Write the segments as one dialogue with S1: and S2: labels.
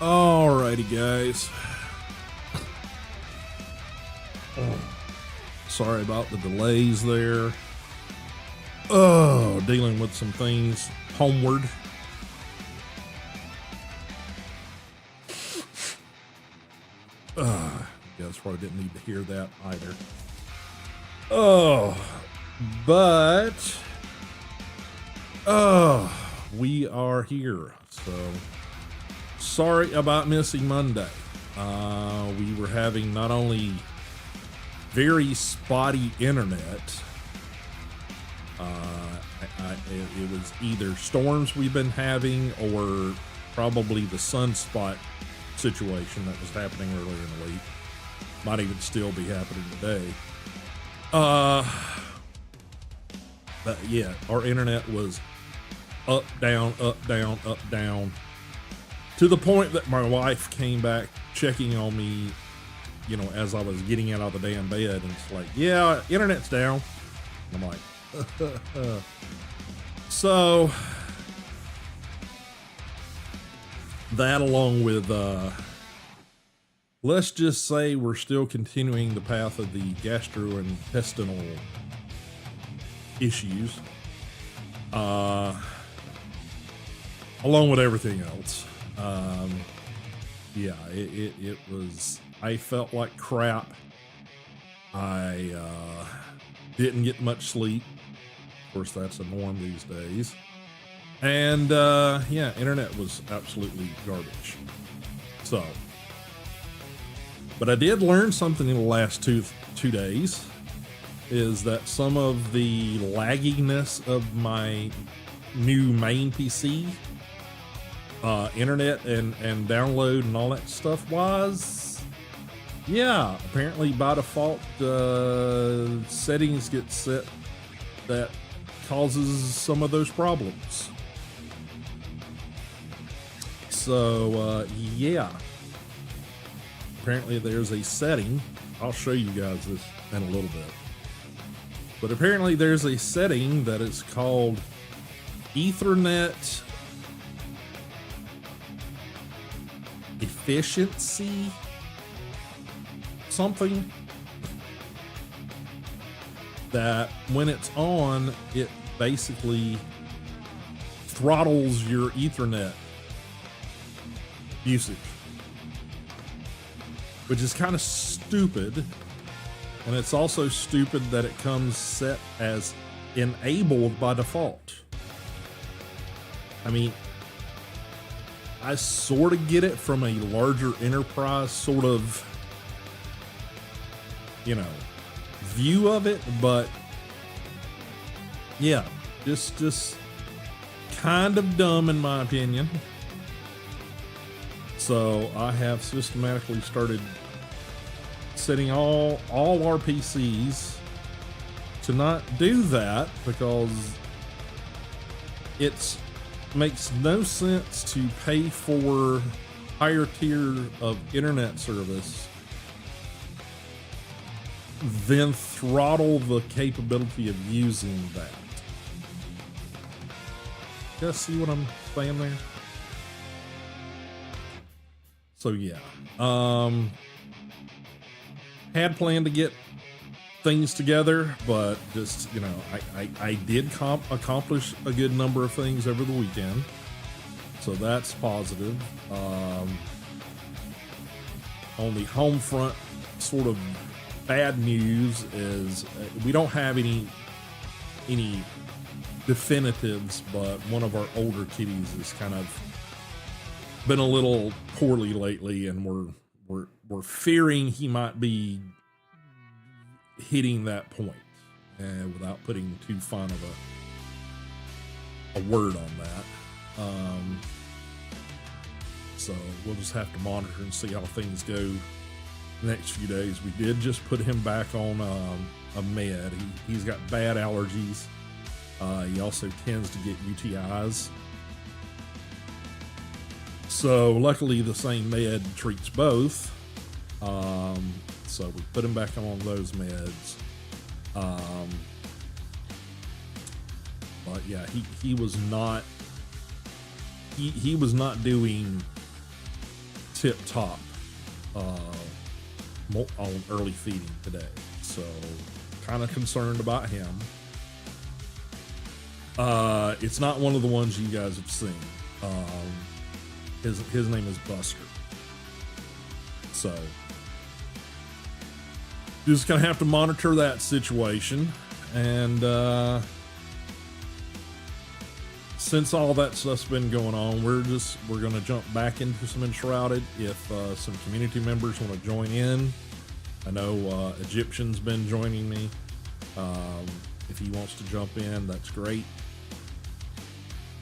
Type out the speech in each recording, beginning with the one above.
S1: Alrighty, guys. Sorry about the delays there. Dealing with some things homeward. Guys probably didn't need to hear that either. We are here. So sorry about missing Monday. We were having not only very spotty internet. It was either storms we've been having or probably the sunspot situation that was happening earlier in the week. Might even still be happening today. But yeah, our internet was up, down, to the point that my wife came back checking on me, you know, as I was getting out of the damn bed, and it's like, yeah, internet's down. And I'm like, so that, along with, let's just say we're still continuing the path of the gastrointestinal issues, along with everything else. Yeah, it was, I felt like crap. I didn't get much sleep. Of course, that's a norm these days. And yeah, internet was absolutely garbage. So, but I did learn something in the last two days, is that some of the lagginess of my new main PC, internet and download and all that stuff was, yeah, apparently by default, settings get set that causes some of those problems. So, yeah. Apparently there's a setting. I'll show you guys this in a little bit. But apparently there's a setting that is called Ethernet efficiency something, that when it's on, it basically throttles your Ethernet usage, which is kind of stupid. And it's also stupid that it comes set as enabled by default. I mean, I sort of get it from a larger enterprise sort of, you know, view of it, but yeah, just kind of dumb in my opinion. So I have systematically started setting all our PCs to not do that, because it makes no sense to pay for higher tier of internet service then throttle the capability of using that. You guys see what I'm saying there? So yeah, had planned to get things together, but just, you know, I did accomplish a good number of things over the weekend, so that's positive. On the home front, sort of bad news is we don't have any definitives, but one of our older kitties has kind of been a little poorly lately, and we're fearing he might be hitting that point, and without putting too fine of a word on that. So we'll just have to monitor and see how things go the next few days. We did just put him back on a med. He's got bad allergies. He also tends to get UTIs. So luckily the same med treats both. So we put him back on those meds. But yeah, he was not doing tip top on early feeding today, so kind of concerned about him. It's not one of the ones you guys have seen. His name is Buster. So just gonna have to monitor that situation, and since all that stuff's been going on, we're gonna jump back into some Enshrouded. If some community members want to join in, I know Egyptian's been joining me. If he wants to jump in, that's great.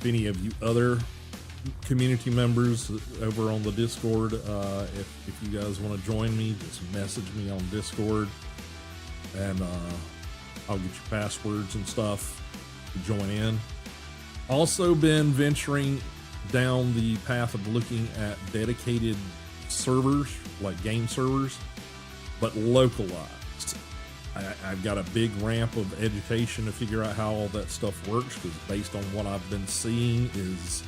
S1: If any of you other community members over on the Discord, if you guys want to join me, just message me on Discord, and I'll get you passwords and stuff to join in. Also been venturing down the path of looking at dedicated servers, like game servers, but localized. I've got a big ramp of education to figure out how all that stuff works, because based on what I've been seeing is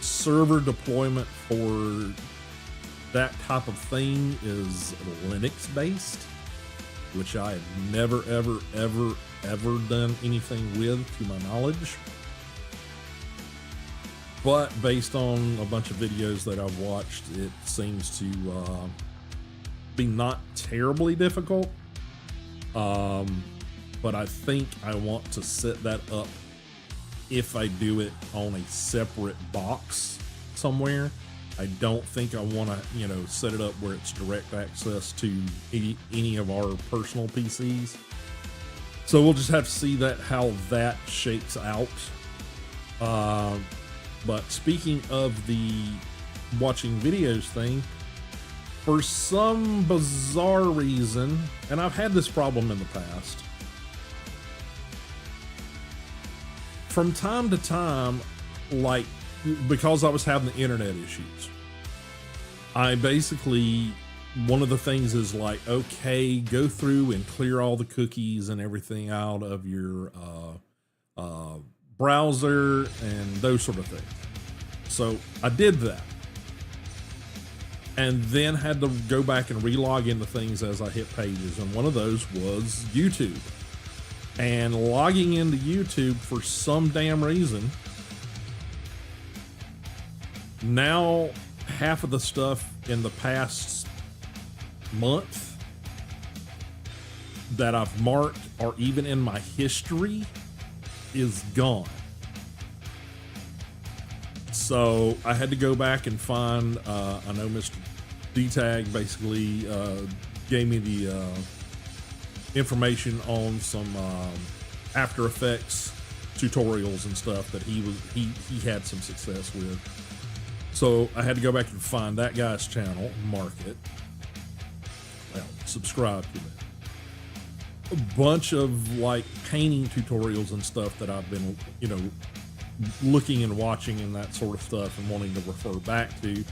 S1: server deployment for that type of thing is Linux based, which I have never ever done anything with to my knowledge. But based on a bunch of videos that I've watched, it seems to be not terribly difficult. But I think I want to set that up, if I do it on a separate box somewhere. I don't think I want to, set it up where it's direct access to any of our personal PCs. So we'll just have to see how that shakes out. But speaking of the watching videos thing, for some bizarre reason, and I've had this problem in the past, from time to time, like, because I was having the internet issues, I basically, one of the things is like, okay, go through and clear all the cookies and everything out of your browser and those sort of things. So I did that, and then had to go back and relog into things as I hit pages, and one of those was YouTube. And logging into YouTube, for some damn reason, now half of the stuff in the past month that I've marked, or even in my history, is gone. So I had to go back and find, I know Mr. D-Tag basically gave me the information on some After Effects tutorials and stuff that he had some success with. So I had to go back and find that guy's channel, mark it, well, subscribe to it. A bunch of like painting tutorials and stuff that I've been, looking and watching and that sort of stuff and wanting to refer back to.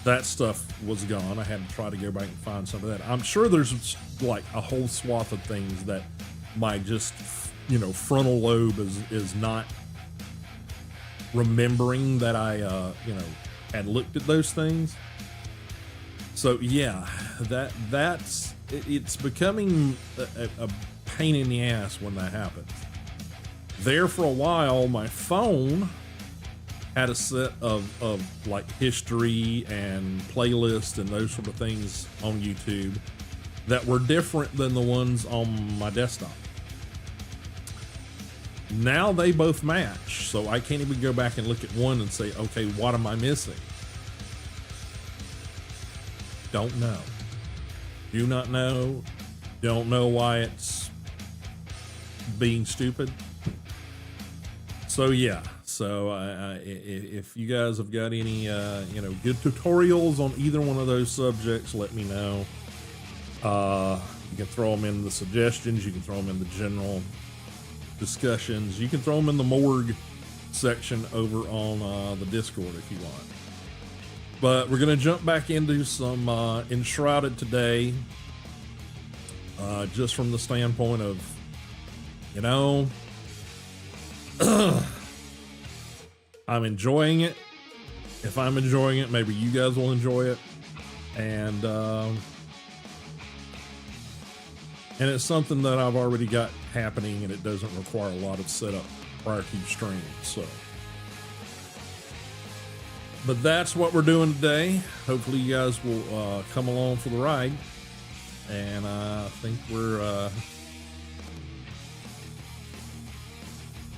S1: That stuff was gone. I had to try to go back and find some of that. I'm sure there's like a whole swath of things that my just, frontal lobe is not remembering that I, had looked at those things. So yeah, it's becoming a pain in the ass when that happens. There for a while, my phone had a set of like history and playlists and those sort of things on YouTube that were different than the ones on my desktop. Now they both match, so I can't even go back and look at one and say, okay, what am I missing? Don't know. Do not know. Don't know why it's being stupid. So yeah, if you guys have got any good tutorials on either one of those subjects, let me know. You can throw them in the suggestions, you can throw them in the general discussions, you can throw them in the morgue section over on the Discord if you want. But we're gonna jump back into some Enshrouded today, just from the standpoint of, I'm enjoying it. if I'm enjoying it, maybe you guys will enjoy it. And it's something that I've already got happening, and it doesn't require a lot of setup prior to stream. So, but that's what we're doing today. Hopefully you guys will come along for the ride. And I think we're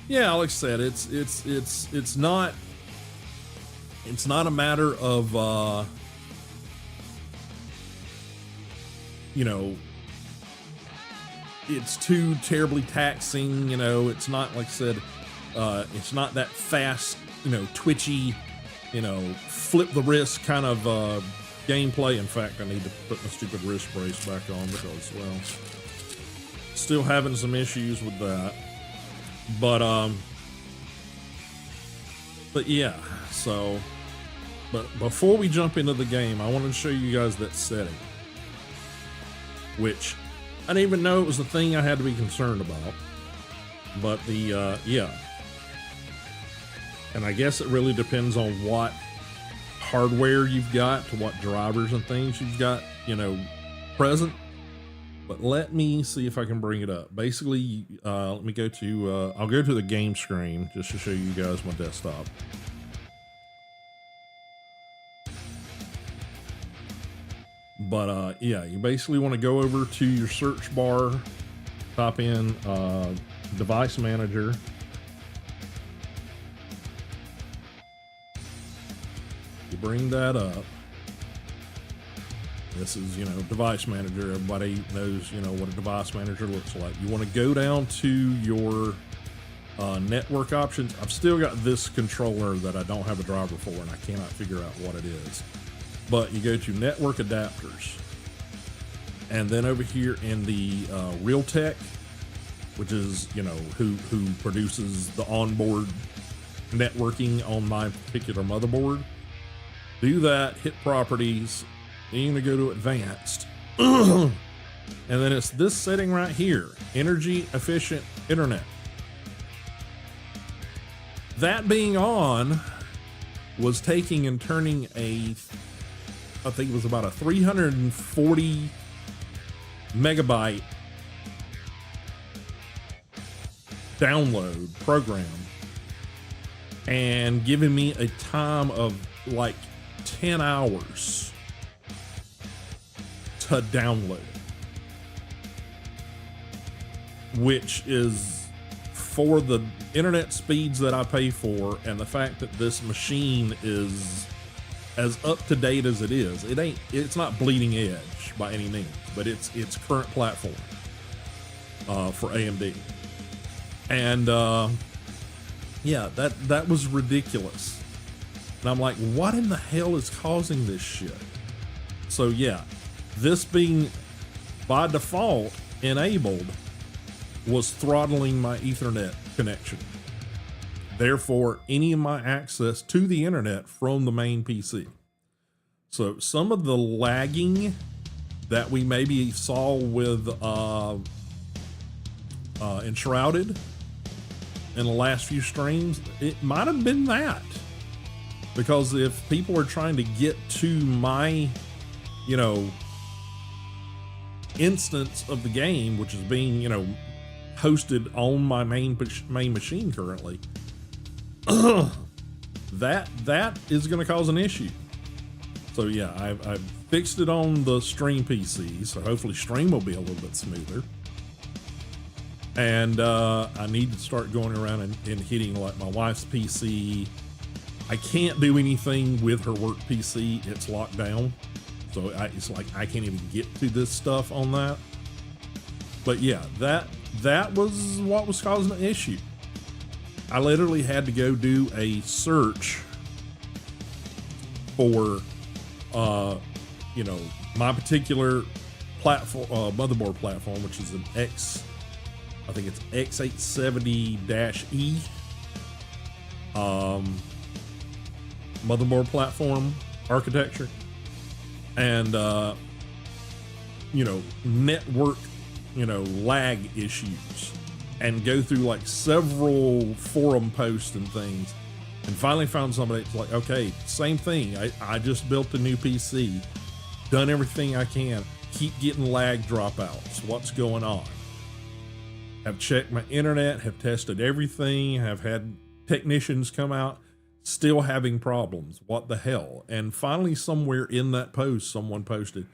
S1: yeah, like I said, it's not a matter of you know, it's too terribly taxing, you know. It's not, like I said, it's not that fast, you know, twitchy, you know, flip the wrist kind of gameplay. In fact, I need to put my stupid wrist brace back on because, well, still having some issues with that. But yeah, so, but before we jump into the game, I wanted to show you guys that setting, which I didn't even know it was the thing I had to be concerned about. But the, yeah. And I guess it really depends on what hardware you've got, to what drivers and things you've got, you know, present. But let me see if I can bring it up. Basically, let me go to, I'll go to the game screen just to show you guys my desktop. But yeah, you basically want to go over to your search bar, type in device manager. You bring that up. This is, you know, device manager. Everybody knows, you know, what a device manager looks like. You want to go down to your network options. I've still got this controller that I don't have a driver for, and I cannot figure out what it is. But you go to network adapters, and then over here in the Realtek, which is, you know, who produces the onboard networking on my particular motherboard. Do that, hit properties, then you're gonna go to advanced. And then it's this setting right here, energy efficient internet. That being on was taking and turning a, I think it was about a 340 megabyte download program and giving me a time of like 10 hours to download, which is, for the internet speeds that I pay for and the fact that this machine is as up to date as it is, it's not bleeding edge by any means, but it's current platform for AMD. And yeah, that was ridiculous. And I'm like, what in the hell is causing this shit? So yeah, this being by default enabled was throttling my Ethernet connection. Therefore, any of my access to the internet from the main PC. So some of the lagging that we maybe saw with Enshrouded in the last few streams, it might have been that. Because if people are trying to get to my, you know, instance of the game, which is being, you know, hosted on my main machine currently, that is going to cause an issue. So yeah, I've fixed it on the stream PC, so hopefully stream will be a little bit smoother. And I need to start going around and hitting like my wife's PC. I can't do anything with her work PC. It's locked down. So it's like I can't even get to this stuff on that. But yeah, that was what was causing the issue. I literally had to go do a search for, you know, my particular platform, motherboard platform, which is an I think it's X870-E motherboard platform architecture, and you know, network, you know, lag issues, and go through like several forum posts and things. and finally found somebody that's like, okay, same thing. I just built a new PC, done everything I can, keep getting lag dropouts. What's going on? Have checked my internet, have tested everything, have had technicians come out, still having problems. What the hell? And finally, somewhere in that post, someone posted,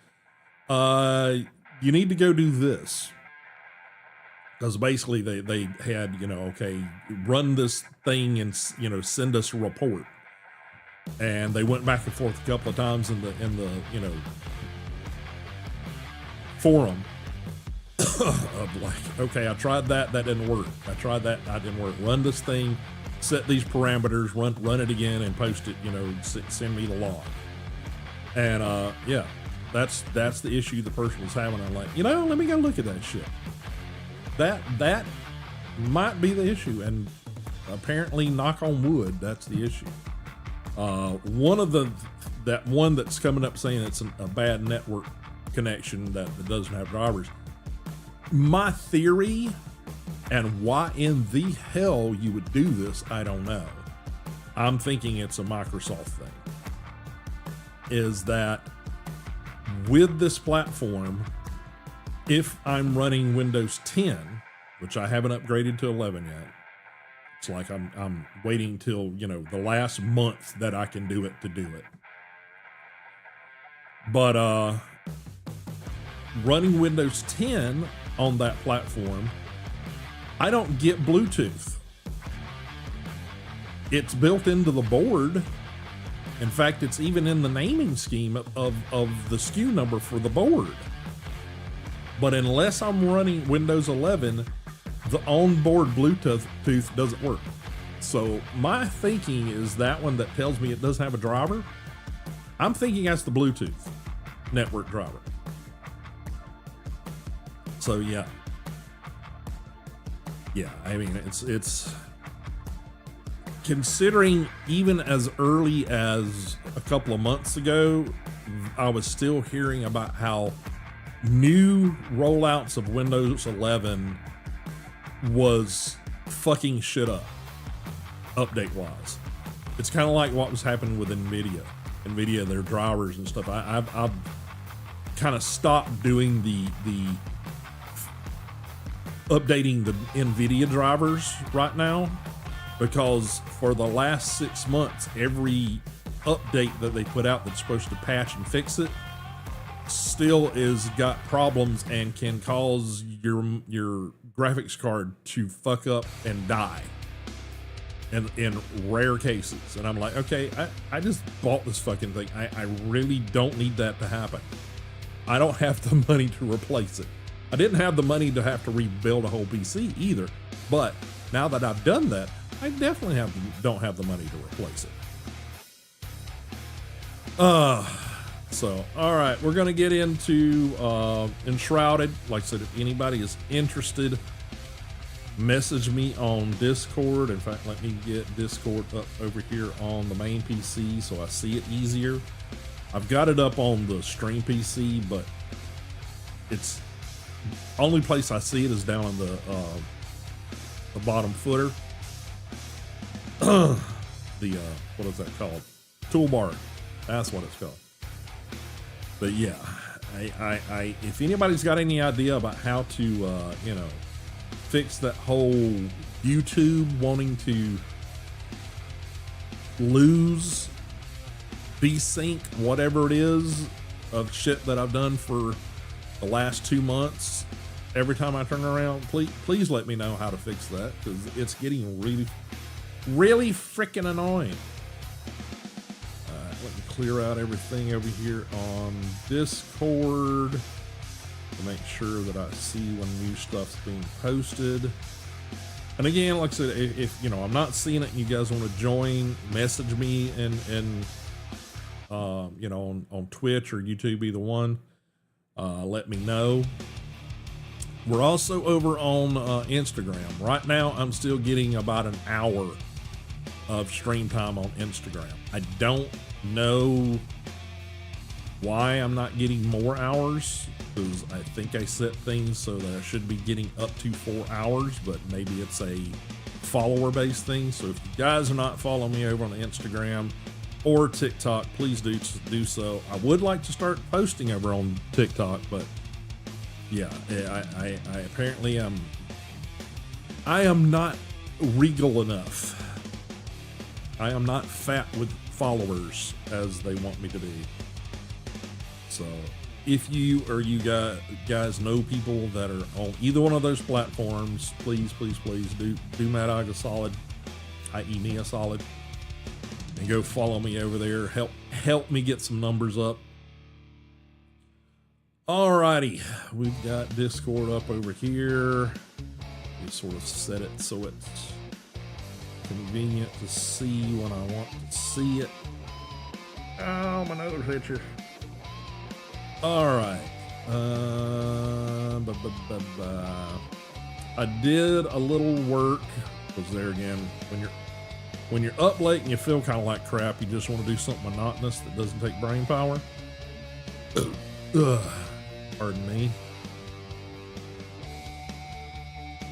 S1: you need to go do this. Because basically they had, okay, run this thing and, send us a report. And they went back and forth a couple of times in the forum of like, okay, I tried that didn't work. I tried that didn't work. Run this thing, set these parameters, run it again, and post it. Send me the log. And yeah, that's the issue the person was having. I'm like, let me go look at that shit. That might be the issue, and apparently, knock on wood, that's the issue. That one that's coming up saying it's a bad network connection that doesn't have drivers. My theory, and why in the hell you would do this, I don't know. I'm thinking it's a Microsoft thing. Is that with this platform, if I'm running Windows 10, which I haven't upgraded to 11 yet, it's like I'm waiting till, the last month that I can do it to do it. But running Windows 10 on that platform, I don't get Bluetooth. It's built into the board. In fact, it's even in the naming scheme of the SKU number for the board. But unless I'm running Windows 11, the onboard Bluetooth doesn't work. So my thinking is that one that tells me it doesn't have a driver, I'm thinking that's the Bluetooth network driver. So yeah, I mean, it's considering even as early as a couple of months ago, I was still hearing about how new rollouts of Windows 11 was fucking shit up update wise. It's kind of like what was happening with Nvidia, their drivers and stuff. I've kind of stopped doing the updating the Nvidia drivers right now, because for the last 6 months, every update that they put out that's supposed to patch and fix it still is got problems and can cause your graphics card to fuck up and die in rare cases. And I'm like, okay, I just bought this fucking thing. I really don't need that to happen. I don't have the money to replace it. I didn't have the money to have to rebuild a whole PC either, but now that I've done that, I definitely don't have the money to replace it. So, all right, we're going to get into Enshrouded. Like I said, if anybody is interested, message me on Discord. In fact, let me get Discord up over here on the main PC so I see it easier. I've got it up on the stream PC, but it's only place I see it is down in the bottom footer. What is that called? Toolbar. That's what it's called. But yeah, I if anybody's got any idea about how to fix that whole YouTube wanting to lose desync, whatever it is, of shit that I've done for the last 2 months, every time I turn around, please let me know how to fix that, because it's getting really freaking annoying. Let me clear out everything over here on Discord to make sure that I see when new stuff's being posted. And again, like I said, if I'm not seeing it and you guys want to join, message me and on Twitch or YouTube, either one. Let me know. We're also over on Instagram. Right now, I'm still getting about an hour of stream time on Instagram. I don't know why I'm not getting more hours, because I think I set things so that I should be getting up to 4 hours, but maybe it's a follower based thing. So if you guys are not following me over on Instagram or TikTok, please do so. I would like to start posting over on TikTok, but yeah, I apparently I am not regal enough. I am not fat with followers as they want me to be. So if you or you guys know people that are on either one of those platforms, please do Madog a solid, i.e. me a solid, and go follow me over there. Help me get some numbers up. Alrighty, we've got Discord up over here. We sort of set it so it's convenient to see when I want to see it. Oh, my nose itches. Alright. I did a little work, because there again, when you're up late and you feel kind of like crap, you just want to do something monotonous that doesn't take brain power. Pardon me.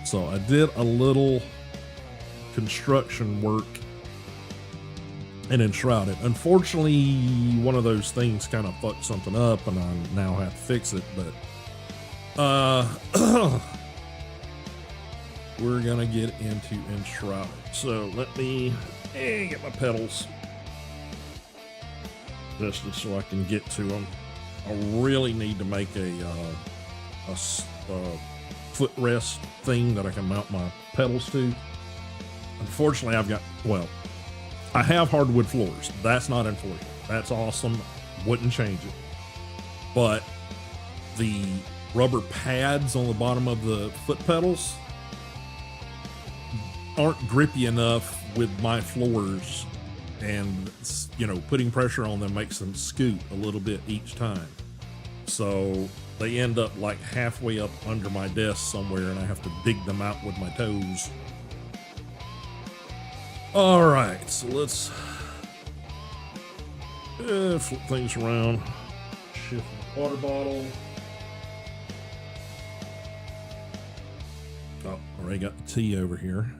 S1: So I did a little construction work in Enshrouded. Unfortunately, one of those things kind of fucked something up, and I now have to fix it. But we're gonna get into Enshrouded. So let me get my pedals just so I can get to them. I really need to make a footrest thing that I can mount my pedals to. Unfortunately, I have hardwood floors. That's not unfortunate. That's awesome. Wouldn't change it. But the rubber pads on the bottom of the foot pedals aren't grippy enough with my floors, and putting pressure on them makes them scoot a little bit each time. So they end up like halfway up under my desk somewhere, and I have to dig them out with my toes. All right, so let's flip things around. Shift the water bottle. Oh, already got the tea over here.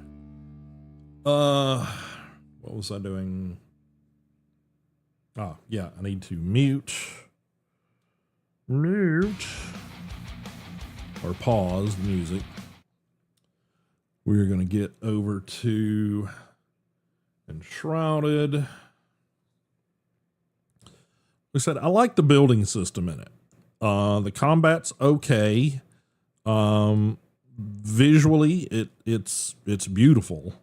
S1: What was I doing? Yeah, I need to mute or pause the music. We're going to get over to Enshrouded. Like I said, I like the building system in it. The combat's okay. Visually, it's beautiful.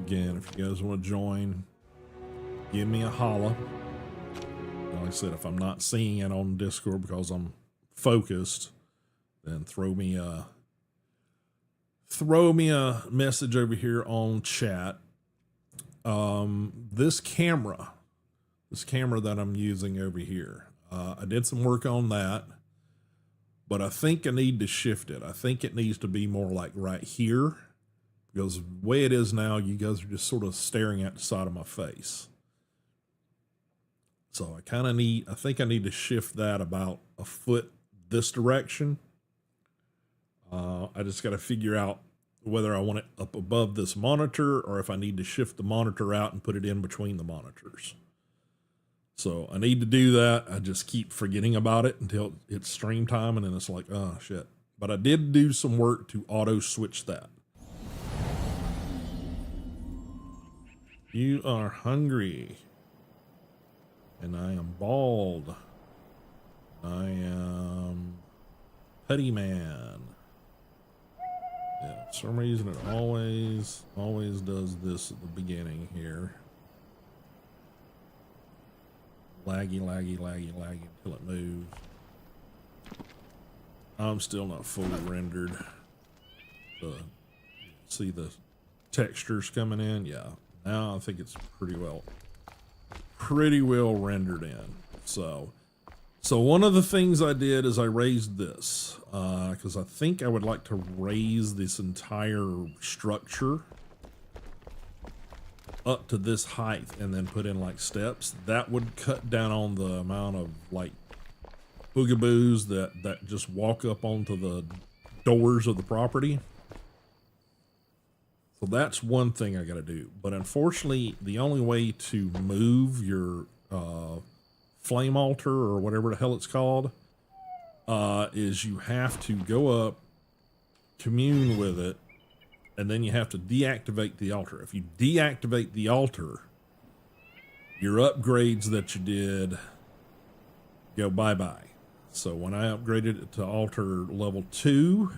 S1: Again, if you guys want to join, give me a holla. Like I said, if I'm not seeing it on Discord because I'm focused, then throw me a message over here on chat. This camera that I'm using over here, I did some work on that, but I think I need to shift it. I think it needs to be more like right here. Because the way it is now, you guys are just sort of staring at the side of my face. So I think I need to shift that about a foot this direction. I just got to figure out whether I want it up above this monitor or if I need to shift the monitor out and put it in between the monitors. So I need to do that. I just keep forgetting about it until it's stream time, and then it's like, oh shit. But I did do some work to auto switch that. You are hungry, and I am bald. I am petty man. Yeah, for some reason it always does this at the beginning here. Laggy until it moves. I'm still not fully rendered. See the textures coming in? Yeah. Now I think it's pretty well rendered in. So one of the things I did is I raised this, because I think I would like to raise this entire structure up to this height and then put in like steps. That would cut down on the amount of like boogaboos that just walk up onto the doors of the property. So that's one thing I got to do. But unfortunately, the only way to move your flame altar or whatever the hell it's called is you have to go up, commune with it, and then you have to deactivate the altar. If you deactivate the altar, your upgrades that you did go bye-bye. So when I upgraded it to altar level 2,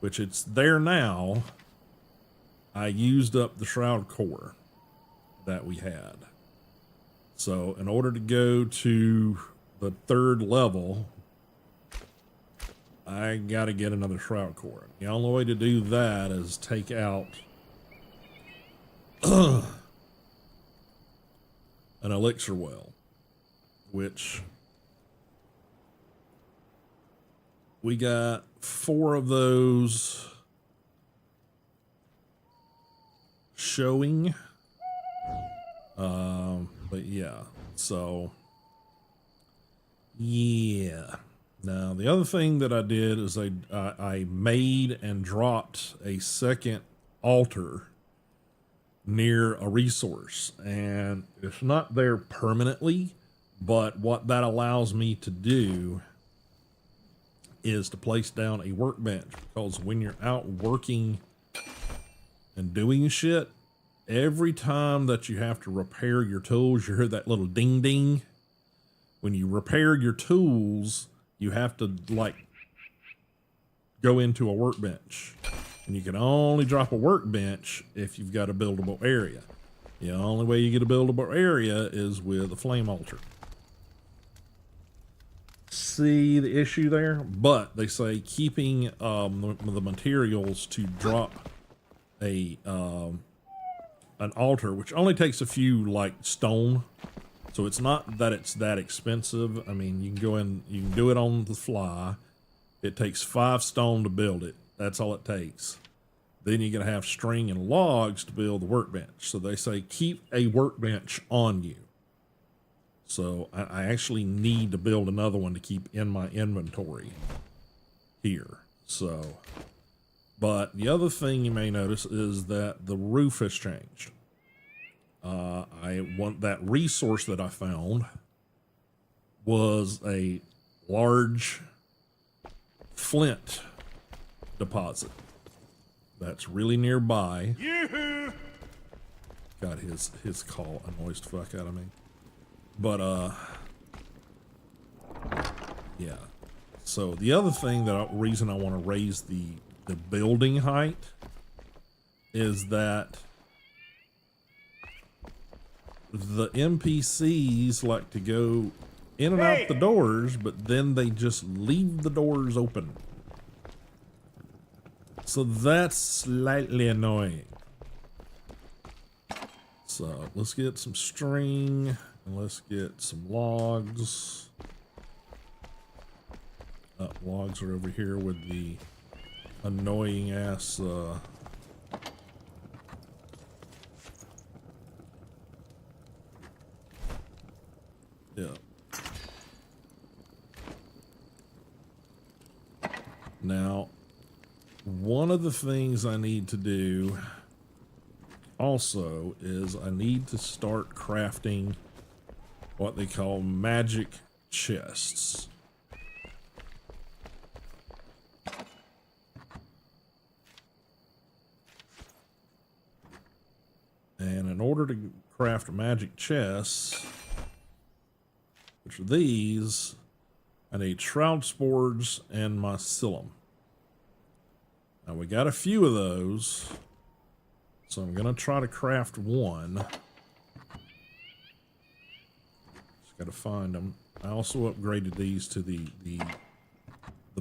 S1: which it's there now, I used up the shroud core that we had. So in order to go to the 3rd level, I got to get another shroud core. The only way to do that is take out an elixir well, which we got 4 of those showing. But yeah, so yeah. Now the other thing that I did is I made and dropped a second altar near a resource, and it's not there permanently, but what that allows me to do is to place down a workbench, because when you're out working and doing shit, every time that you have to repair your tools, you hear that little ding ding. When you repair your tools, you have to like go into a workbench, and you can only drop a workbench if you've got a buildable area. The only way you get a buildable area is with a flame altar. See the issue there? But they say keeping the materials to drop an altar, which only takes a few like stone, so it's not that it's that expensive. I mean, you can go in, you can do it on the fly. It takes 5 stone to build it. That's all it takes. Then you're gonna have string and logs to build the workbench. So they say keep a workbench on you. So I actually need to build another one to keep in my inventory here. So, but the other thing you may notice is that the roof has changed. I want that resource that I found was a large flint deposit that's really nearby. Yoo-hoo! God, his call annoys the fuck out of me. But yeah. So the other thing reason I want to raise the building height is that the NPCs like to go in and out the doors, but then they just leave the doors open. So that's slightly annoying. So let's get some string and let's get some logs. Logs are over here with the annoying ass yeah. Now, one of the things I need to do also is I need to start crafting what they call magic chests. And in order to craft magic chests, which are these, I need shroud spores and mycelium. Now we got a few of those, so I'm gonna try to craft one. Just gotta find them. I also upgraded these to the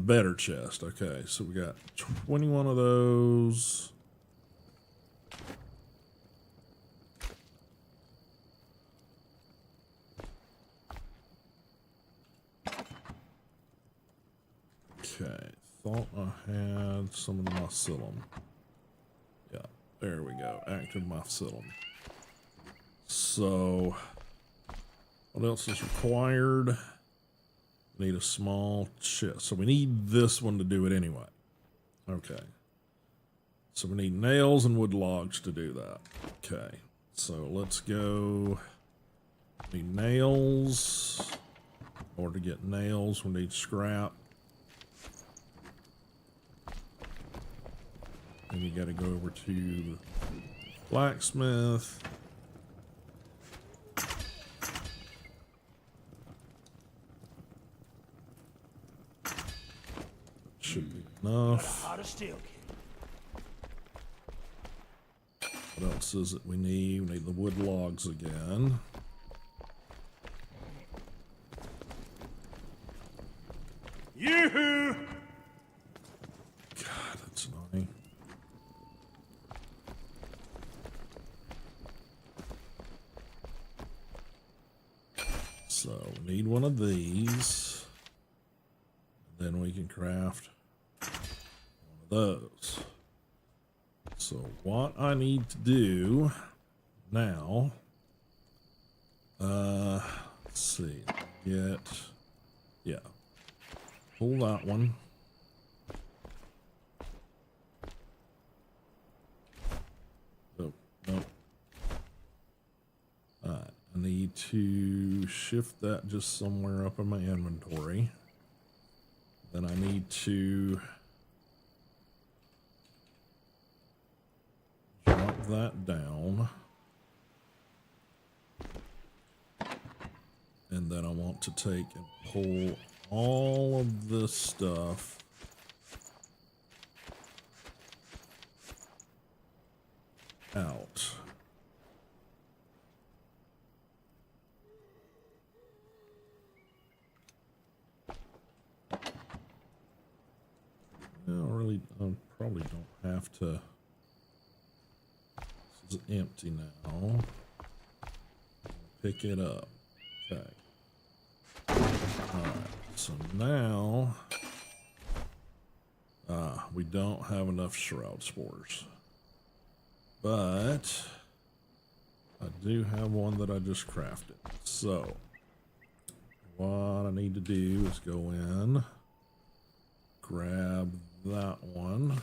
S1: better chest. Okay, so we got 21 of those. Okay, thought I had some of the mycelium. Yeah, there we go. Active mycelium. So, what else is required? Need a small chest. So we need this one to do it anyway. Okay. So we need nails and wood logs to do that. Okay. So let's go. We need nails. In order to get nails, we need scrap. Then you got to go over to the blacksmith. Should be enough. What else is it we need? We need the wood logs again.
S2: Yoo-hoo!
S1: God, that's annoying. So, we need one of these. Then we can craft one of those. So what I need to do now, let's see, pull that one. Oh, nope. Alright, I need to shift that just somewhere up in my inventory. Then I need to drop that down. And then I want to take and pull all of this stuff out. I probably don't have to. This is empty now. Pick it up. Okay. Alright, so now we don't have enough shroud spores. But I do have one that I just crafted. So what I need to do is go in, grab that one.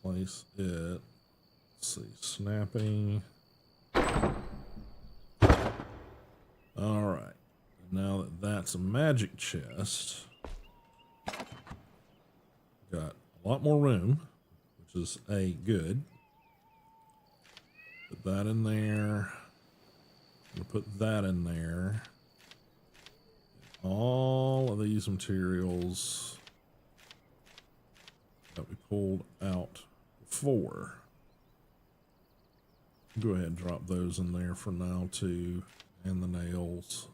S1: Place it. Let's see, snapping. All right. Now that that's a magic chest, got a lot more room, which is good. Put that in there. I'm gonna put that in there. All of these materials that we pulled out before. Go ahead and drop those in there for now too, and the nails.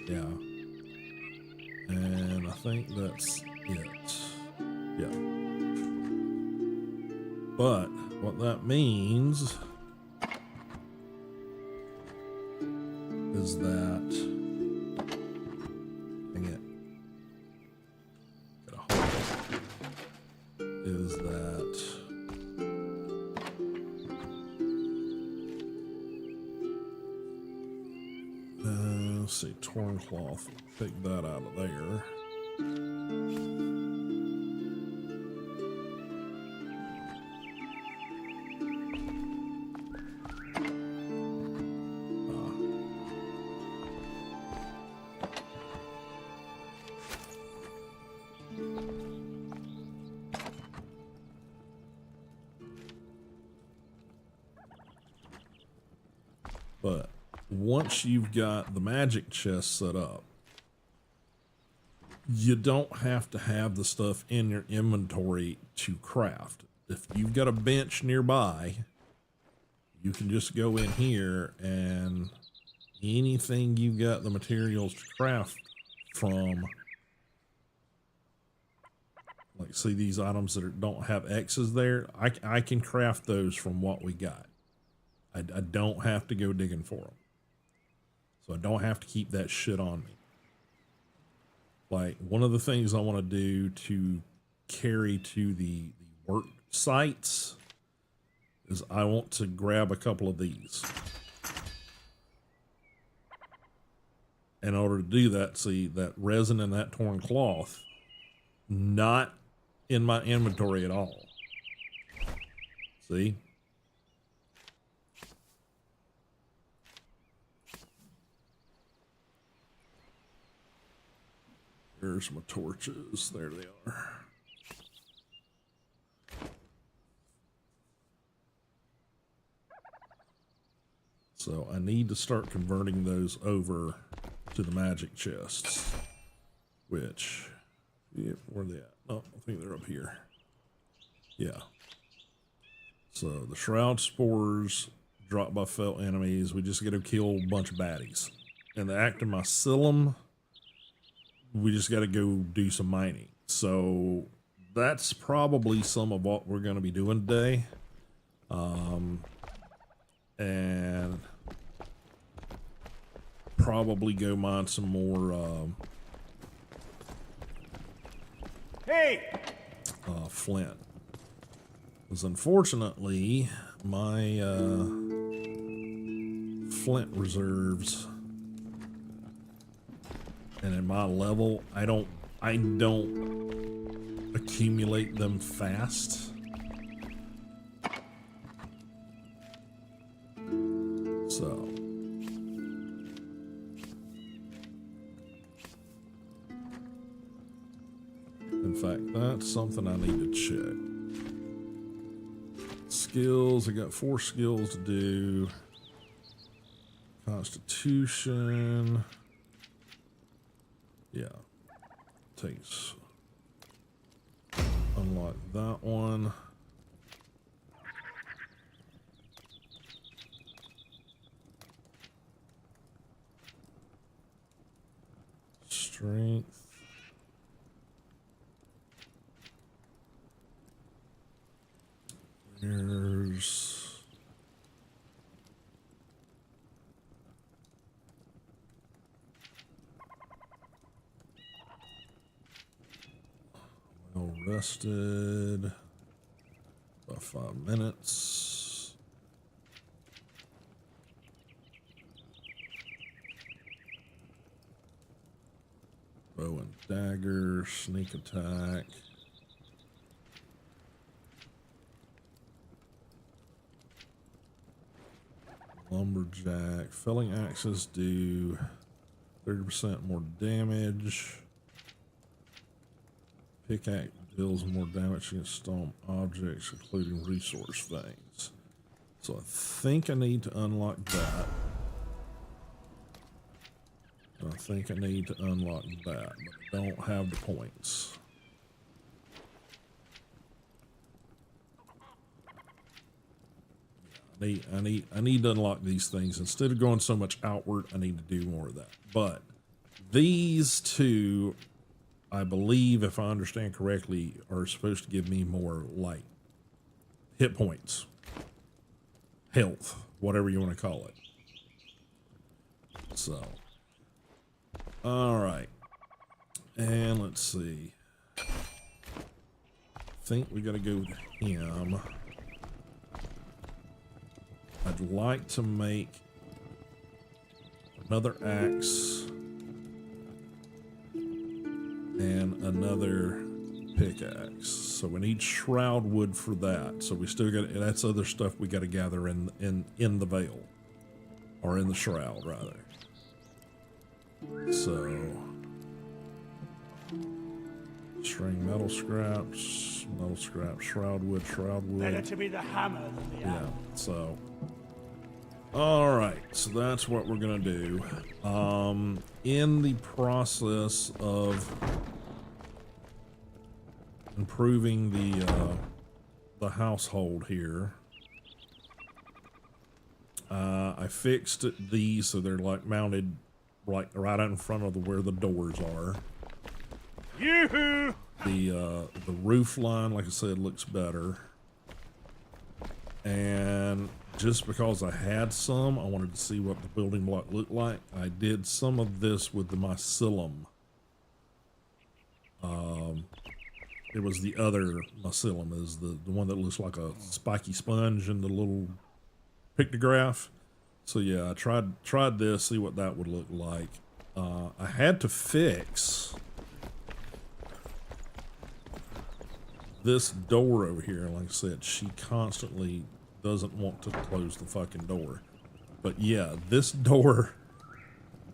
S1: Yeah. And I think that's it. Yeah. But what that means is that, dang it, gotta hold it, is that let's see, torn cloth, take that out of there. But once you've got the magic chest set up, you don't have to have the stuff in your inventory to craft. If you've got a bench nearby, you can just go in here and anything you've got the materials to craft from, like see these items that don't have X's there, I can craft those from what we got. I don't have to go digging for them. So I don't have to keep that shit on me. Like one of the things I want to do to carry to the work sites is I want to grab a couple of these. In order to do that, see that resin and that torn cloth, not in my inventory at all. See? There's my torches. There they are. So I need to start converting those over to the magic chests, which, yeah, where are they at? Oh, I think they're up here. Yeah. So the shroud spores drop by felt enemies. We just got to kill a bunch of baddies. And the actomycillum, we just got to go do some mining. So that's probably some of what we're going to be doing today. And probably go mine some more flint. Because unfortunately, my flint reserves, and in my level, I don't accumulate them fast. So in fact, that's something I need to check. Skills, I got 4 skills to do. Constitution. Yeah. Takes. Unlock that one. Strength. There's well rested. About 5 minutes. Bow and dagger, sneak attack. Lumberjack. Felling axes do 30% more damage. Pickaxe deals more damage against stone objects, including resource veins. So I think I need to unlock that. I think I need to unlock that, but I don't have the points. I need to unlock these things. Instead of going so much outward, I need to do more of that. But these two, I believe, if I understand correctly, are supposed to give me more like hit points, health, whatever you want to call it. So, all right. And let's see. I think we got to go with him. I'd like to make another axe and another pickaxe. So we need shroud wood for that. So we still got, that's other stuff we got to gather in the veil, or in the shroud rather. So string metal scraps, shroud wood.
S2: Better to be the hammer than the
S1: Yeah.
S2: anvil.
S1: So all right, so that's what we're gonna do. In the process of improving the household here. I fixed these so they're like mounted like right out in front of where the doors are.
S2: Yoo-hoo!
S1: The roof line, like I said, looks better. And just because I had some, I wanted to see what the building block looked like. I did some of this with the mycelium. It was the other mycelium, is the one that looks like a spiky sponge in the little pictograph. So yeah, I tried this, see what that would look like. I had to fix this door over here. Like I said, she constantly doesn't want to close the fucking door. But yeah, this door,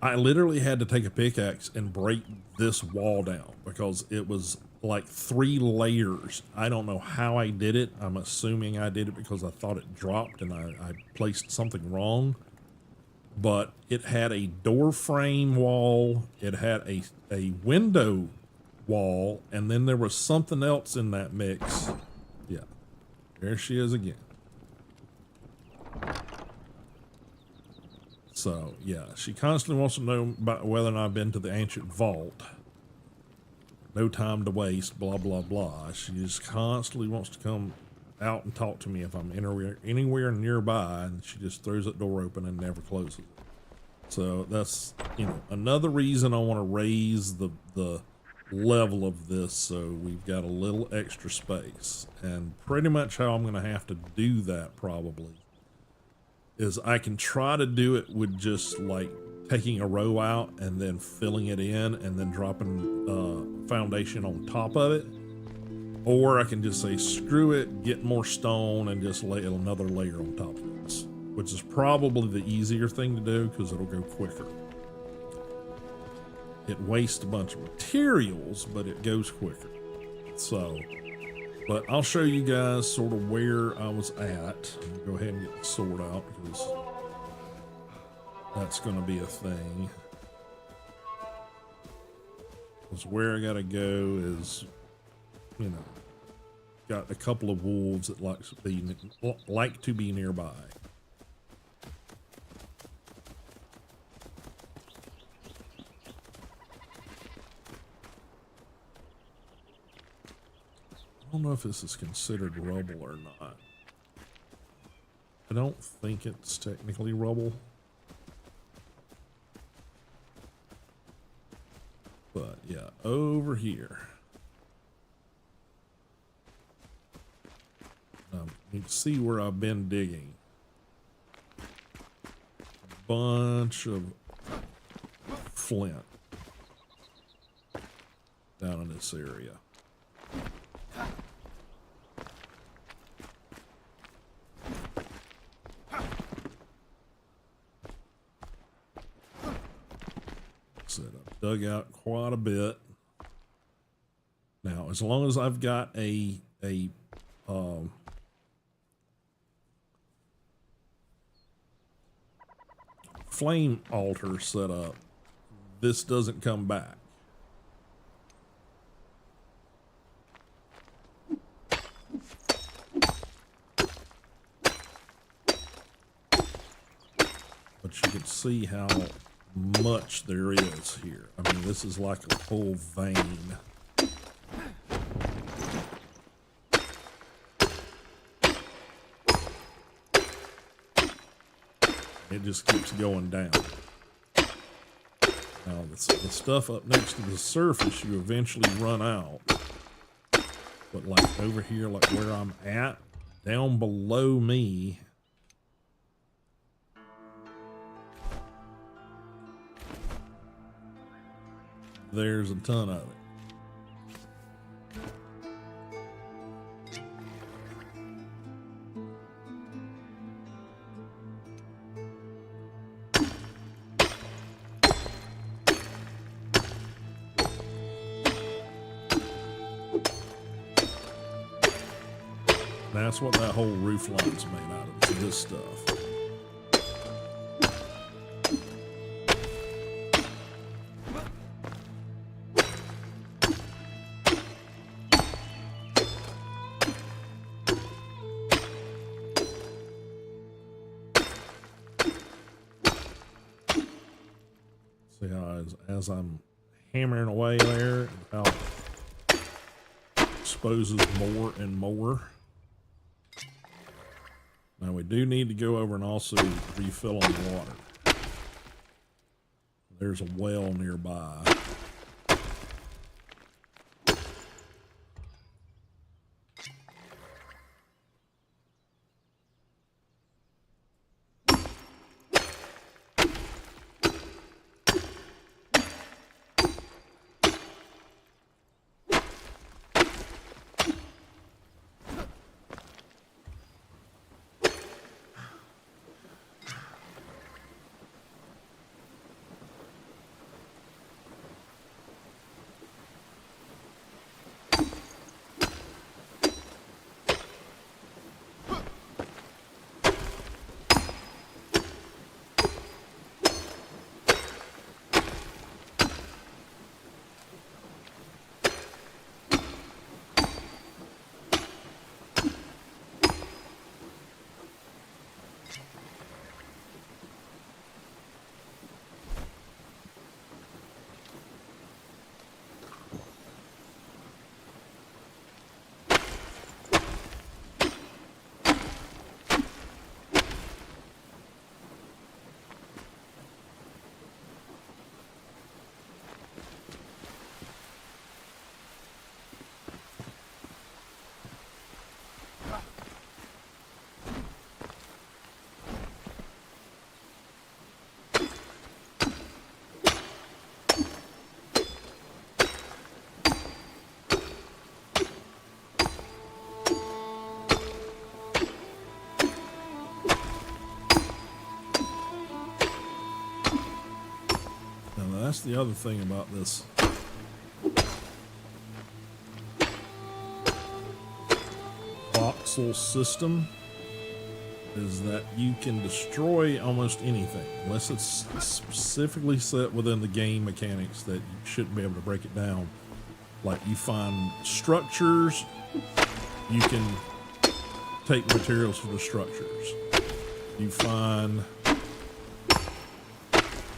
S1: I literally had to take a pickaxe and break this wall down because it was like 3 layers. I don't know how I did it. I'm assuming I did it because I thought it dropped and I placed something wrong. But it had a door frame wall, it had a window wall, and then there was something else in that mix. Yeah, there she is again. So yeah, she constantly wants to know about whether or not I've been to the ancient vault. No time to waste, blah blah blah. She just constantly wants to come out and talk to me if I'm anywhere nearby, and she just throws that door open and never closes it. So that's, you know, another reason I want to raise the level of this so we've got a little extra space. And pretty much how I'm going to have to do that probably is I can try to do it with just like taking a row out and then filling it in and then dropping foundation on top of it. Or I can just say, screw it, get more stone and just lay another layer on top of this, which is probably the easier thing to do because it'll go quicker. It wastes a bunch of materials, but it goes quicker. So, but I'll show you guys sort of where I was at. Go ahead and get the sword out because that's going to be a thing. Because where I got to go is, you know, got a couple of wolves that like to be nearby. I don't know if this is considered rubble or not. I don't think it's technically rubble. But yeah, over here. You can see where I've been digging. A bunch of flint down in this area. So I've dug out quite a bit. Now, as long as I've got a flame altar set up, this doesn't come back. But you can see how much there is here. I mean, this is like a full vein. It just keeps going down. Now, the stuff up next to the surface, you eventually run out. But like over here, like where I'm at, down below me, there's a ton of it. That's what that whole roof line's made out of, is this stuff. as I'm hammering away there, how it exposes more and more. Now we do need to go over and also refill on the water. There's a well nearby. That's the other thing about this voxel system, is that you can destroy almost anything unless it's specifically set within the game mechanics that you shouldn't be able to break it down. Like, you find structures, you can take materials for the structures. You find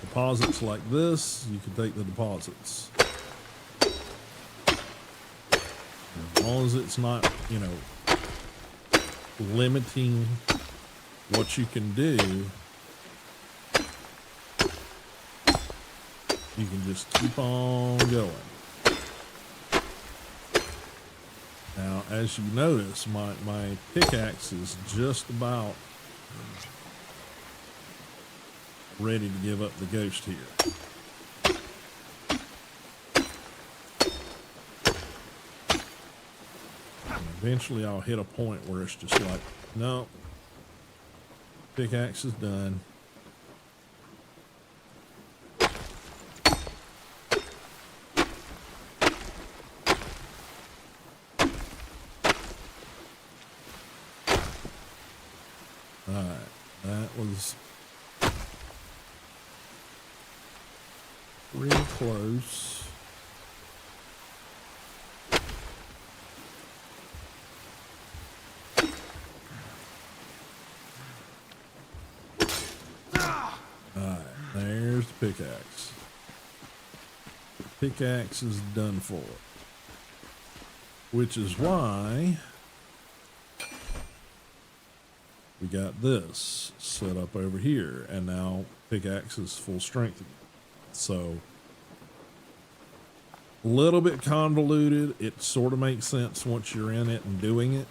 S1: deposits like this, you can take the deposits. As long as it's not, you know, limiting what you can do, you can just keep on going. Now, as you notice, my pickaxe is just about ready to give up the ghost here. And eventually I'll hit a point where it's just like, no, pickaxe is done. Alright, that was real close. Alright, there's the pickaxe. The pickaxe is done for. Which is why we got this set up over here, and now pickaxe is full strength again. So, a little bit convoluted. It sort of makes sense once you're in it and doing it.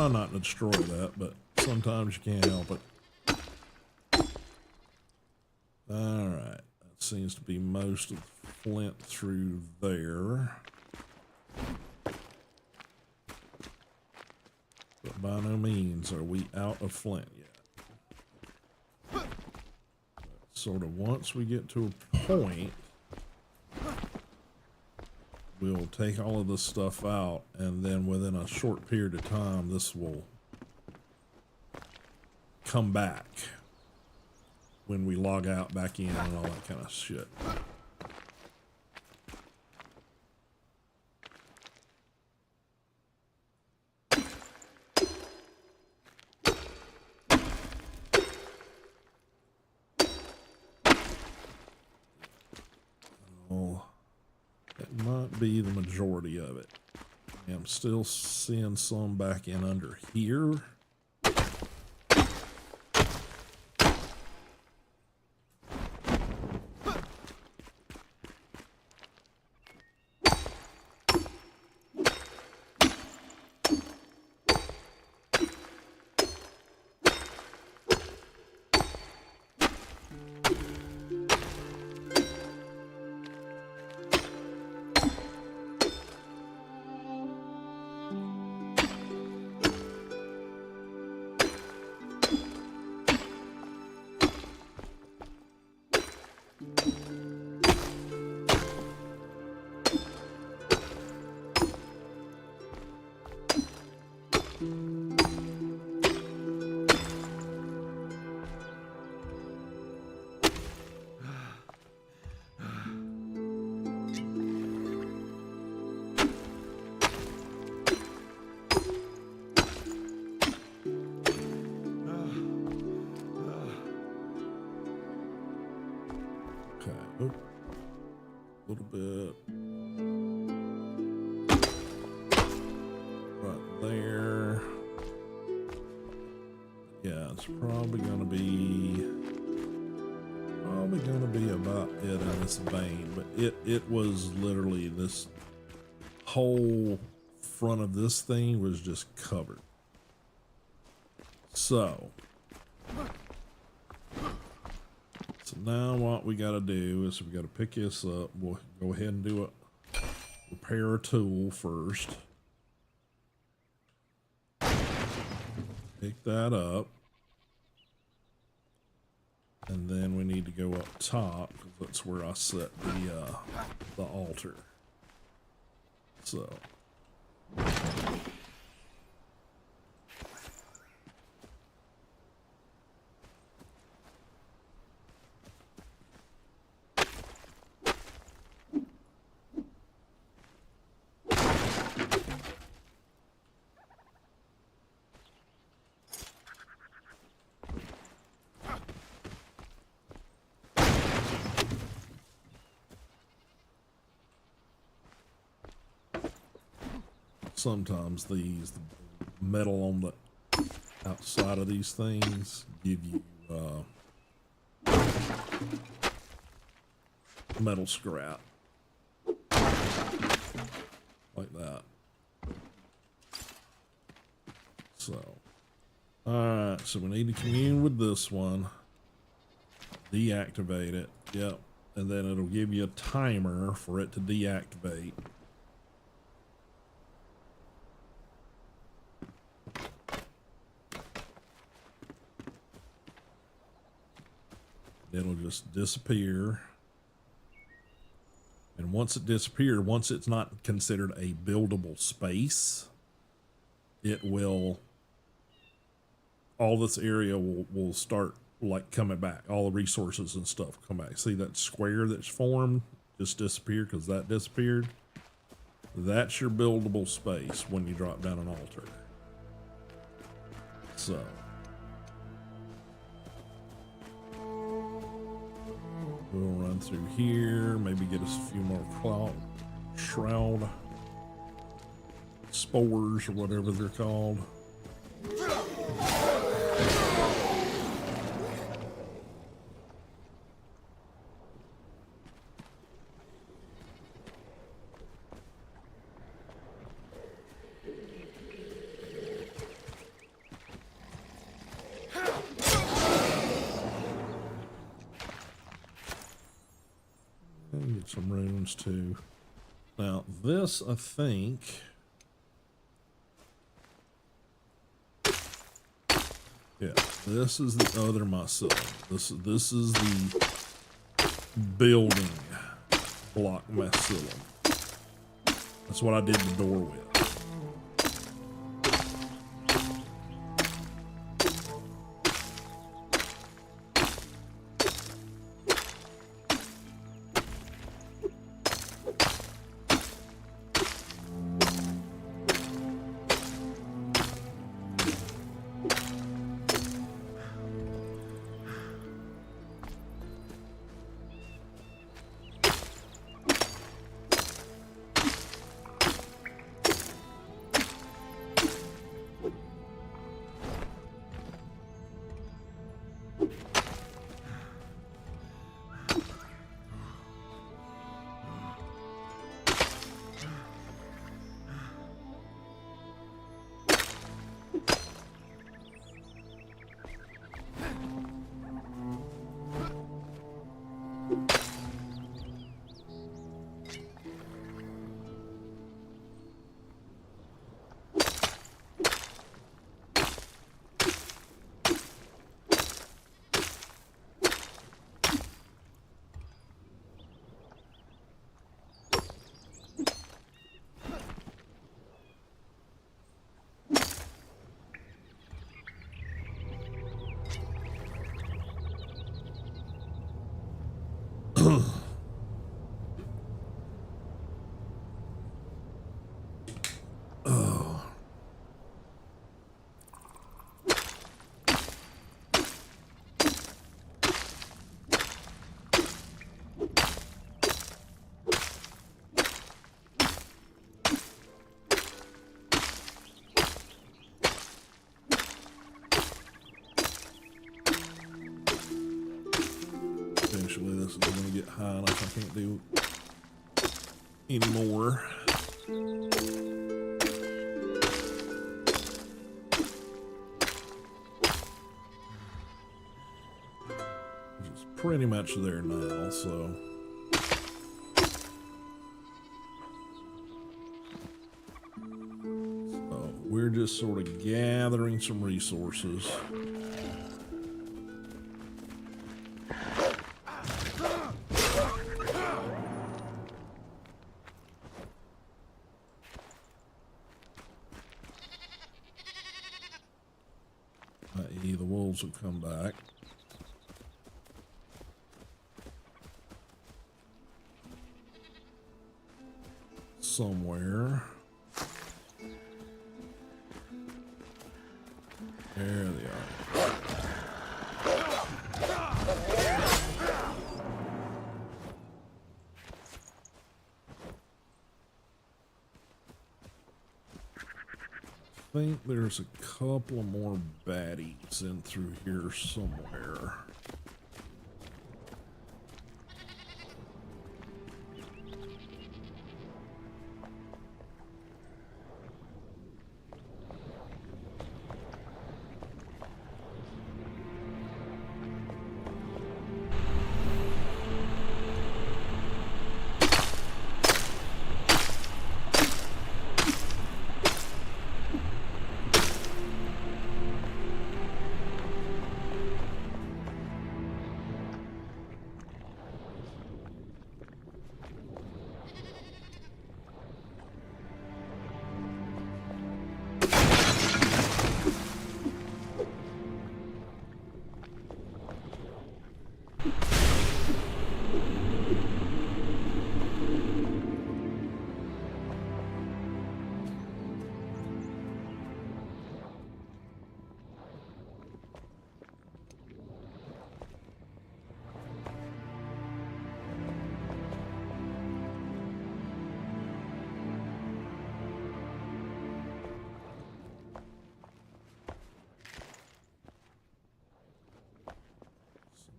S1: try not to destroy that, but sometimes you can't help it. Alright, that seems to be most of the flint through there. But by no means are we out of flint yet. Sort of once we get to a point, we'll take all of this stuff out, and then within a short period of time, this will come back when we log out, back in, and all that kind of shit. That might be the majority of it. I'm still seeing some back in under here. A little bit right there. Yeah, it's probably gonna be about it in this vein, but it was literally this whole front of this thing was just covered. So now what we got to do is we got to pick this up. We'll go ahead and do a repair a tool first. Pick that up. And then we need to go up top, because that's where I set the altar. So sometimes the metal on the outside of these things give you metal scrap like that. So alright, so we need to commune with this one, deactivate it, yep, and then it'll give you a timer for it to deactivate. It'll just disappear. And once it disappears, once it's not considered a buildable space, it will, all this area will start like coming back. All the resources and stuff come back. See that square that's formed just disappeared because that disappeared? That's your buildable space when you drop down an altar. So we'll run through here, maybe get us a few more clout, shroud, spores, or whatever they're called. some runes too. Now this, I think, yeah, this is the other mycelium. This is the building block mycelium. That's what I did the door with. Eventually this is going to get high enough I can't do anymore. Which is pretty much there now, so. So we're just sort of gathering some resources. i.e. the wolves will come back. Somewhere. There they are. I think there's a couple of more baddies in through here somewhere.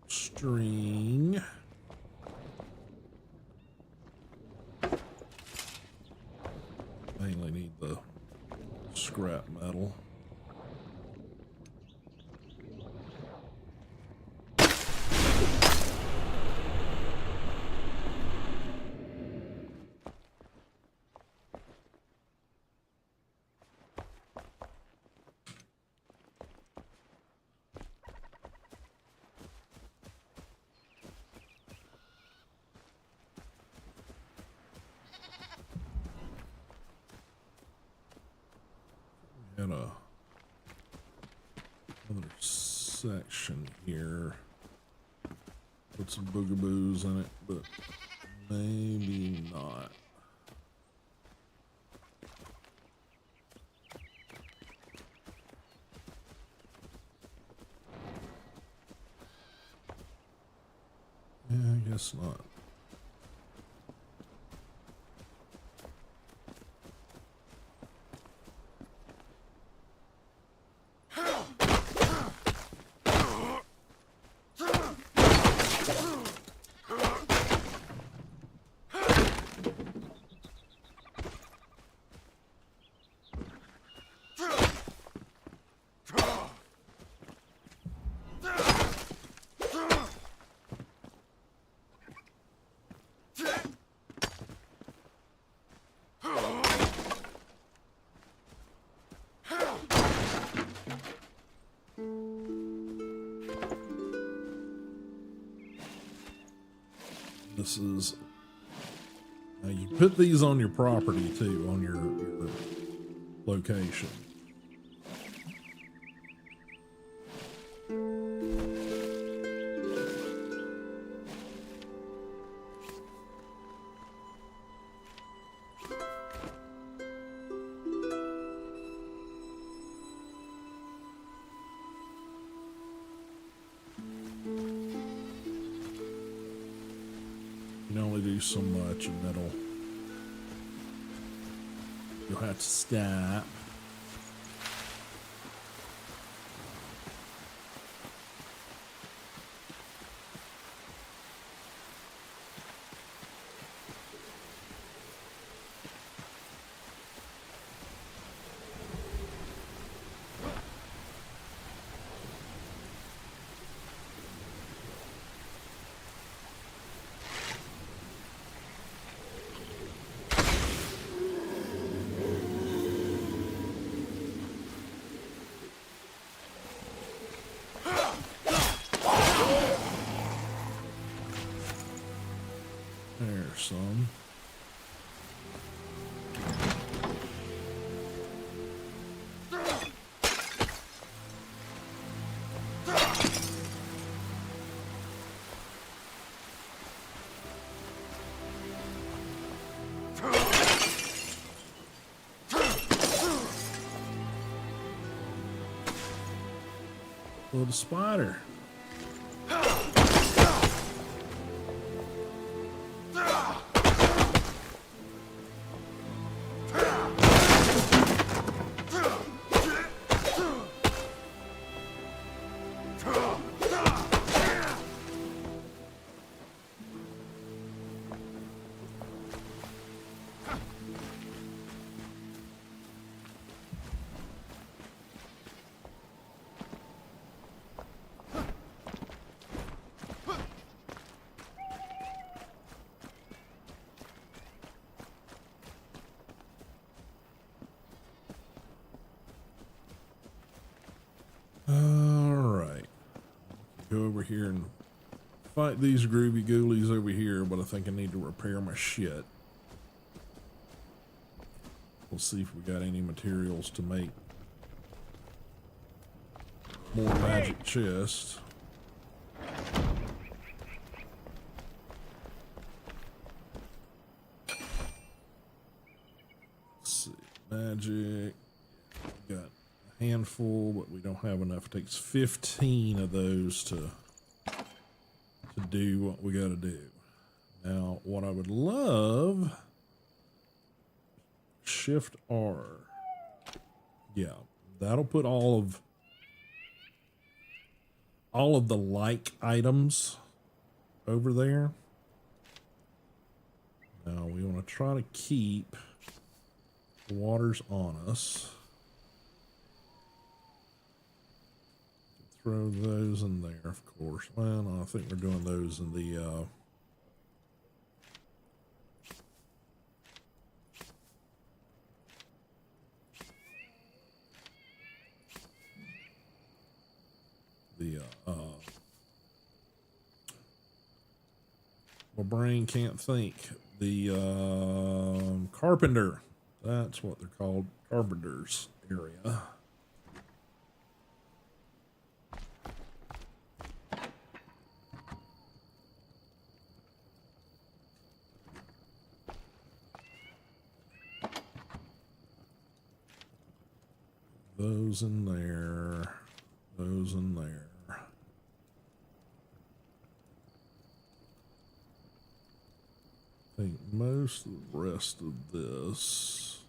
S1: String. Mainly need the scrap metal. got another section here. Put some boogaboos in it, but maybe not. Yeah, I guess not. This is, now you put these on your property too, on your location. You can only do so much, and you'll have to stop. There's some. Little spider. Alright. Go over here and fight these groovy ghoulies over here, but I think I need to repair my shit. We'll see if we got any materials to make more magic chests. Let's see. Magic. We got a handful, but we don't have enough. It takes 15 of those to do what we got to do. Now, what I would love, Shift R. Yeah, that'll put all of the like items over there. Now we want to try to keep the waters on us. Throw those in there, of course. Well, no, I think we're doing those in the my brain can't think. The carpenter. That's what they're called. Carpenter's area. those in there. Those in there. I think most of the rest of this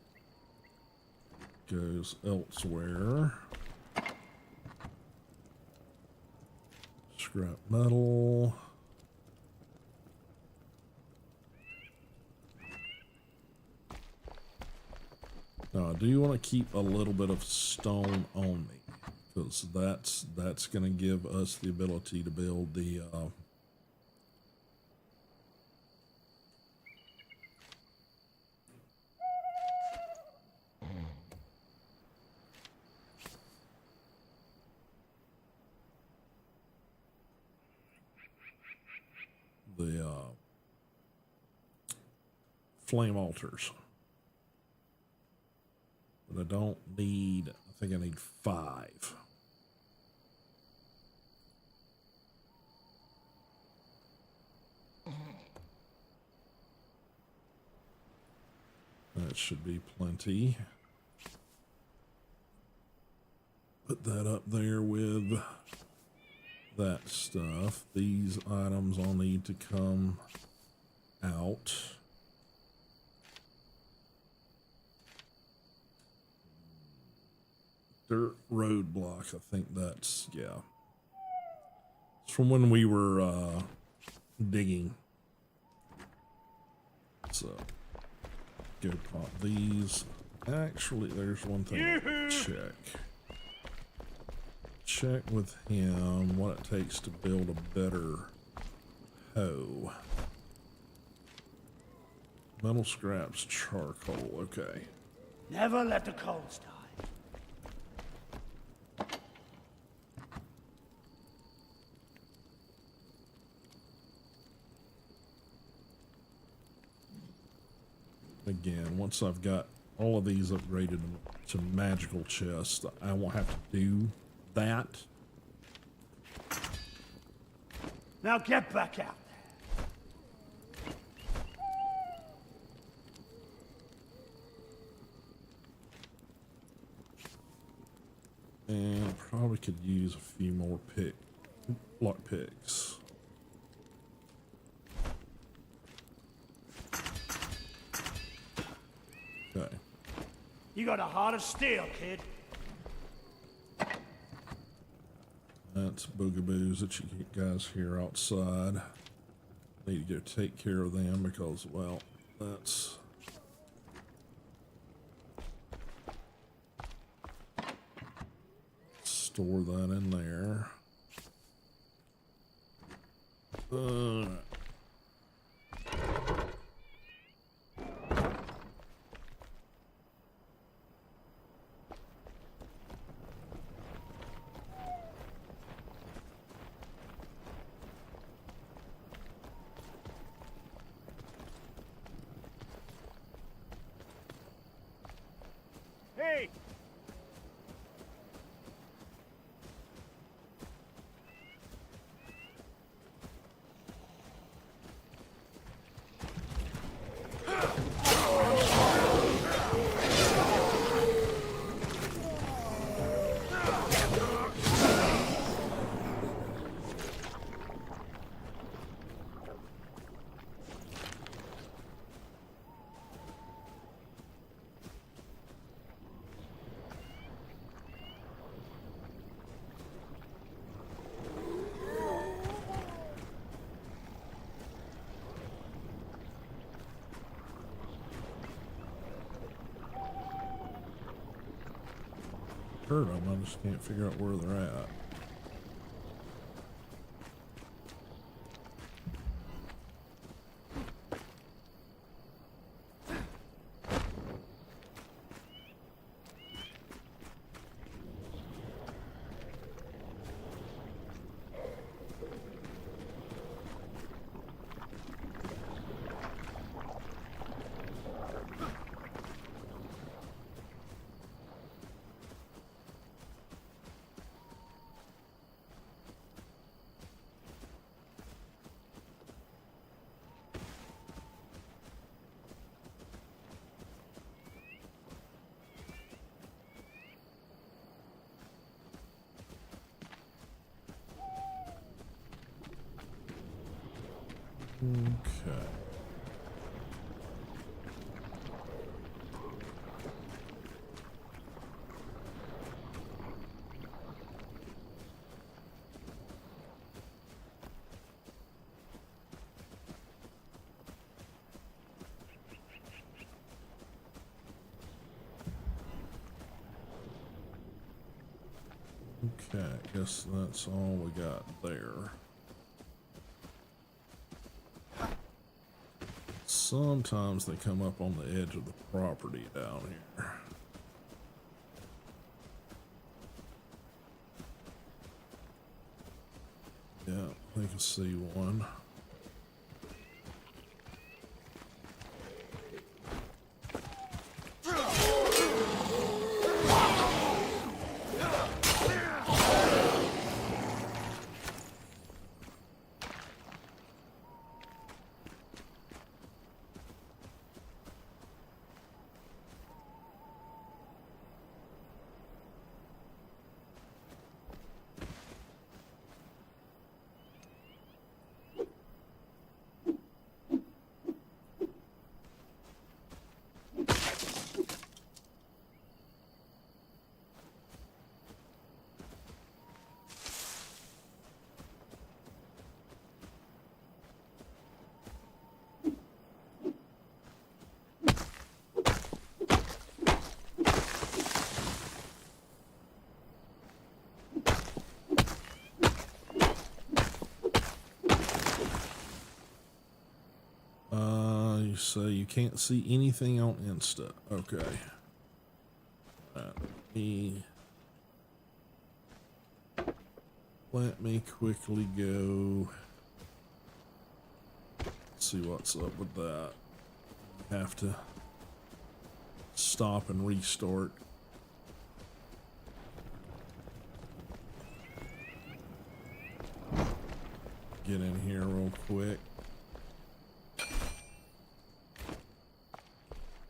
S1: goes elsewhere. Scrap metal. Now I do want to keep a little bit of stone on me, because that's going to give us the ability to build the flame altars. But I don't need, I think I need 5. That should be plenty. Put that up there with that stuff. These items all need to come out. Dirt road block, I think that's, yeah. It's from when we were digging. So, go pop these. Actually, there's one thing I want to check. Check with him what it takes to build a better hoe. Metal scraps, charcoal, okay.
S2: Never let the coals die.
S1: Again, once I've got all of these upgraded to magical chests, I won't have to do that.
S2: Now get back out there.
S1: And I probably could use a few more lock picks. Okay.
S2: You got a heart of steel, kid.
S1: That's boogaboos that you guys hear outside. Need to go take care of them because, well, that's... Store that in there.
S2: Hey!
S1: Heard them, I just can't figure out where they're at. Okay. Okay, I guess that's all we got there. Sometimes they come up on the edge of the property down here. Yeah, I think I see one. You say you can't see anything on Insta. Okay. Let me quickly go see what's up with that. Have to stop and restart. Get in here real quick.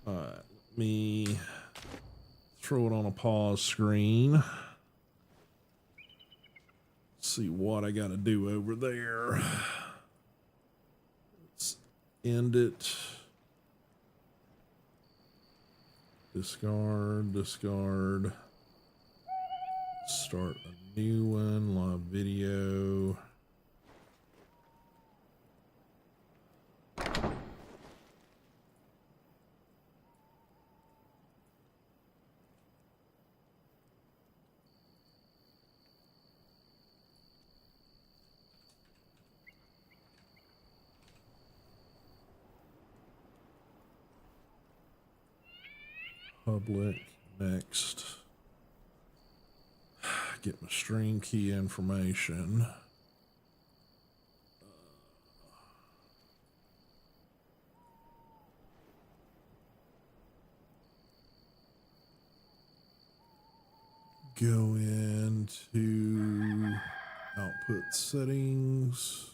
S1: Alright, let me throw it on a pause screen. See what I gotta do over there. Let's end it. Discard, discard. Start a new one, live video. Public, next. Get my stream key information. Go into output settings.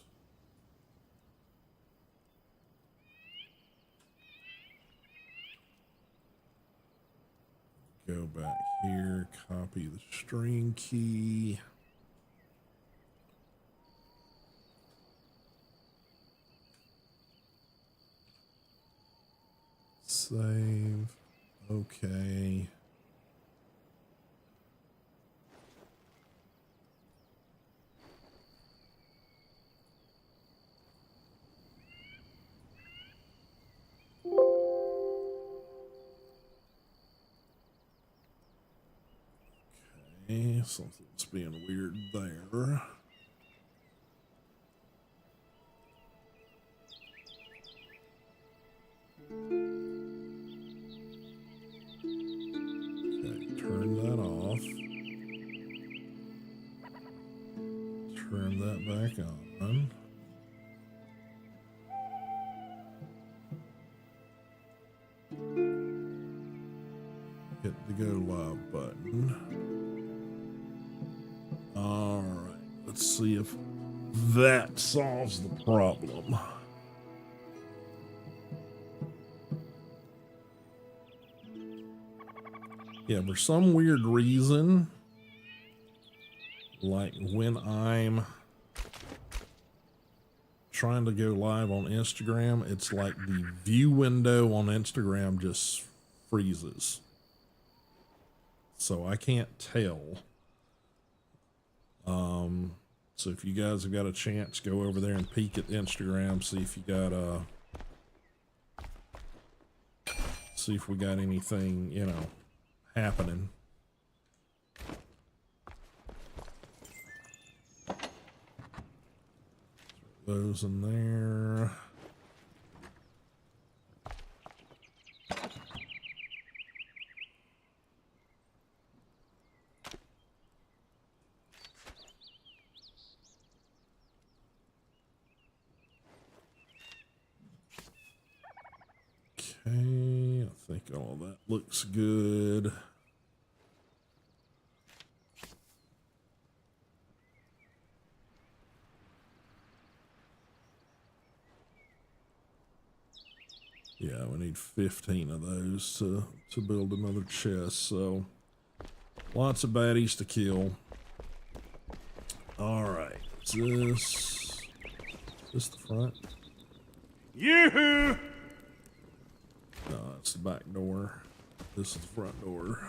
S1: Go back here, copy the stream key. Save. Okay. Something's being weird there. Okay, turn that off. Turn that back on. Hit the go live button. All right, let's see if that solves the problem. Yeah, for some weird reason, like when I'm trying to go live on Instagram, it's like the view window on Instagram just freezes. So I can't tell. So if you guys have got a chance, go over there and peek at Instagram, see if you got see if we got anything, you know, happening. Those in there. Okay, I think all that looks good. Yeah, we need 15 of those to build another chest, so lots of baddies to kill. All right, is this the front?
S2: Yoo-hoo!
S1: No, that's the back door. This is the front door.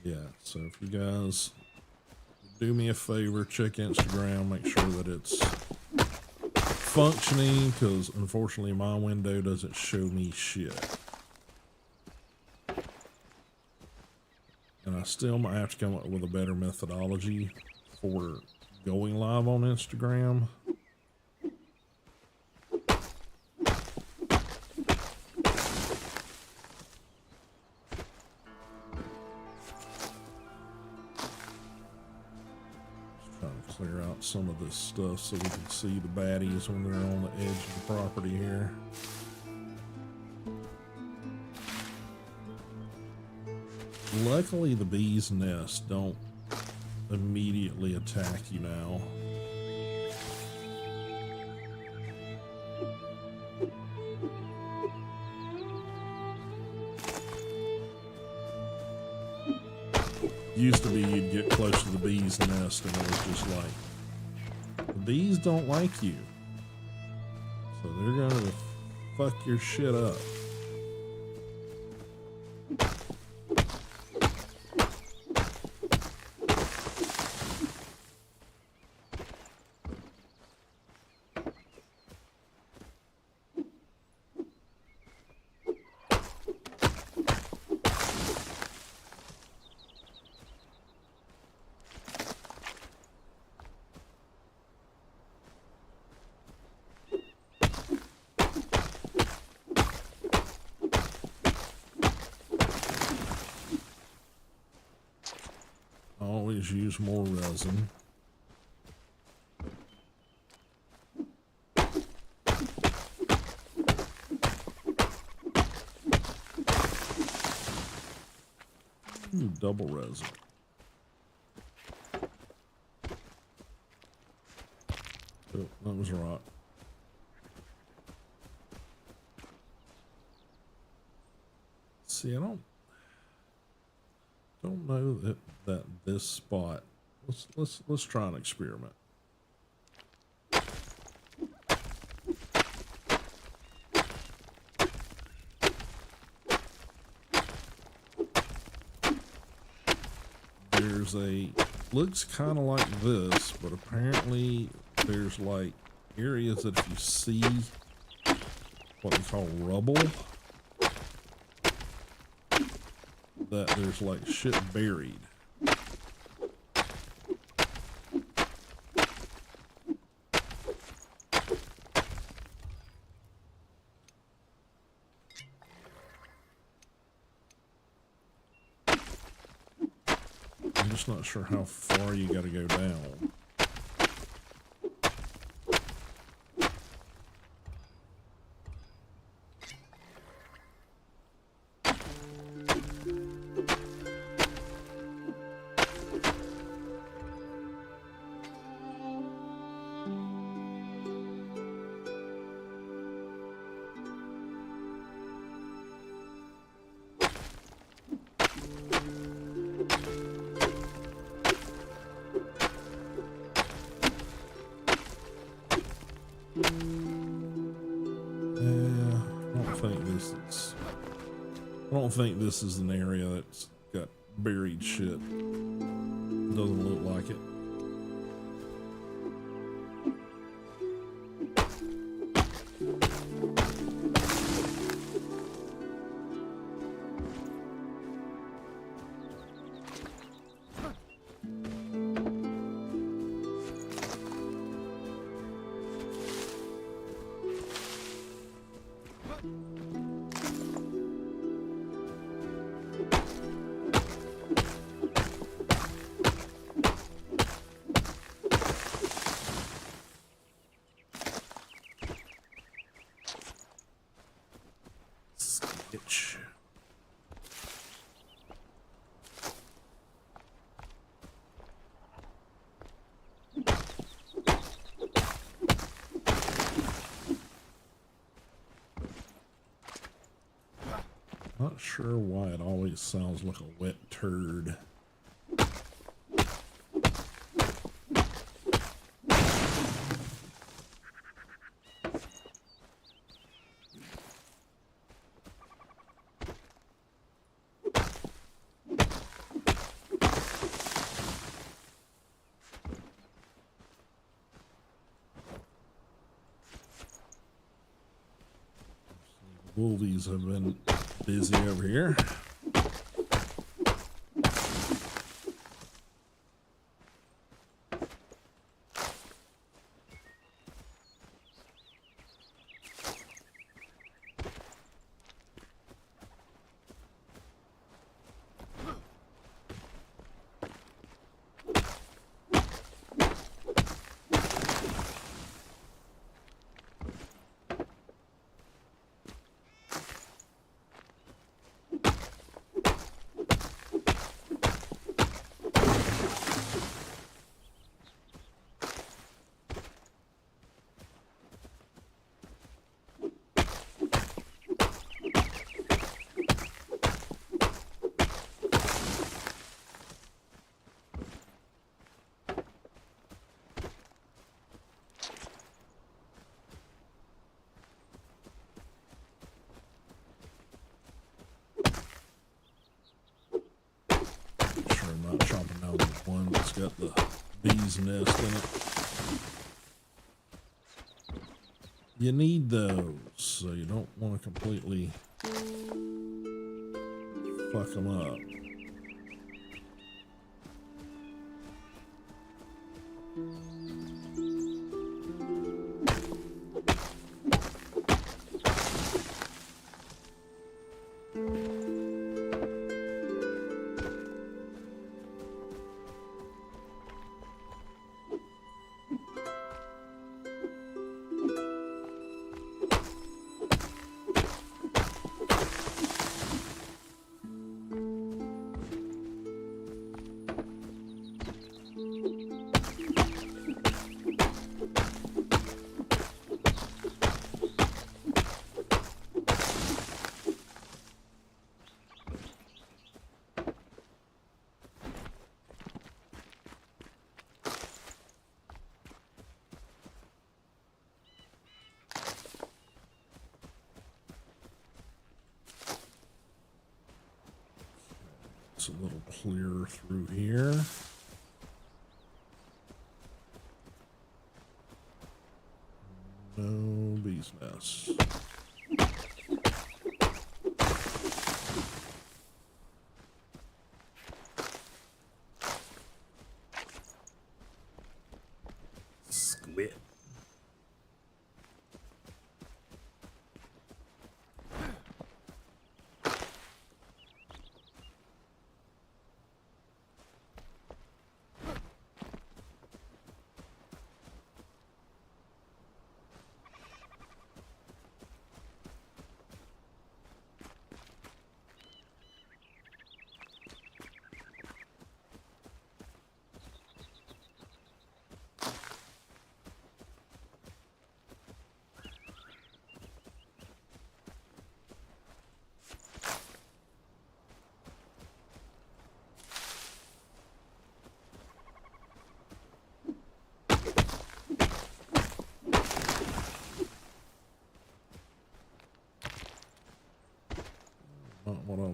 S1: Yeah, so if you guys do me a favor, check Instagram, make sure that it's functioning, because unfortunately my window doesn't show me shit. And I still might have to come up with a better methodology for going live on Instagram. Clear out some of this stuff so we can see the baddies when they're on the edge of the property here. Luckily, the bees' nests don't immediately attack you now. Used to be you'd get close to the bee's nest and it was just like, the bees don't like you, so they're gonna fuck your shit up. Always use more resin. Ooh, double resin. Oh, that was rock. See, I don't know that this spot. Let's try an experiment. There's looks kind of like this, but apparently there's like areas that if you see what we call rubble, that there's like shit buried. I'm just not sure how far you got to go down. I don't think this is an area that's got buried shit. Doesn't look like it. Sketch. Not sure why it always sounds like a wet turd. Wolvies have been busy over here. Sure, I'm not chopping down the one that's got the bee's nest in it. You need those, so you don't want to completely fuck them up. It's a little clearer through here. No bees nests. Squid.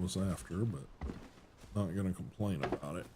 S1: was after, but not going to complain about it.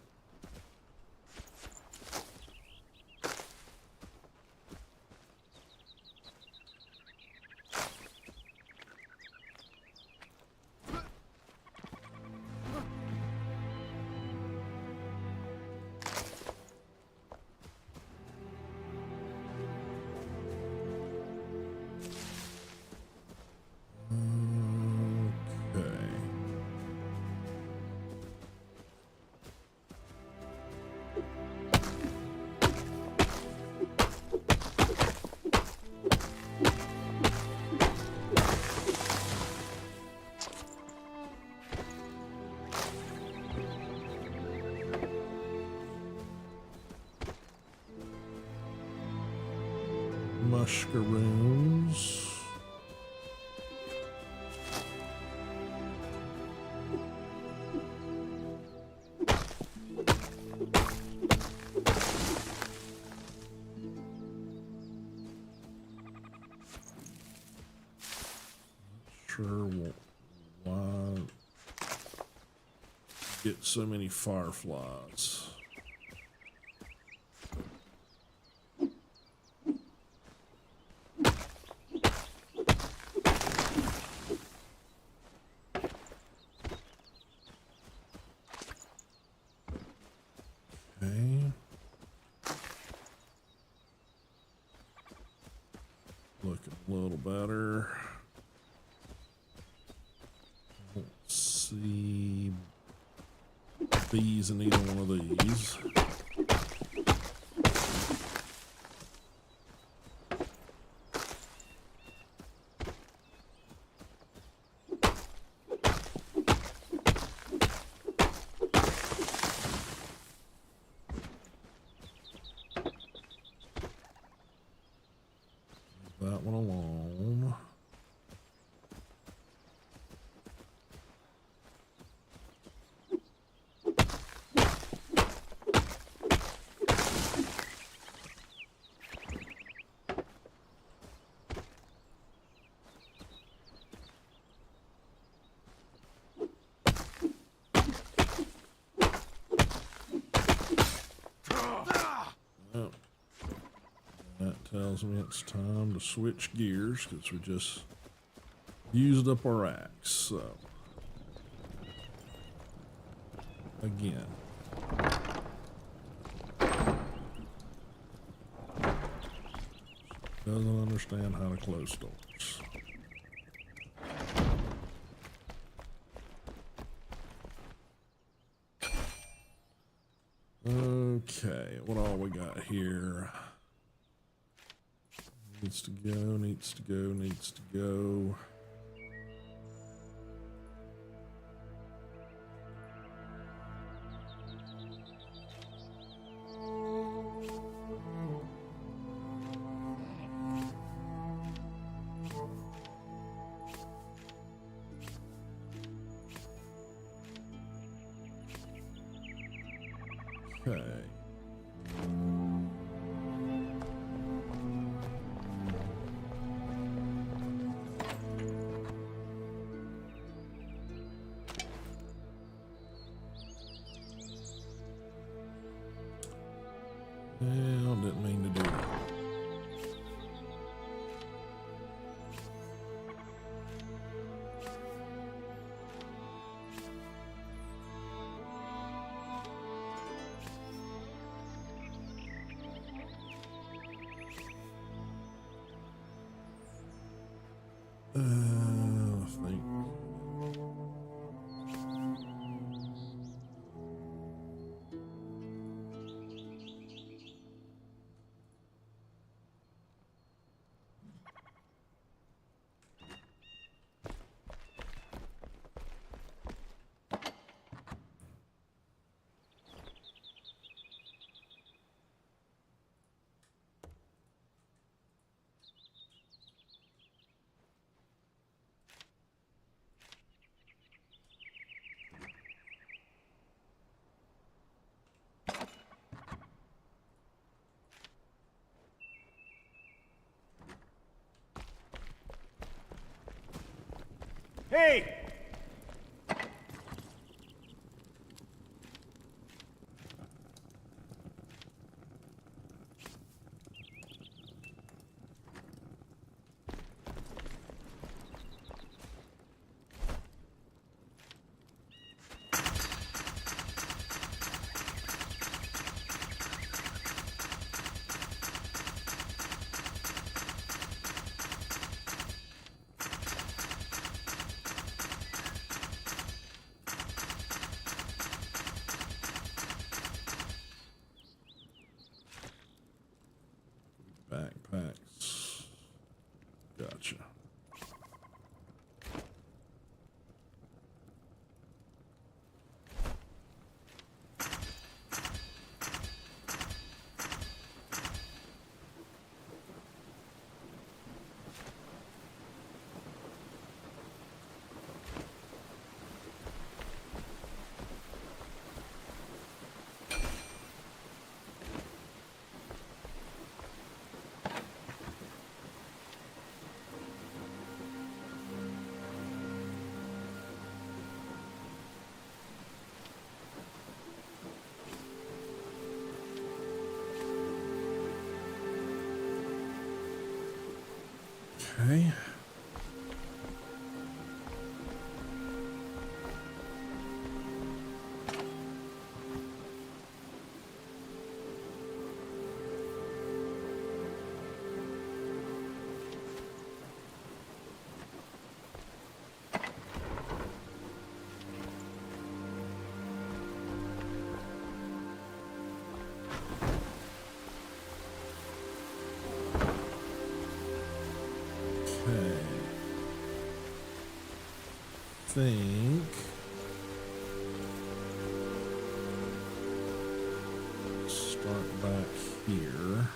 S1: Mushrooms. Sure why get so many fireflies. Looking a little better. Don't see bees in either one of these. That one alone. Oh. That tells me it's time to switch gears because we just used up our axe. So, again, doesn't understand how to close doors. Okay, what all we got here? Needs to go, needs to go, needs to go. Okay. Well, didn't mean to do that. I think.
S2: Hey!
S1: backpacks. Gotcha. Okay. Think start back here.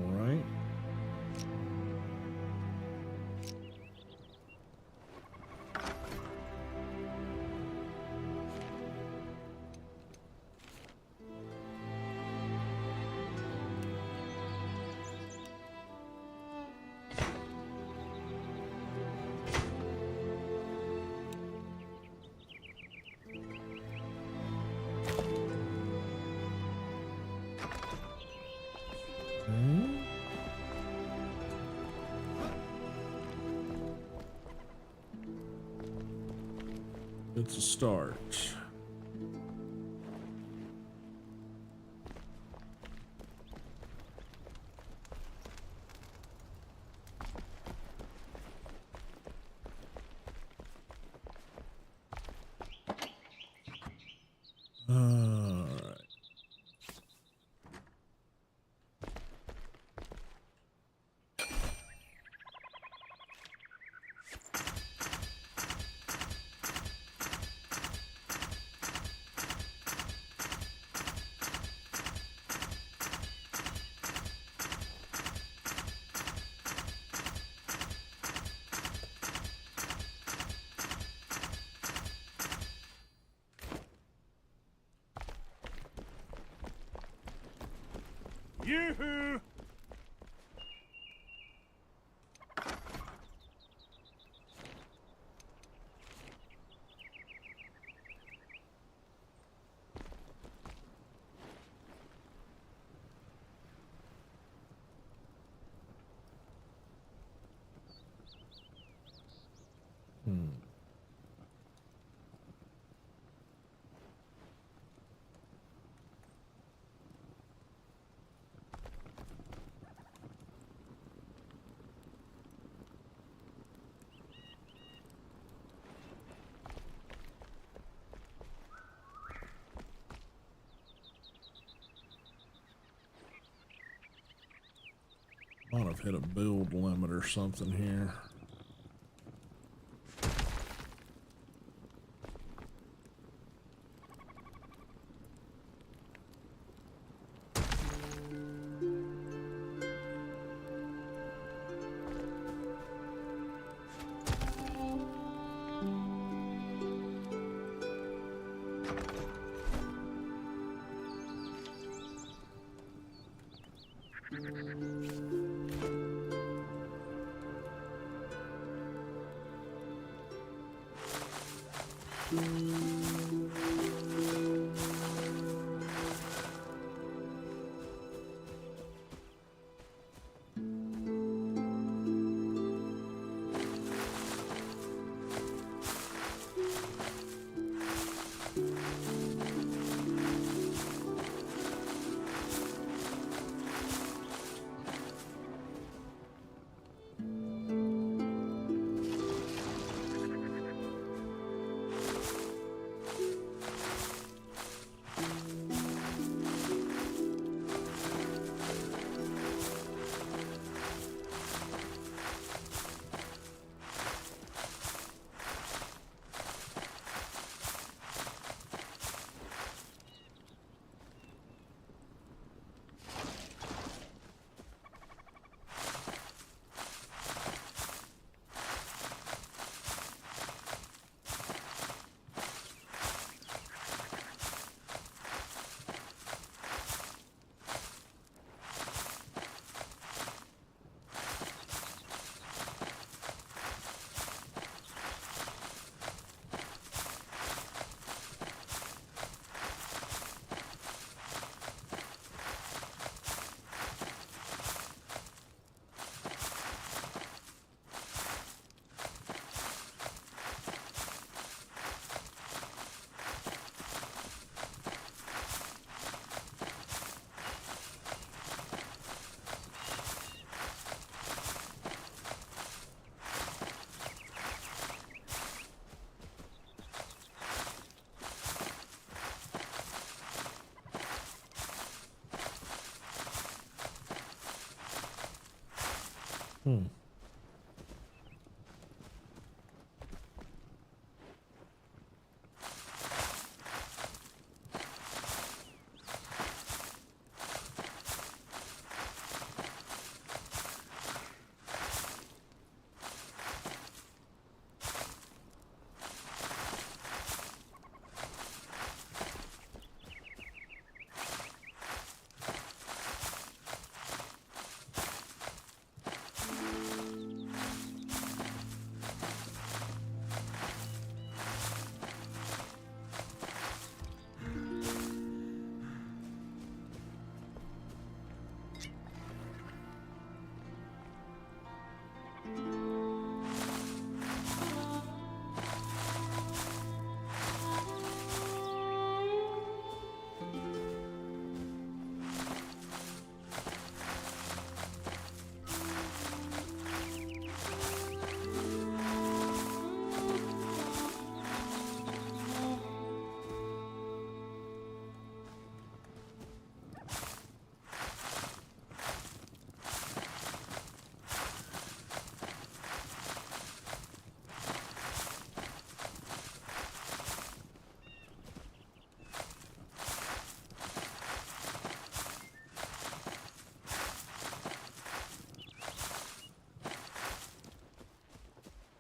S1: All right. It's a start. All right.
S2: Yoo-hoo!
S1: Might have hit a build limit or something here.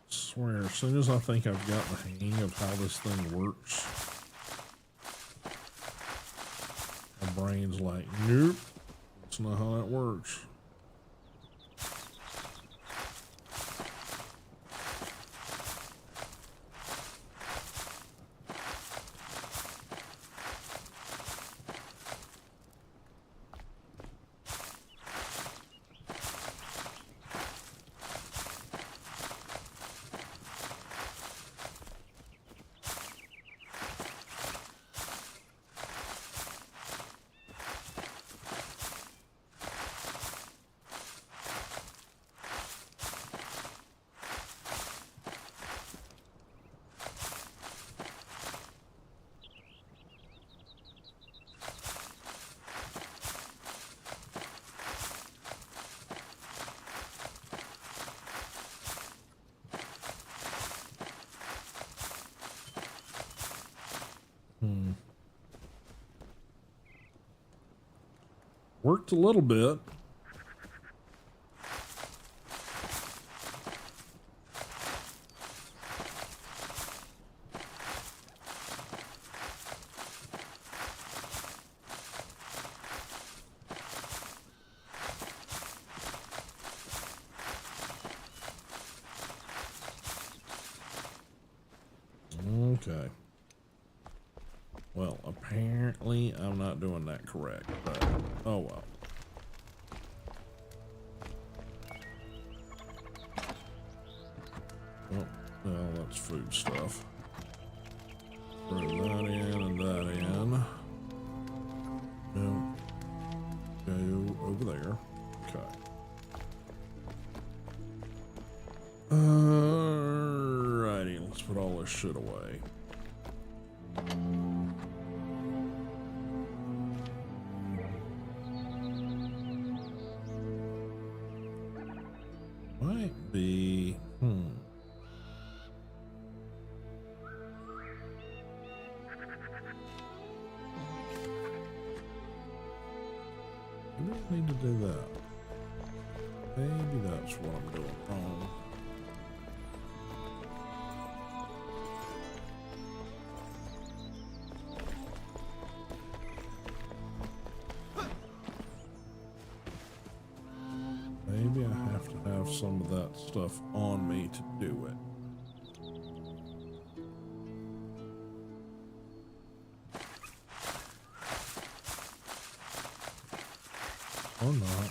S1: Swear, as soon as I think I've got the hang of how this thing works, my brain's like, nope, it's not how that works. Worked a little bit. Okay. Well, apparently I'm not doing that correct, but oh well. Oh, well, that's food stuff. Throw that in and that in. No. Go over there. Okay. Alrighty, let's put all this shit away. Might be, Maybe I need to do that. Maybe that's what I'm doing wrong. Maybe I have to have some of that stuff on me to do it. Or not.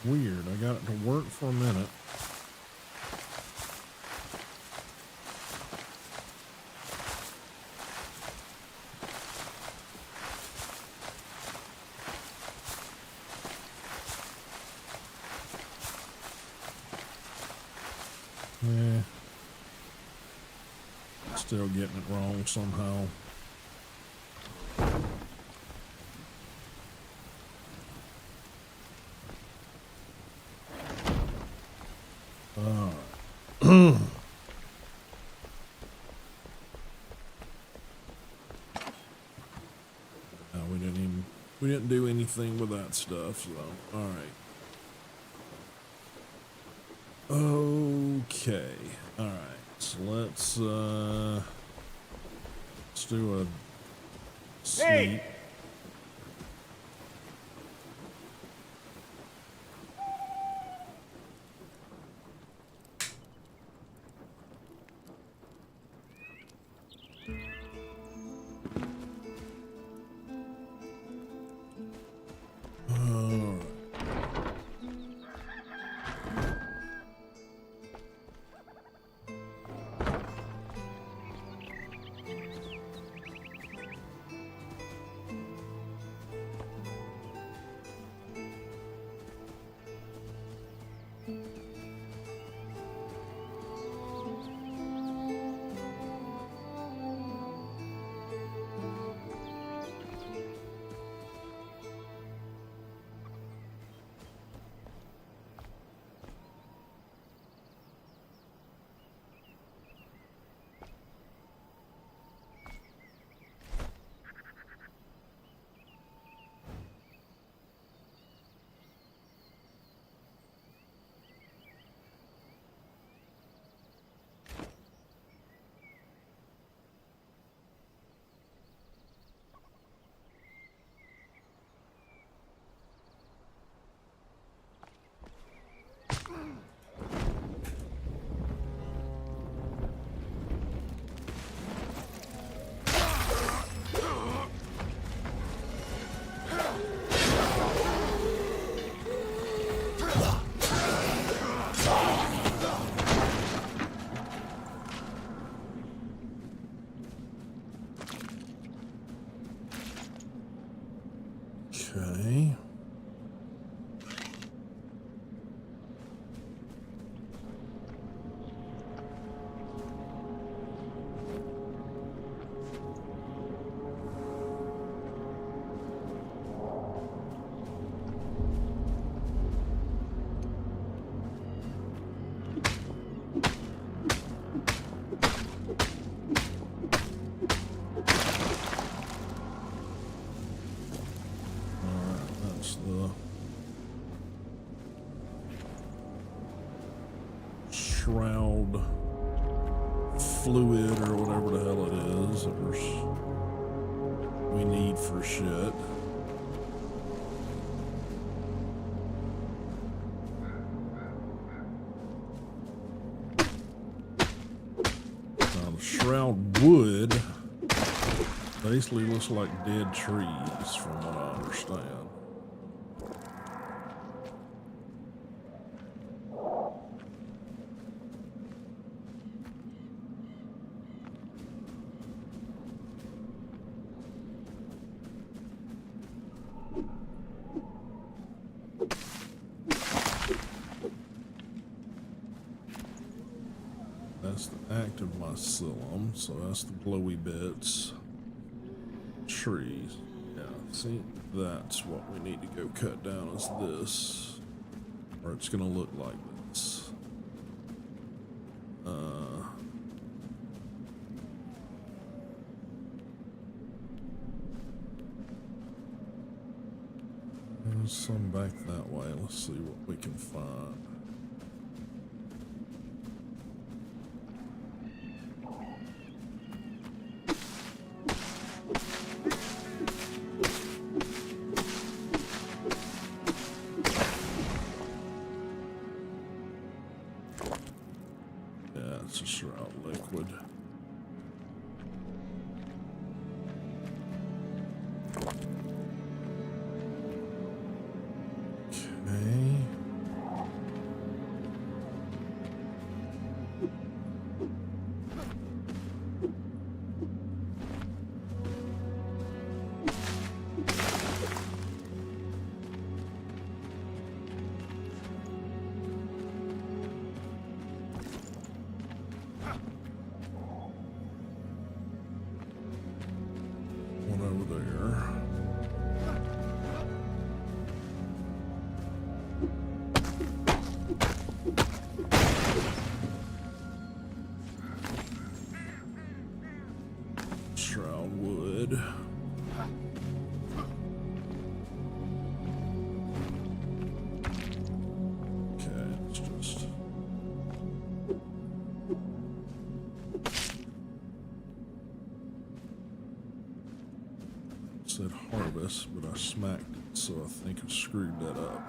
S1: Weird, I got it to work for a minute. Still getting it wrong somehow. No, we didn't do anything with that stuff, so all right. Okay. All right. So let's do a sleep.
S2: Hey!
S1: Okay. That's the shroud fluid or whatever the hell it is that we need for shit. Now the shroud wood basically looks like dead trees from what I understand. That's the active mycelium, so that's the glowy bits. Trees. Yeah, see, that's what we need to go cut down is this. Or it's gonna look like this. There's some back that way. Let's see what we can find. Yeah, it's a shroud liquid. Okay. One over there. Shroud wood. Okay, it's just said harvest, but I smacked it, so I think I screwed that up.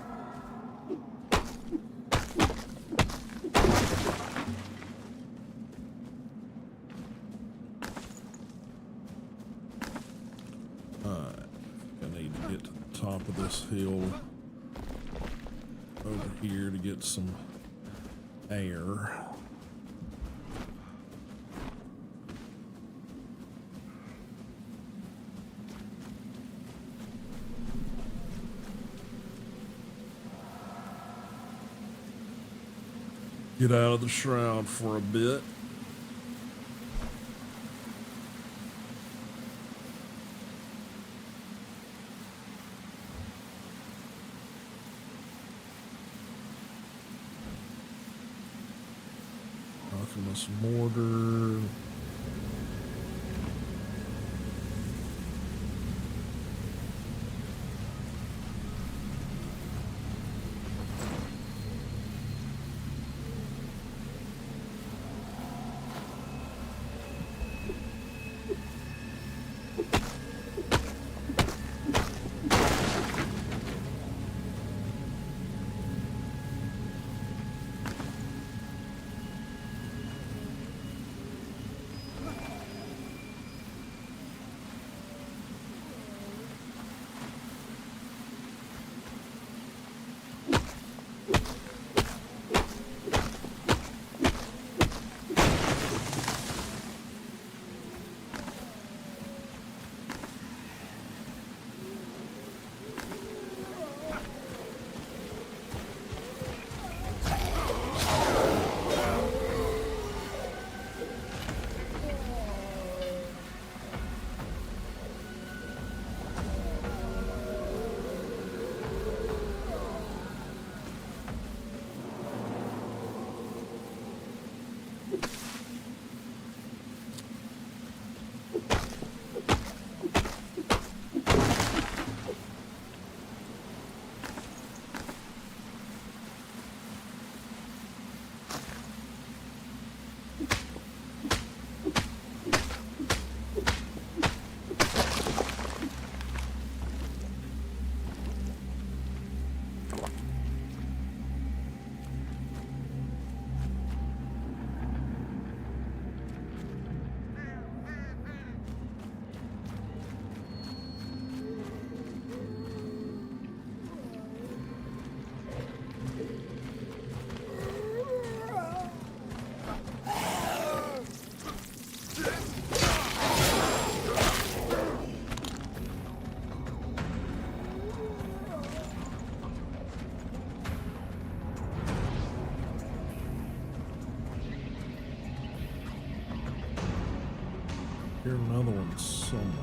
S1: I need to get to the top of this hill over here to get some air. Get out of the shroud for a bit. Alchemist mortar. Hear another one somewhere.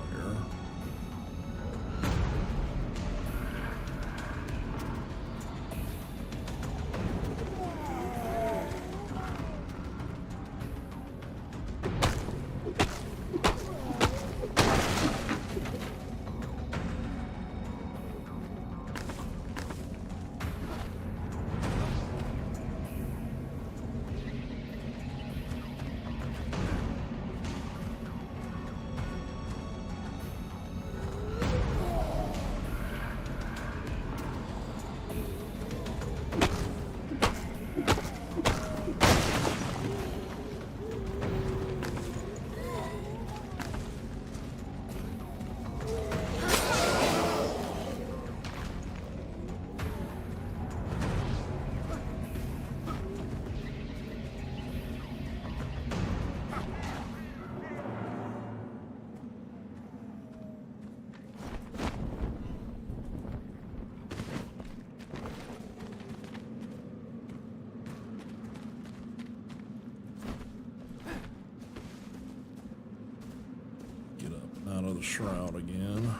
S1: Out of the shroud again.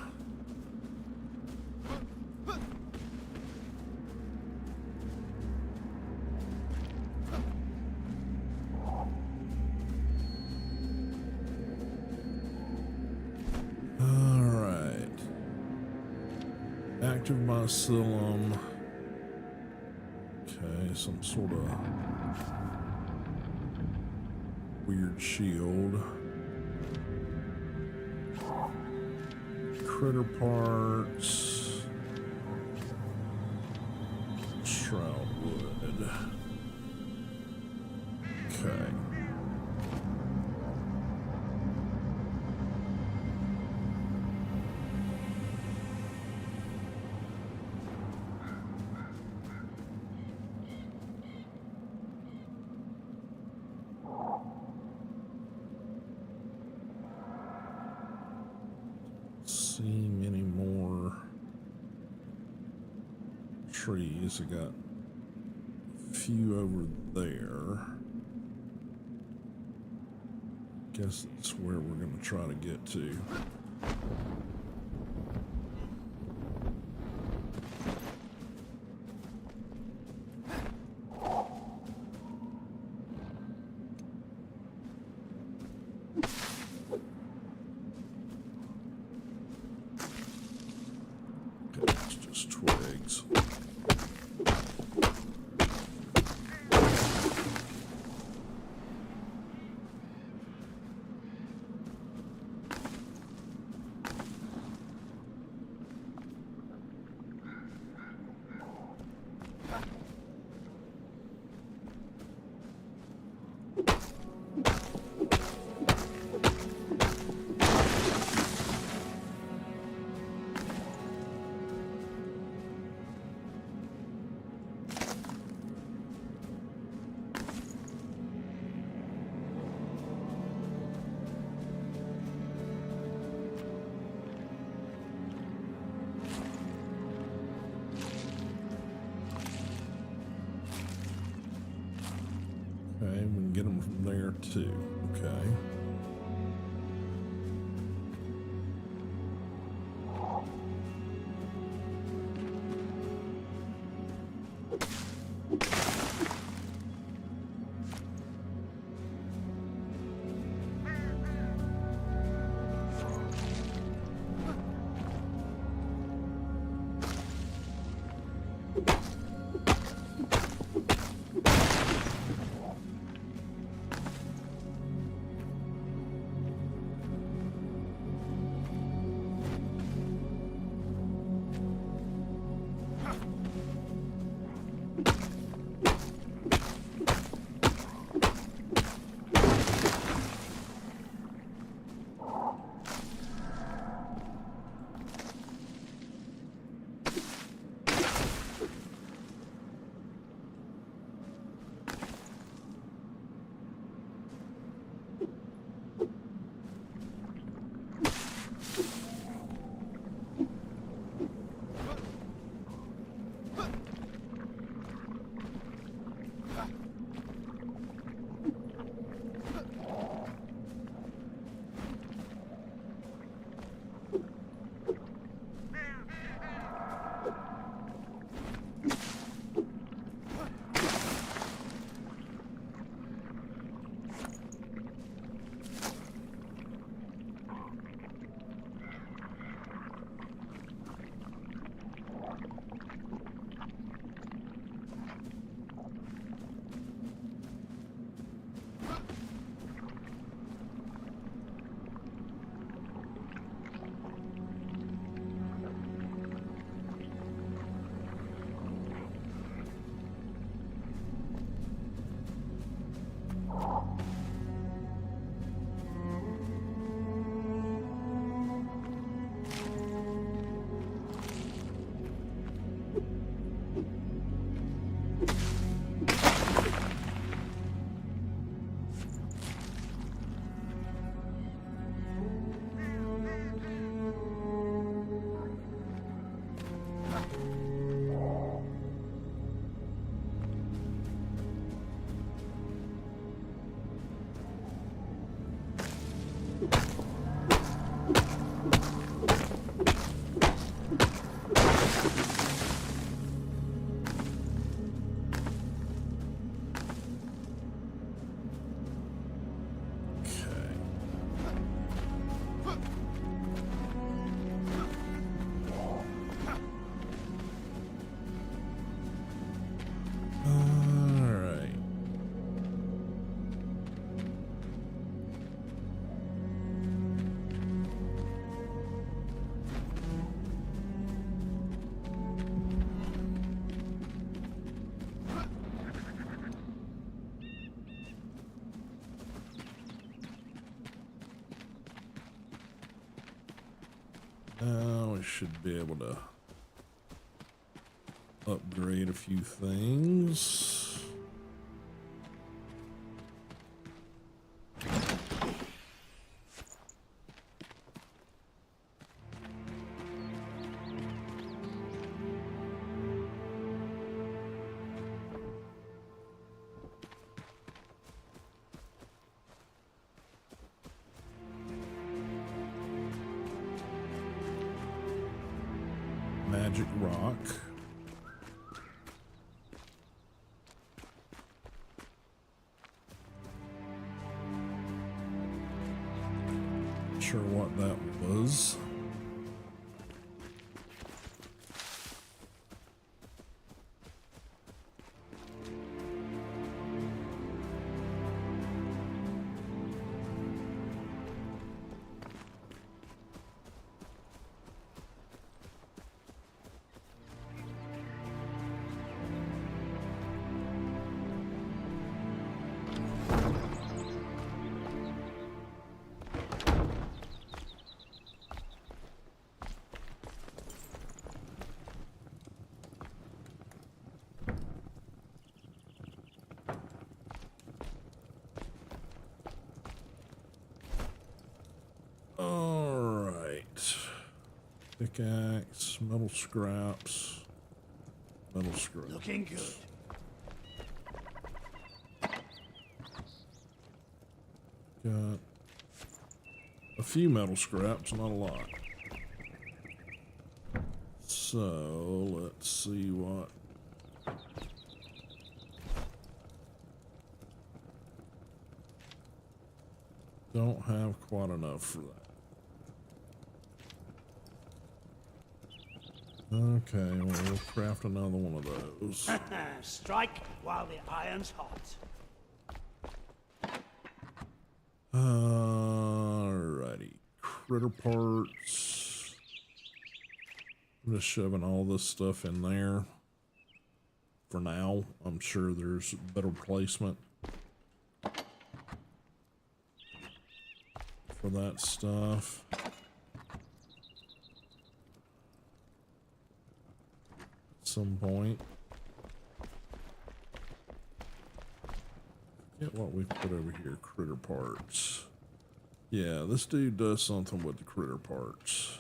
S1: All right. Active mycelium. Okay, some sort of weird shield. Critter parts, shroud wood. Okay. See many more trees. I got a few over there. Guess that's where we're going to try to get to. Okay, it's just twigs. Okay, we can get them from there too. Okay. Now we should be able to upgrade a few things. magic rock. Not sure what that was. Pickaxe, metal scraps, metal scraps.
S2: Looking good.
S1: Got a few metal scraps, not a lot. So let's see what. Don't have quite enough for that. Okay, well, we'll craft another one of those.
S2: Strike while the iron's hot.
S1: Alrighty, critter parts. I'm just shoving all this stuff in there for now. I'm sure there's better placement for that stuff. Some point. Get what we put over here. Critter parts. Yeah, this dude does something with the critter parts.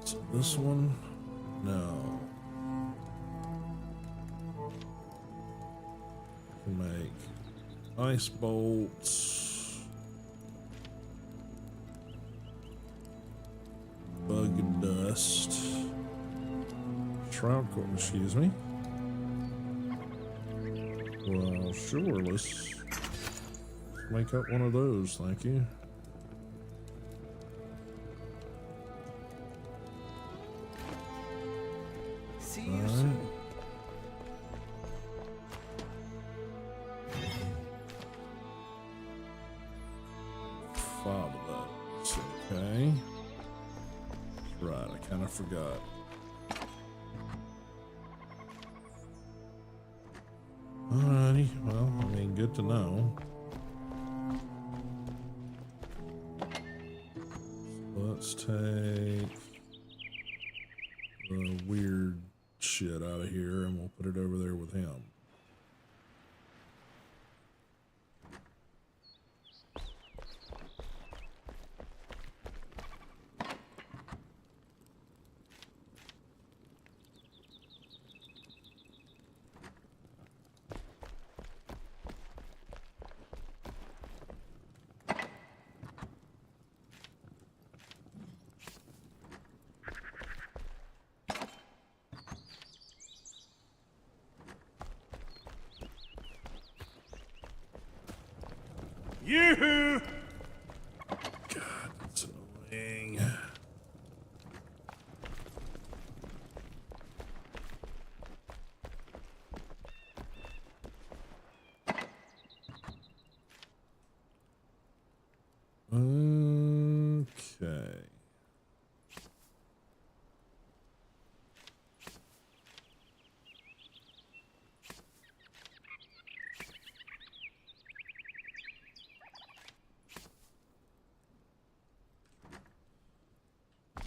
S1: So this one, no. Make ice bolts, bug dust, shroud core, excuse me. Well, sure, let's make up one of those, thank you.
S2: See you soon.
S1: Five of those, okay. Right, I kind of forgot. Alrighty, well, I mean, good to know. So let's take the weird shit out of here and we'll put it over there with him.
S2: Yoo-hoo!
S1: God, that's annoying. Okay.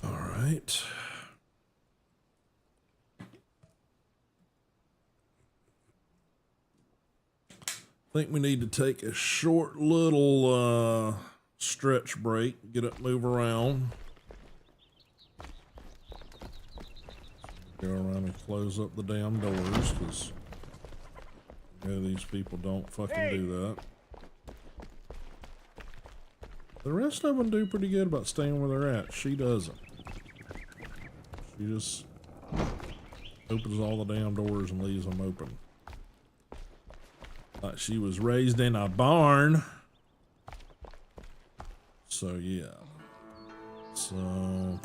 S1: All right. I think we need to take a short little stretch break, get up, move around. Go around and close up the damn doors, because these people don't fucking do that. The rest of them do pretty good about staying where they're at. She doesn't. She just opens all the damn doors and leaves them open. Like she was raised in a barn. So yeah. So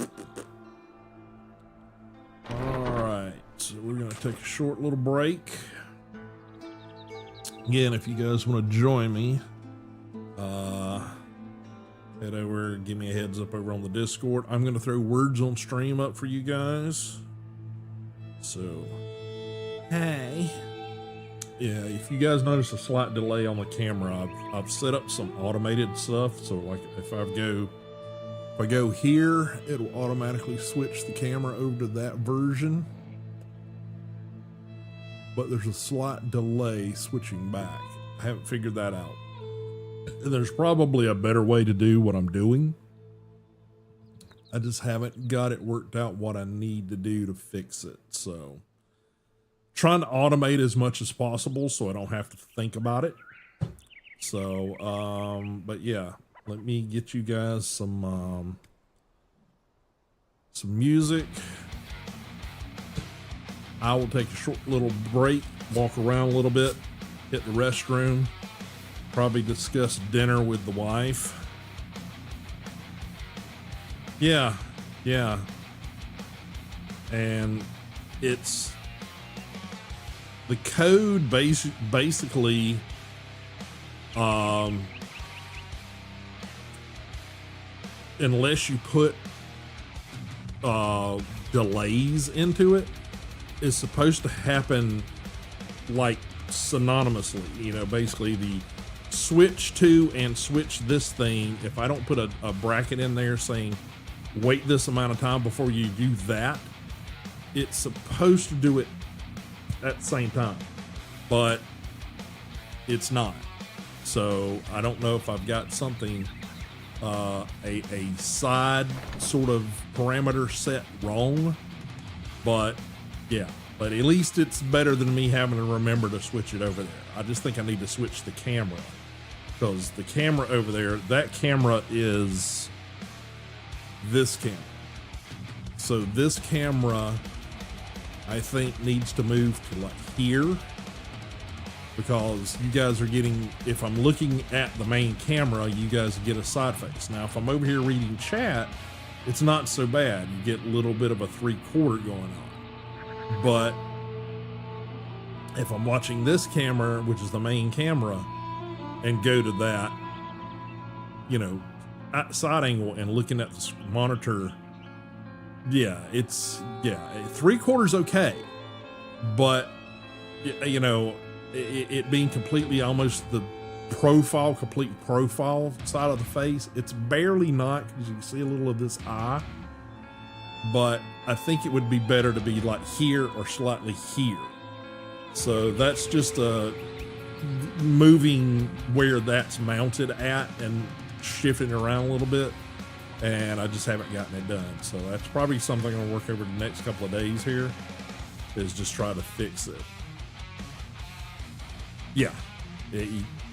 S1: alright. So we're gonna take a short little break. Again, if you guys want to join me, head over, give me a heads up over on the Discord. I'm gonna throw words on stream up for you guys. So hey. Yeah, if you guys notice a slight delay on the camera, I've set up some automated stuff. So like if I go here, it'll automatically switch the camera over to that version. But there's a slight delay switching back. I haven't figured that out. There's probably a better way to do what I'm doing. I just haven't got it worked out what I need to do to fix it. So trying to automate as much as possible so I don't have to think about it. So, but yeah, let me get you guys some music. I will take a short little break, walk around a little bit, hit the restroom, probably discuss dinner with the wife. Yeah. And it's the code basically unless you put delays into it, is supposed to happen like synonymously. You know, basically the switch to and switch this thing, if I don't put a bracket in there saying wait this amount of time before you do that, it's supposed to do it at the same time, but it's not. So I don't know if I've got something a side sort of parameter set wrong, but yeah, but at least it's better than me having to remember to switch it over there. I just think I need to switch the camera, because the camera over there, that camera is this camera. So this camera, I think, needs to move to like here, because you guys are getting, if I'm looking at the main camera, you guys get a side face. Now, if I'm over here reading chat, it's not so bad. You get a little bit of a 3/4 going on. But if I'm watching this camera, which is the main camera, and go to that, you know, side angle and looking at the monitor, yeah, it's, yeah, 3/4 okay. But, you know, it being completely almost the complete profile side of the face, it's barely not, because you can see a little of this eye. But I think it would be better to be like here or slightly here. So that's just moving where that's mounted at and shifting around a little bit. And I just haven't gotten it done. So that's probably something I'm gonna work over the next couple of days here, is just try to fix it. Yeah,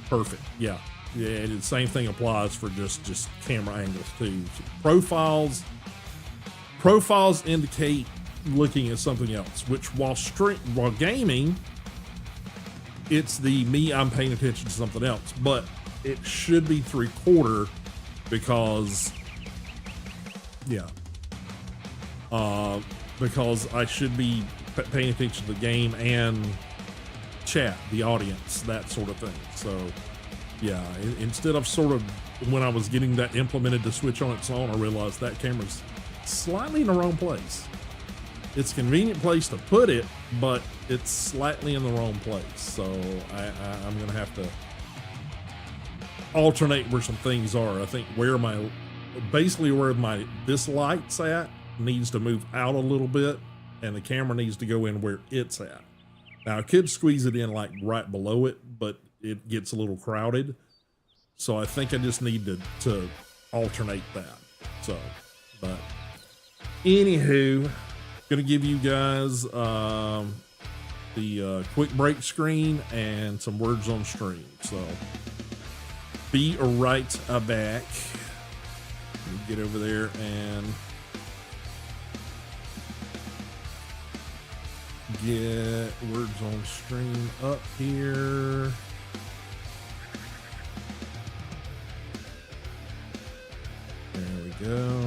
S1: perfect. Yeah, the same thing applies for just camera angles too. So profiles indicate looking at something else, which while gaming, it's I'm paying attention to something else, but it should be 3/4, because because I should be paying attention to the game and chat, the audience, that sort of thing. So yeah, instead of sort of, when I was getting that implemented to switch on its own, I realized that camera's slightly in the wrong place. It's a convenient place to put it, but it's slightly in the wrong place. So I'm gonna have to alternate where some things are. I think where this light's at needs to move out a little bit, and the camera needs to go in where it's at. Now I could squeeze it in like right below it, but it gets a little crowded. So I think I just need to alternate that. So, but anywho, Gonna give you guys the quick break screen and some words on stream. So be right back. Let me get over there and get words on stream up here. There we go.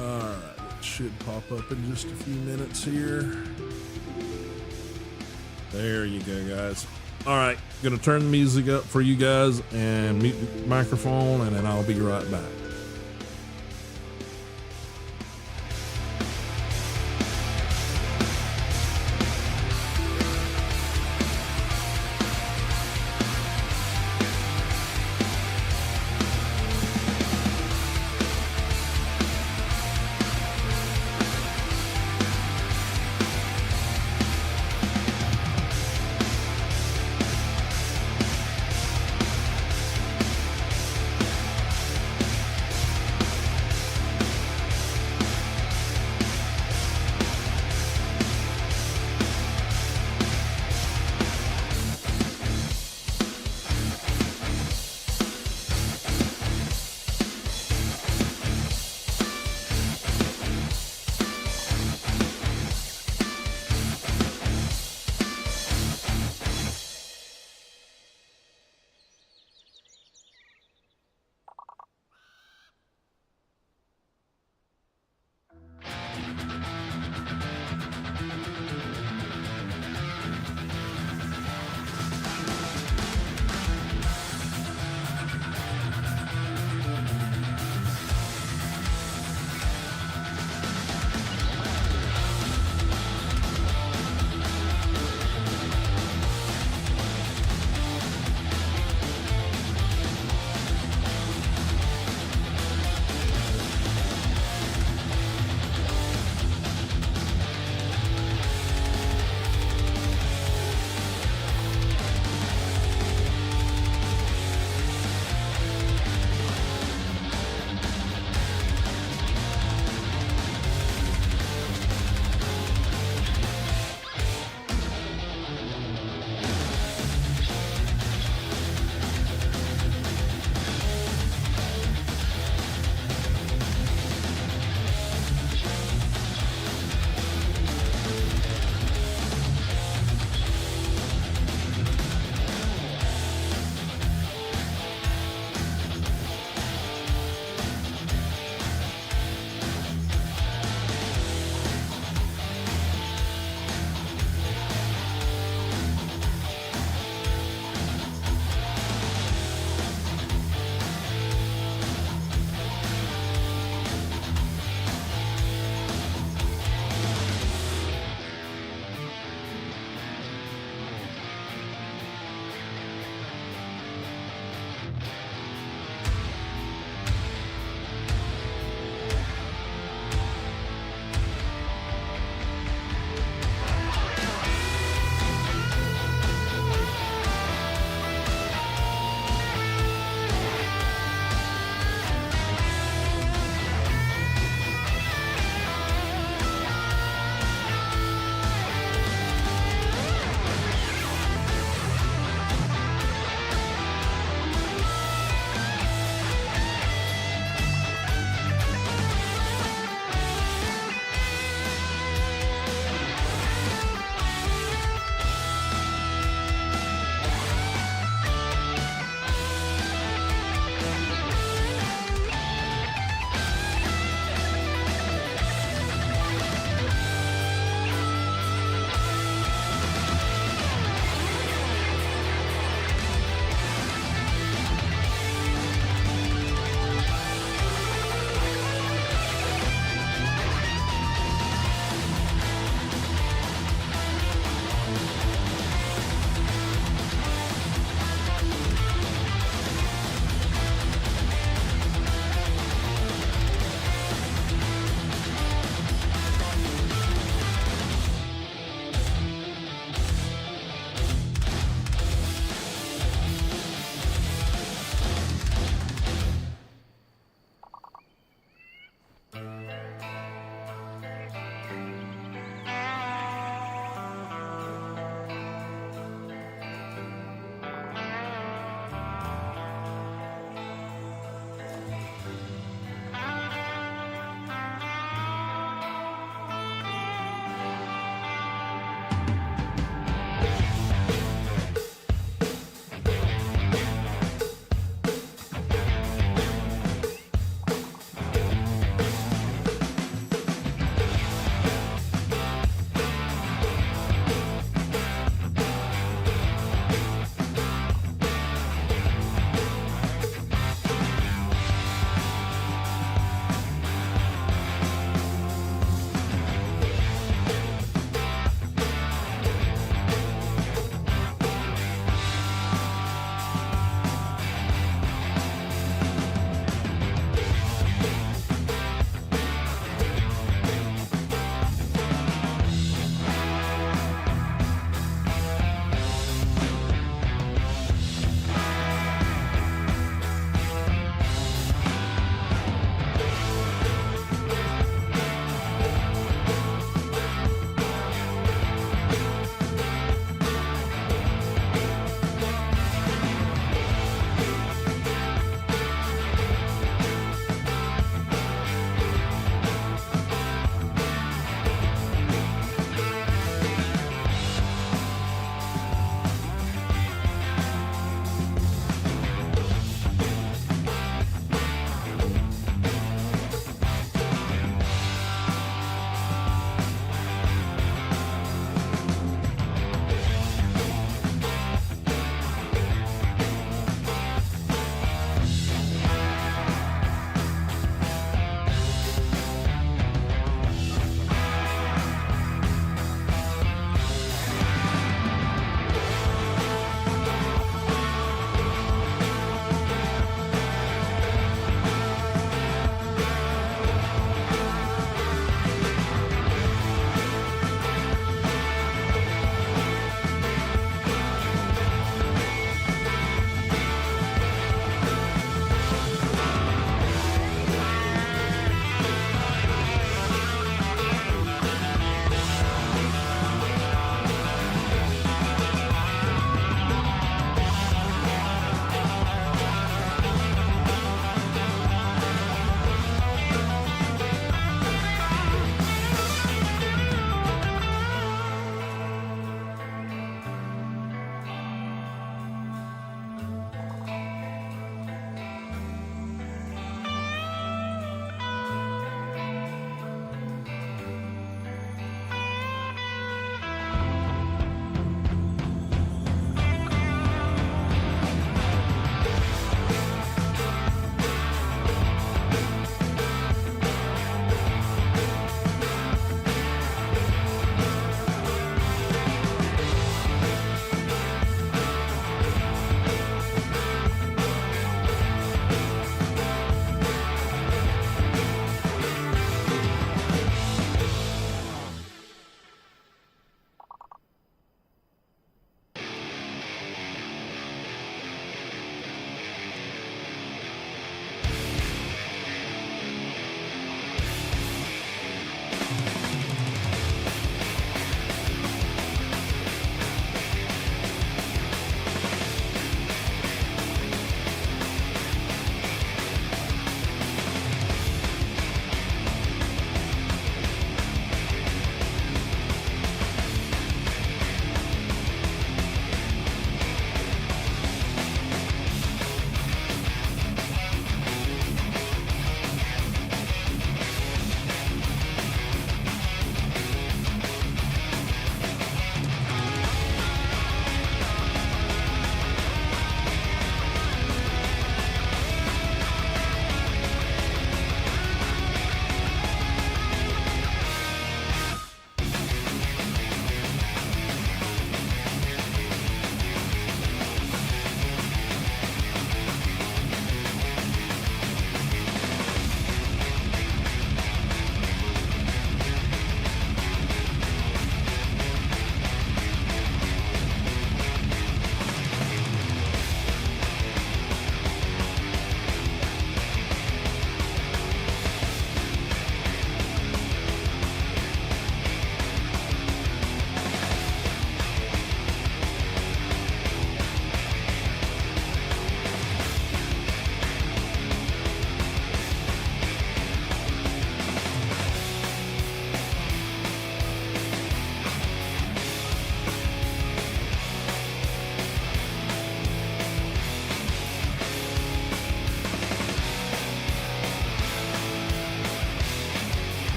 S1: All right, it should pop up in just a few minutes here. There you go, guys. All right, gonna turn the music up for you guys and mute the microphone, and then I'll be right back.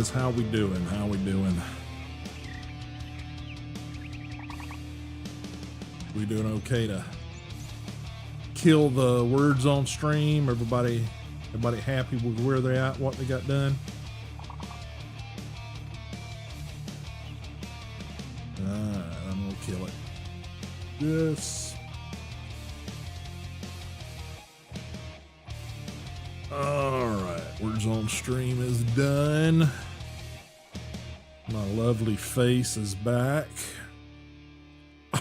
S1: guys? How we doing? How we doing? We doing okay to kill the words on stream? Everybody happy with where they're at, what they got done? Alright, I'm gonna kill it. Yes. Alright, words on stream is done. My lovely face is back.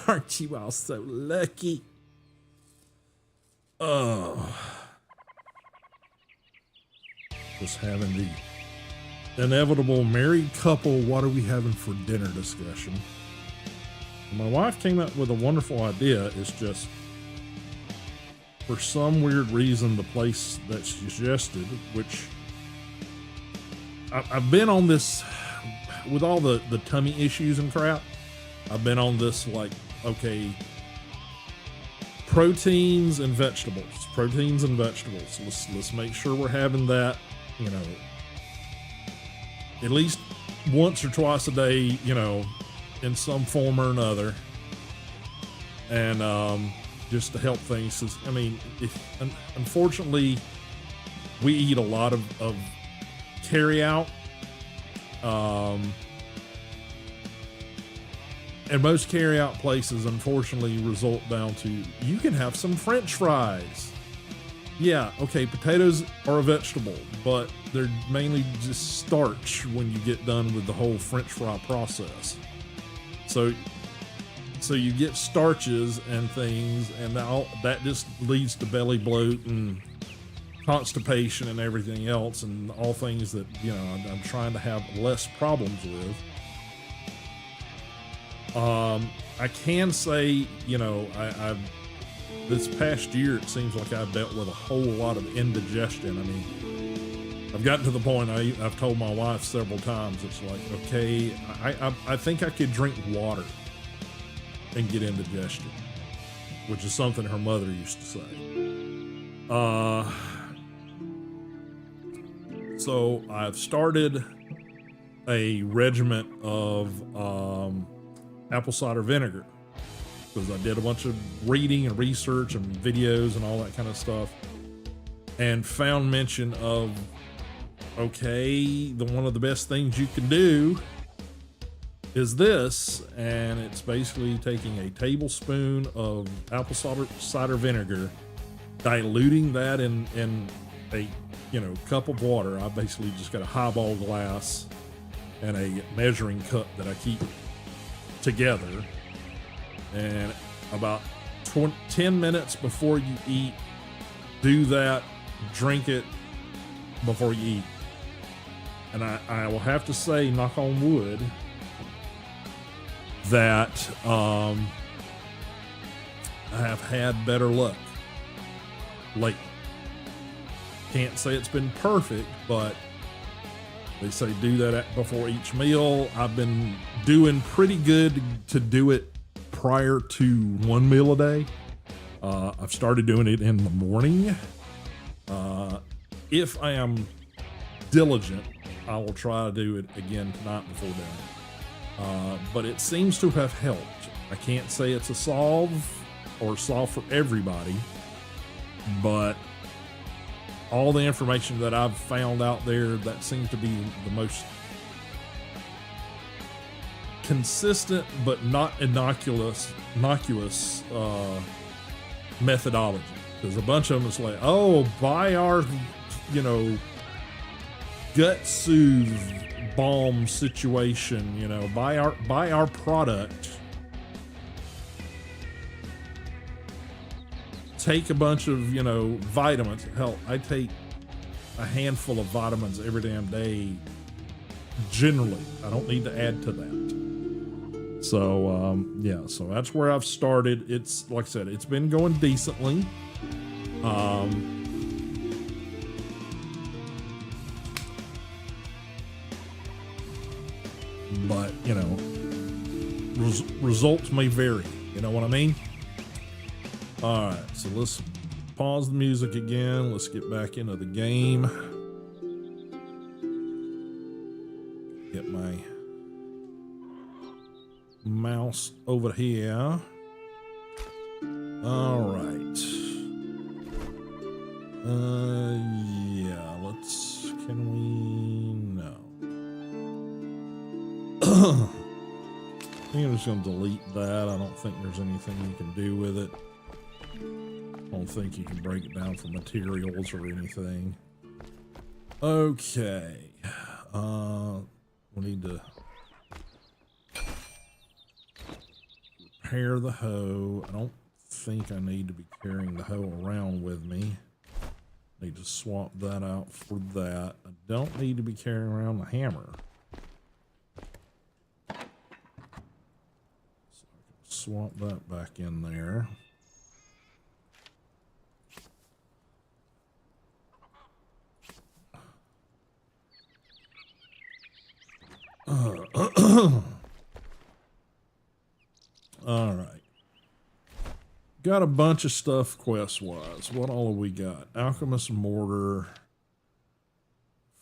S1: Aren't you all so lucky? Oh. Just having the inevitable married couple, what are we having for dinner discussion. My wife came up with a wonderful idea. It's just, for some weird reason, the place that she suggested, which I've been on this, with all the tummy issues and crap, I've been on this like, okay, proteins and vegetables. Let's make sure we're having that, you know, at least once or twice a day, you know, in some form or another. And just to help things. I mean, unfortunately, we eat a lot of carry out. And most carry-out places, unfortunately, result down to, you can have some French fries. Yeah, okay, potatoes are a vegetable, but they're mainly just starch when you get done with the whole French fry process. So you get starches and things, and that just leads to belly bloat and constipation and everything else, and all things that, you know, I'm trying to have less problems with. I can say, you know, I've this past year, it seems like I've dealt with a whole lot of indigestion. I mean, I've gotten to the point I've told my wife several times, it's like, okay, I think I could drink water and get indigestion, which is something her mother used to say. So I've started a regiment of apple cider vinegar, because I did a bunch of reading and research and videos and all that kind of stuff, and found mention of, okay, one of the best things you can do is this, and it's basically taking a tablespoon of apple cider vinegar, diluting that in a, you know, cup of water. I basically just got a highball glass and a measuring cup that I keep together, and about 10 minutes before you eat, do that, drink it before you eat. And I will have to say, knock on wood, that I have had better luck lately. Can't say it's been perfect, but they say do that before each meal. I've been doing pretty good to do it prior to one meal a day. I've started doing it in the morning. If I am diligent, I will try to do it again tonight before dinner. But it seems to have helped. I can't say it's a solve for everybody, but all the information that I've found out there, that seems to be the most consistent but not innocuous methodology. Because a bunch of them is like, oh, buy our, you know, gut soothe balm situation, you know, buy our product, take a bunch of, you know, vitamins. Hell, I take a handful of vitamins every damn day generally. I don't need to add to that. So yeah, so that's where I've started. It's like I said, it's been going decently. But you know, results may vary, you know what I mean? All right, so let's pause the music again. Let's get back into the game. mouse over here. All right. Yeah, let's, can we, no. I think I'm just going to delete that. I don't think there's anything you can do with it. I don't think you can break it down for materials or anything. Okay. We need to repair the hoe. I don't think I need to be carrying the hoe around with me. Need to swap that out for that. I don't need to be carrying around the hammer. So I can swap that back in there. All right. Got a bunch of stuff quest-wise. What all have we got? Alchemist mortar.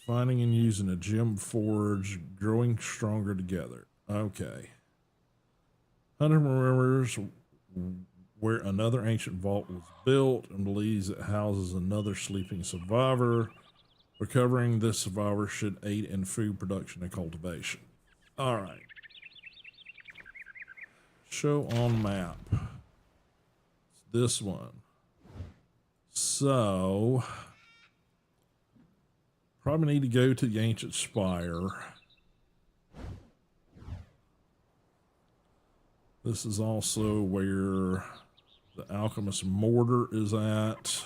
S1: Finding and using a gem forge. Growing stronger together. Okay. Hunter remembers where another ancient vault was built and believes it houses another sleeping survivor. Recovering this survivor should aid in food production and cultivation. All right. Show on map. It's this one. So, probably need to go to the ancient spire. This is also where the alchemist mortar is at.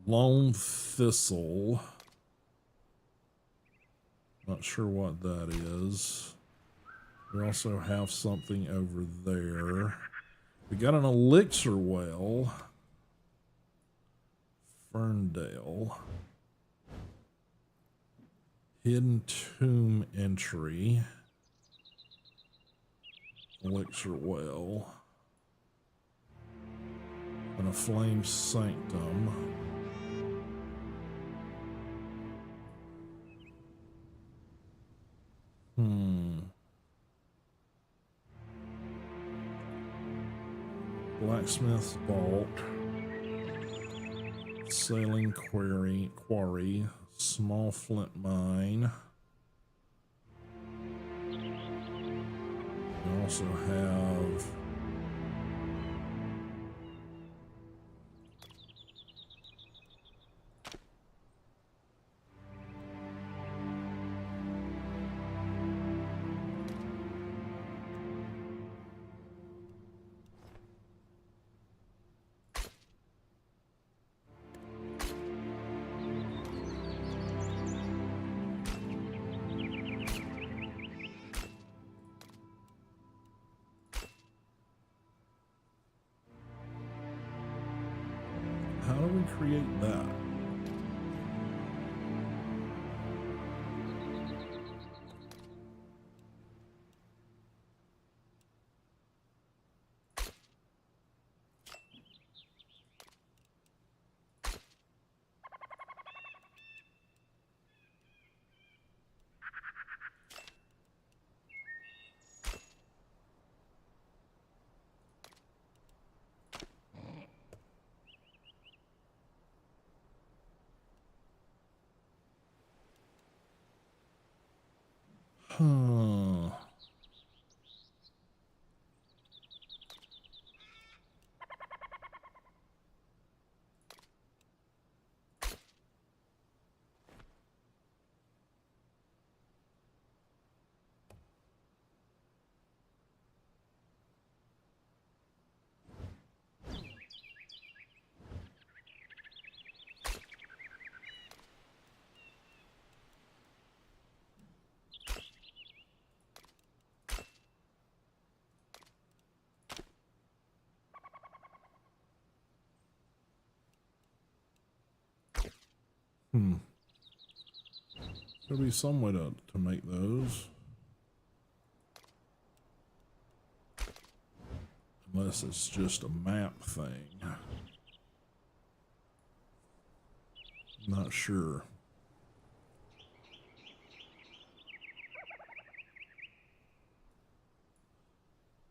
S1: Lone thistle. Not sure what that is. We also have something over there. We got an elixir well. Ferndale. Hidden tomb entry. Elixir well. And a flame sanctum. Blacksmith's vault. Sailing quarry. Small flint mine. We also have how do we create that? Huh. There'll be some way to make those. Unless it's just a map thing. Not sure.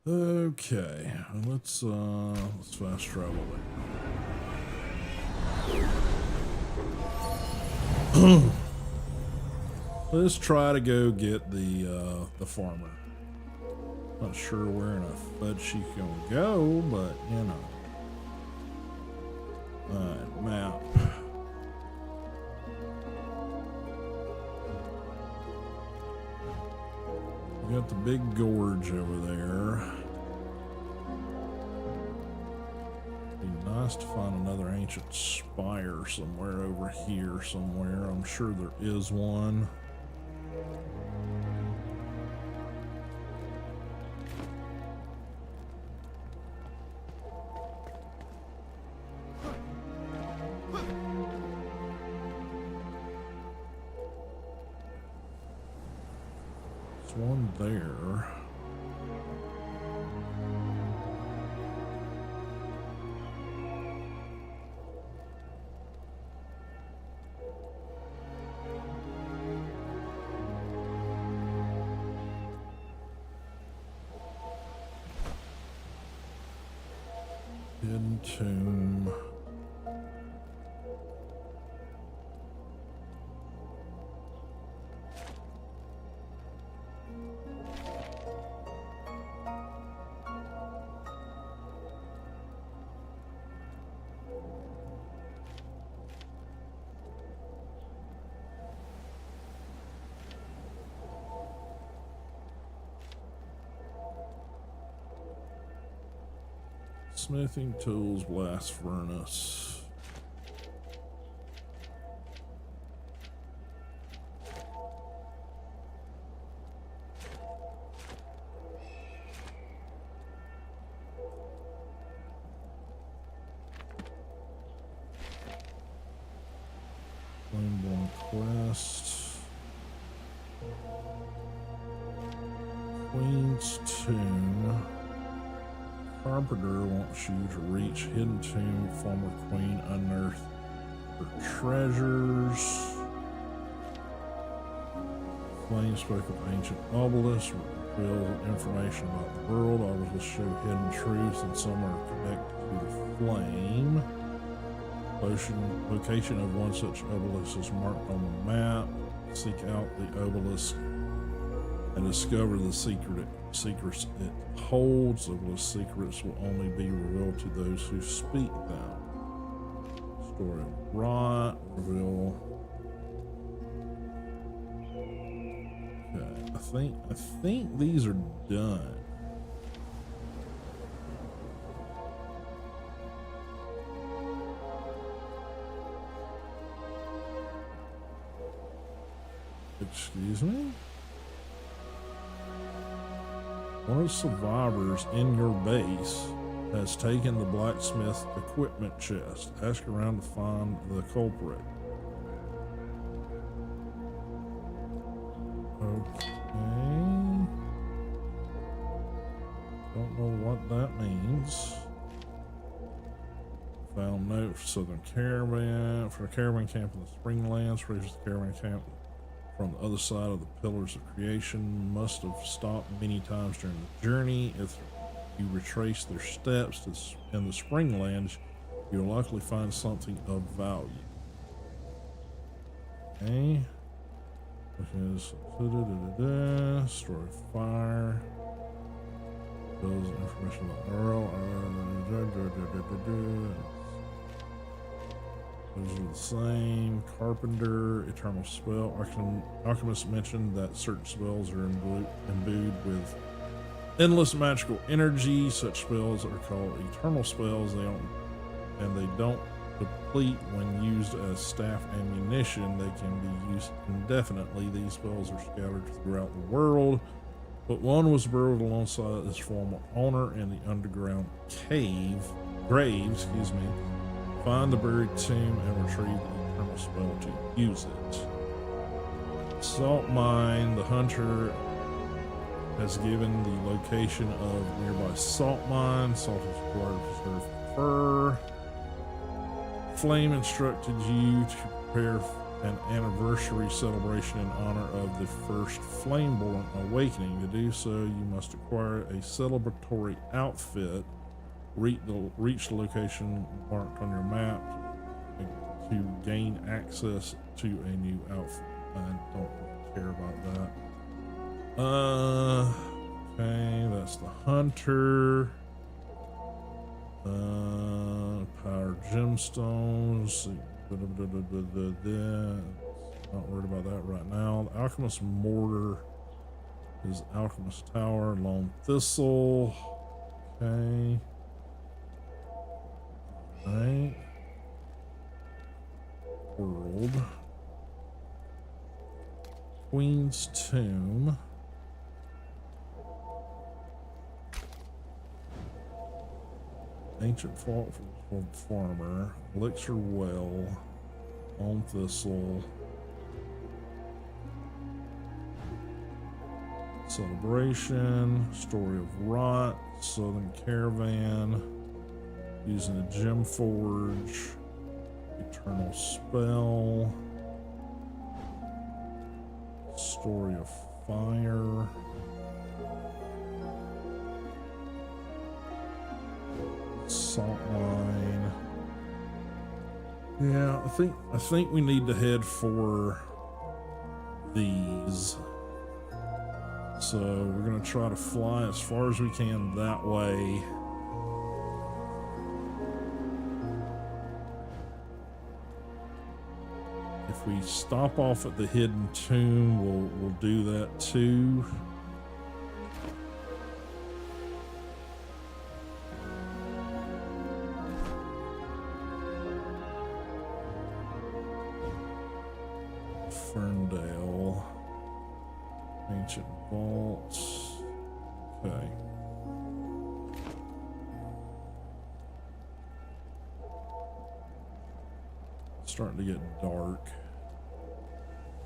S1: Okay, let's fast travel there. Let's try to go get the farmer. Not sure where in a fudge she's gonna go, but you know. Alright, map. We got the big gorge over there. Be nice to find another ancient spire somewhere over here somewhere. I'm sure there is one. There's one there. Hidden tomb. Smithing tools, blast furnace. Flameborn quest. Queen's tomb. Carpenter wants you to reach hidden tomb, former queen unearthed her treasures. Flame spoke of ancient obelisks, reveal information about the world. Obelisks show hidden truths, and some are connected to the flame. Location of one such obelisk is marked on the map. Seek out the obelisk and discover the secrets it holds. Obelisk secrets will only be revealed to those who speak them. Story of rot, reveal. Okay, I think these are done. Excuse me? One of the survivors in your base has taken the blacksmith equipment chest. Ask around to find the culprit. Okay. Don't know what that means. Found note for Southern Caravan. For a caravan camp in the Springlands. Reaches the caravan camp from the other side of the Pillars of Creation. Must have stopped many times during the journey. If you retrace their steps in the Springlands, you'll likely find something of value. Okay. Because story of fire. Those information about Earl. Those are the same. Carpenter, eternal spell. Alchemist mentioned that certain spells are imbued with endless magical energy. Such spells are called eternal spells. They don't deplete when used as staff ammunition. They can be used indefinitely. These spells are scattered throughout the world, but one was buried alongside its former owner in the underground grave. Find the buried tomb and retrieve the eternal spell to use it. Salt mine. The hunter has given the location of nearby salt mine. Salt is required to preserve fur. Flame instructed you to prepare an anniversary celebration in honor of the first Flameborn awakening. To do so, you must acquire a celebratory outfit. Reach the location marked on your map to gain access to a new outfit. I don't care about that. Okay, that's the hunter. Power gemstones. Not worried about that right now. The alchemist mortar is alchemist tower. Lone thistle. Okay. Right. World. Queen's tomb. Ancient fault for farmer. Elixir well. Lone thistle. Celebration. Story of rot. Southern caravan. Using a gem forge. Eternal spell. Story of fire. Salt mine. Yeah, I think we need to head for these. So we're gonna try to fly as far as we can that way. If we stop off at the hidden tomb, we'll do that too. Ferndale. Ancient vaults. Okay. It's starting to get dark.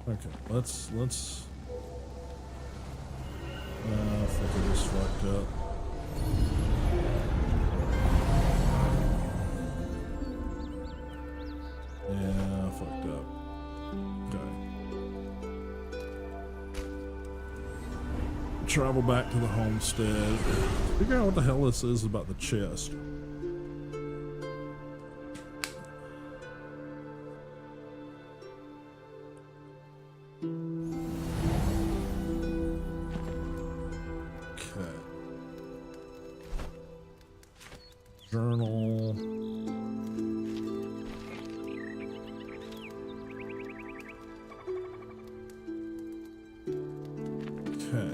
S1: Okay, let's I think I just fucked up. Yeah, I fucked up. Okay. Travel back to the homestead. Figure out what the hell this is about the chest. Okay. Journal. Okay.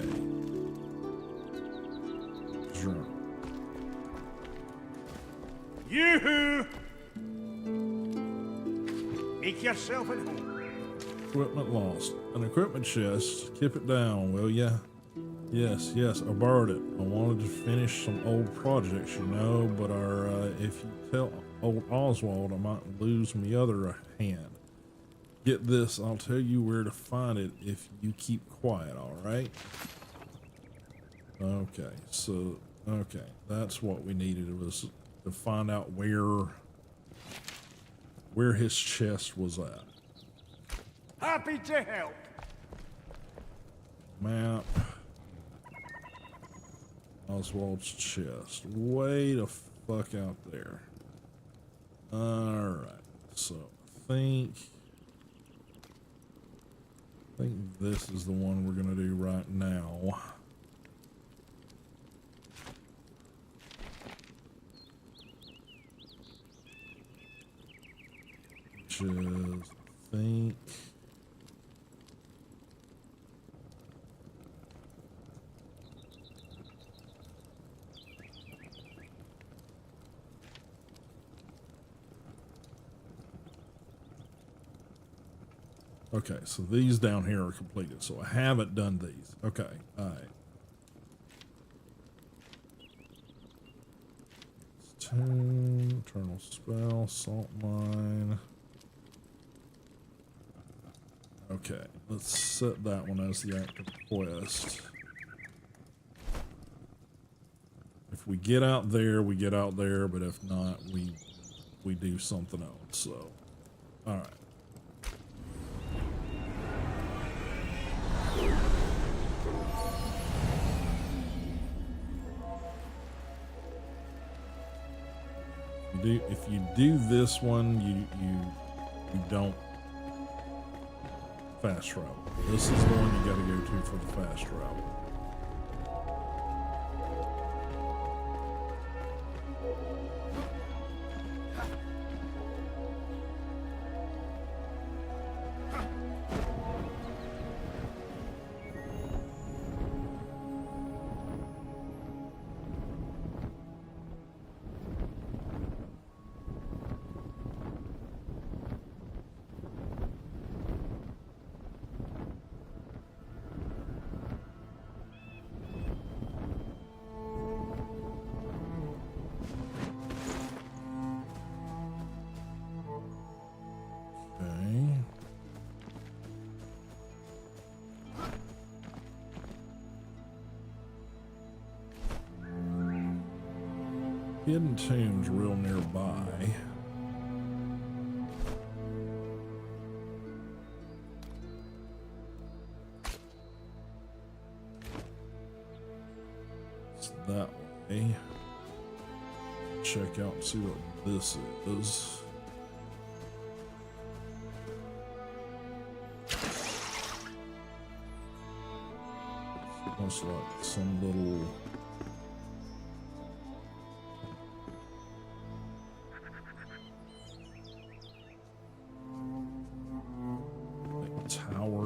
S1: Journal.
S2: Yoo-hoo! Make yourself at home.
S1: Equipment lost. An equipment chest. Keep it down, will ya? Yes, I borrowed it. I wanted to finish some old projects, you know, but if you tell old Oswald, I might lose my other hand. Get this, I'll tell you where to find it if you keep quiet, alright? Okay, so, okay, that's what we needed. It was to find out where his chest was at.
S2: Happy to help.
S1: Map. Oswald's chest. Way the fuck out there. Alright, so I think this is the one we're gonna do right now. Which is, I think, okay, so these down here are completed, so I haven't done these. Okay, alright. Tomb, Eternal Spell, Salt Mine. Okay, let's set that one as the active quest. If we get out there, we get out there, but if not, we do something else, so. Alright. you do this one, you don't fast travel. This is the one you got to go to for the fast travel. Hidden tombs real nearby. It's that way. Check out and see what this is. It's almost like some little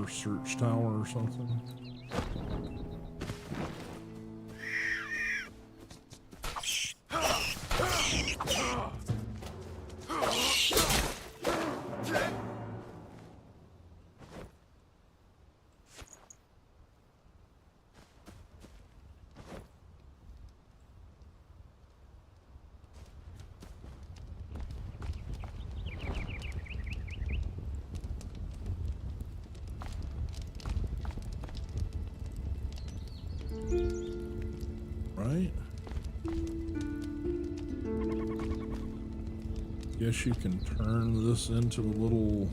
S1: search tower or something. Right? Guess you can turn this into a little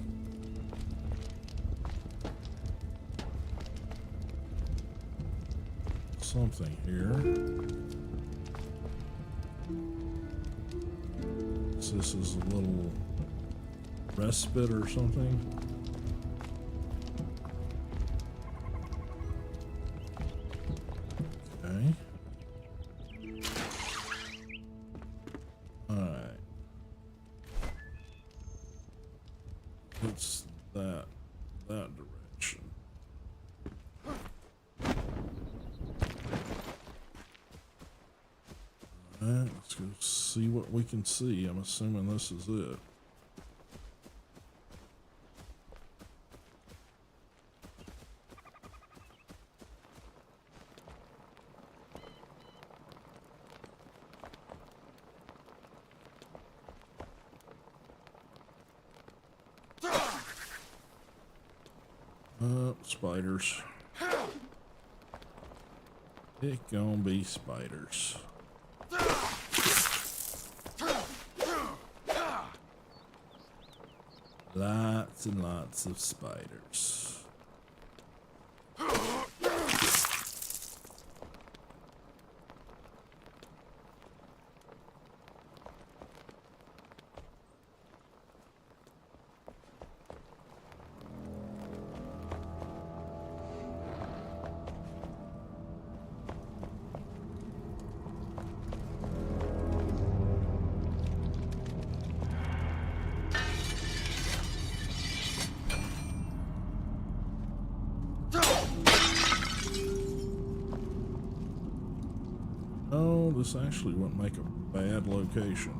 S1: something here. So this is a little respite or something. Okay. Alright. It's that direction. Alright, let's go see what we can see. I'm assuming this is it. Spiders. It gonna be spiders. Lots and lots of spiders. Oh, this actually wouldn't make a bad location.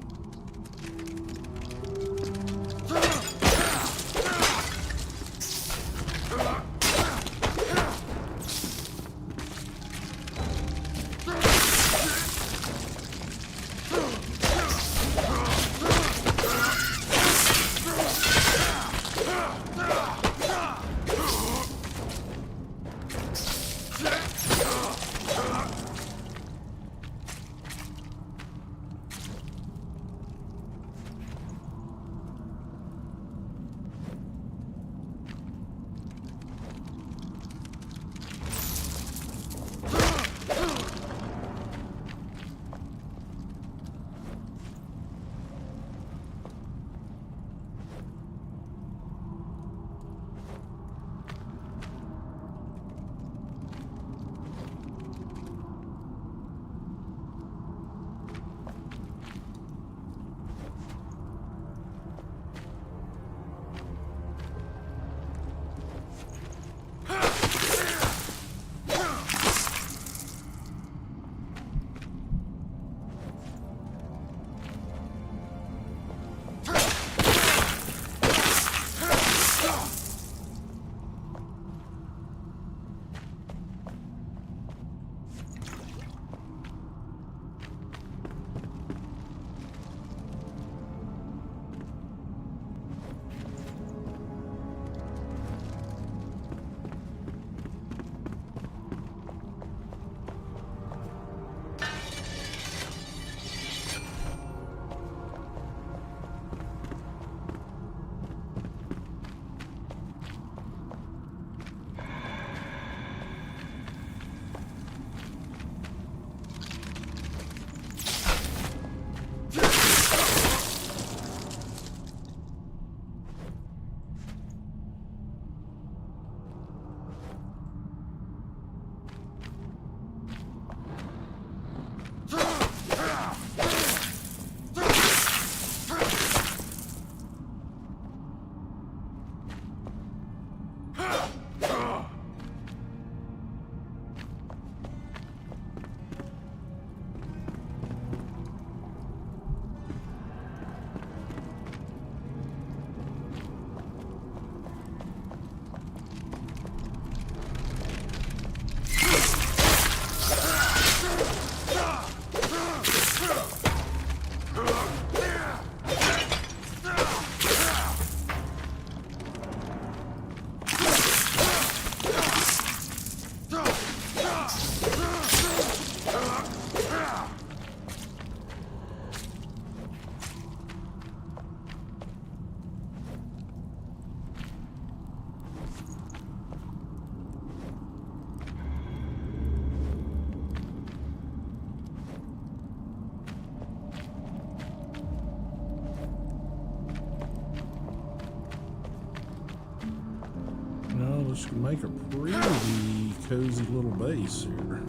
S1: She can make a pretty cozy little base here.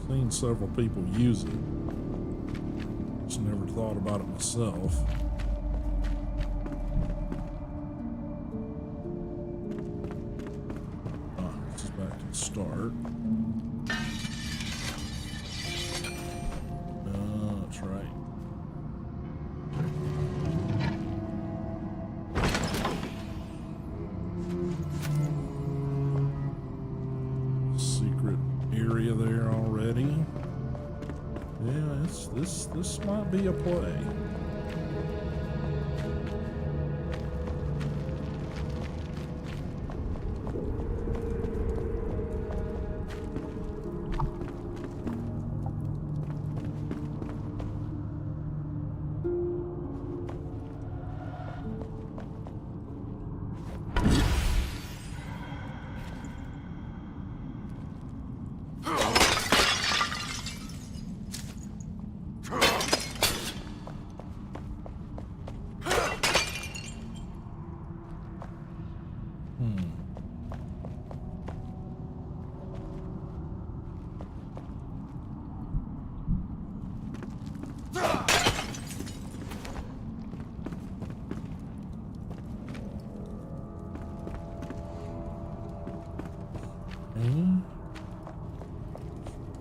S1: Seen several people use it. Just never thought about it myself. This is back to the start. That's right. Secret area there already. Yeah, this might be a play.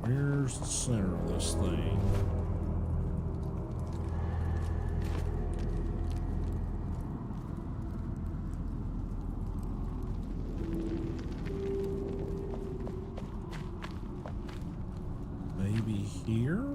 S1: Where's the center of this thing? Maybe here?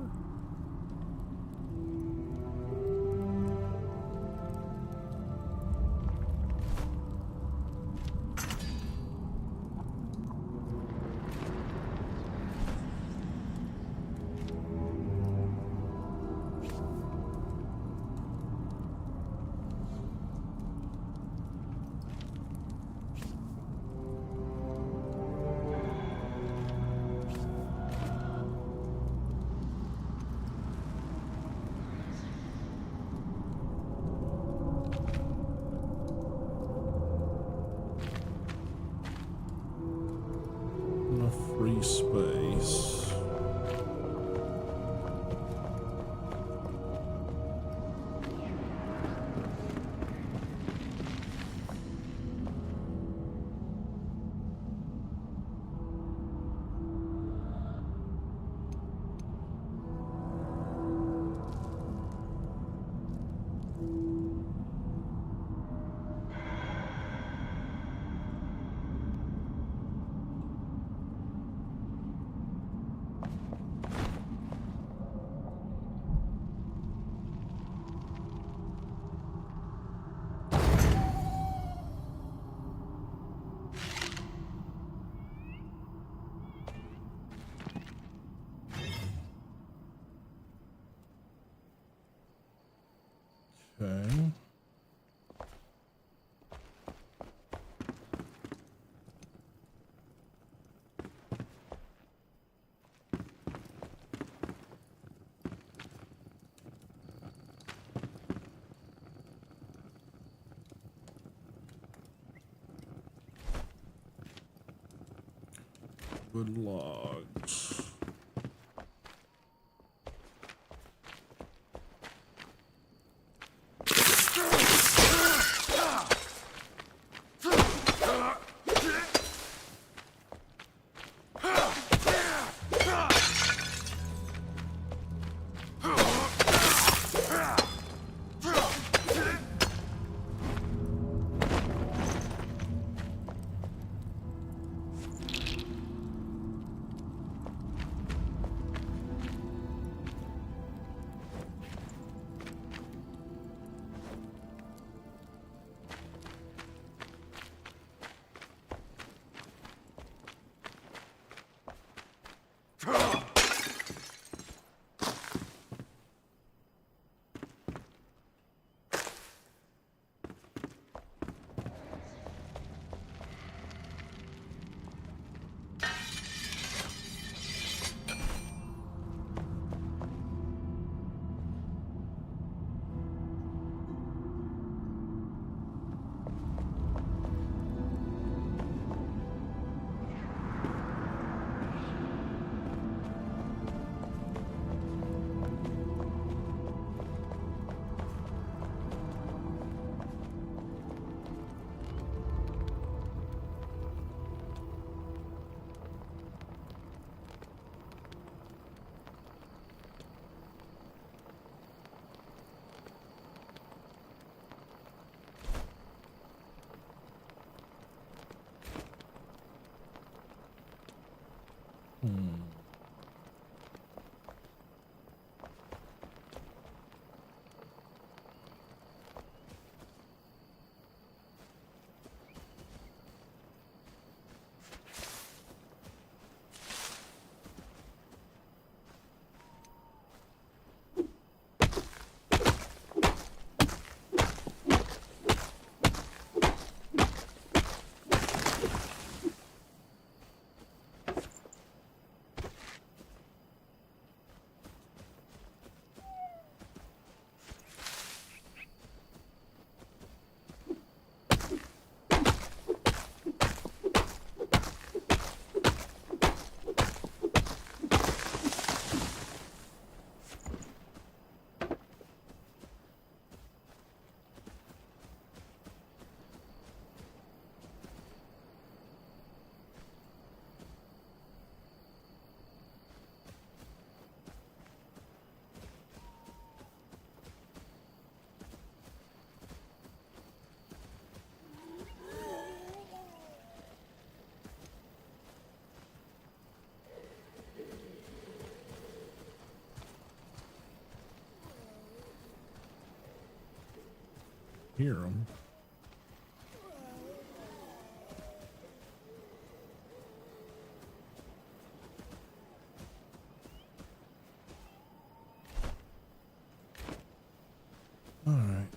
S1: Free space. Okay. Wood logs. Hear them. All right.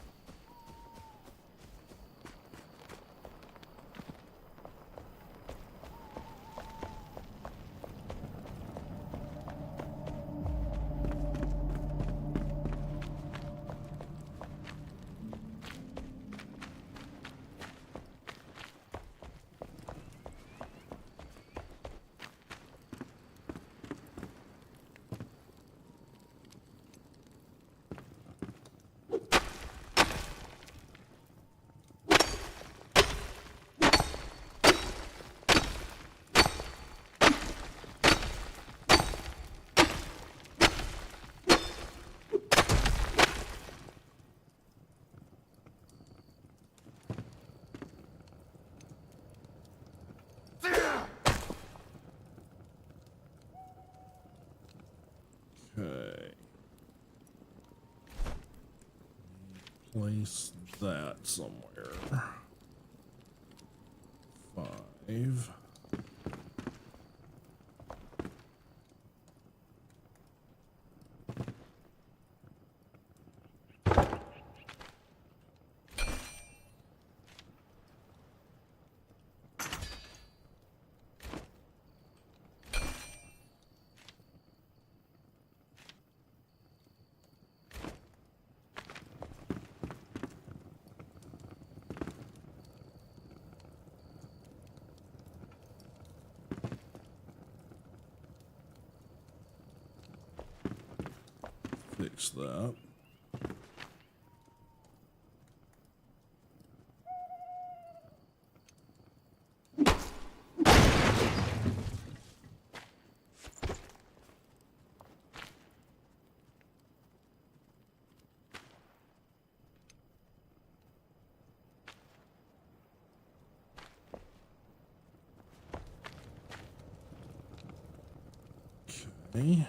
S1: Okay. Place that somewhere. 5. Fix that. Okay.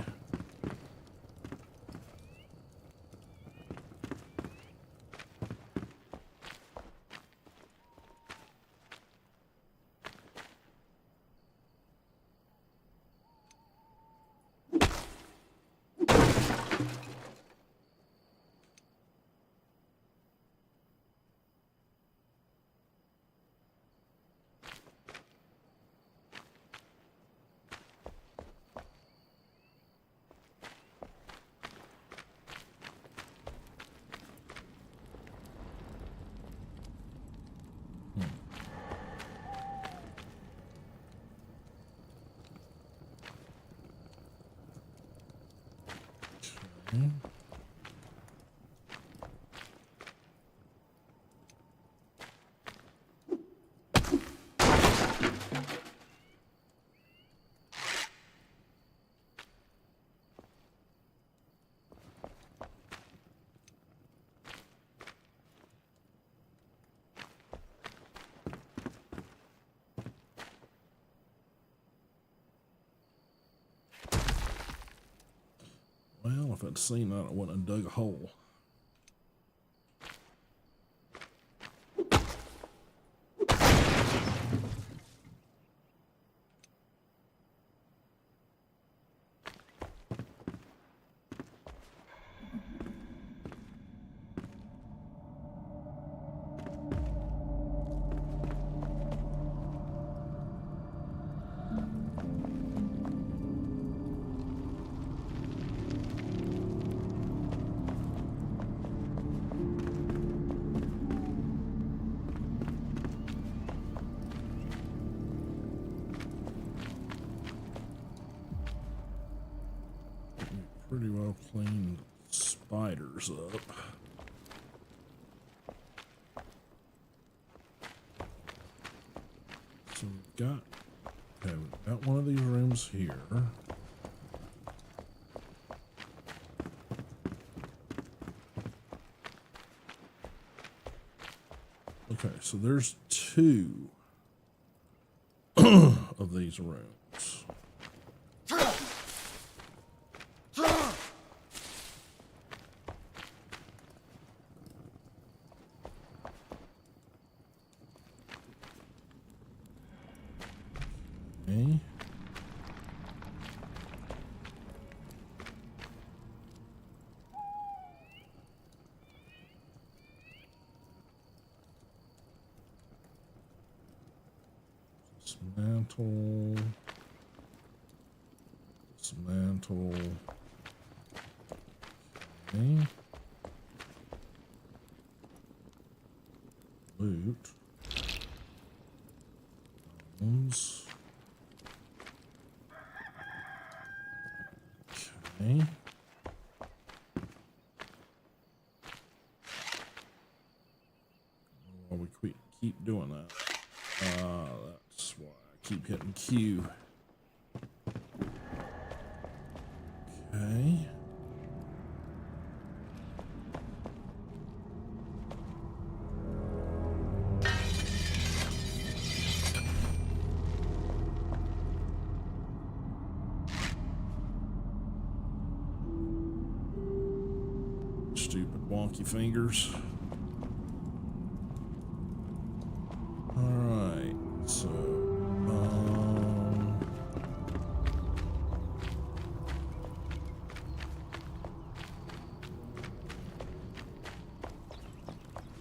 S1: Okay. if I'd seen that, I wouldn't have dug a hole. Pretty well cleaned spiders up. So we've got one of these rooms here. Okay, so there's 2 of these rooms. Okay. Dismantle. Dismantle. Okay. Loot. Bones. Okay. While we keep doing that. That's why I keep hitting Q. Okay. Stupid wonky fingers. Alright, so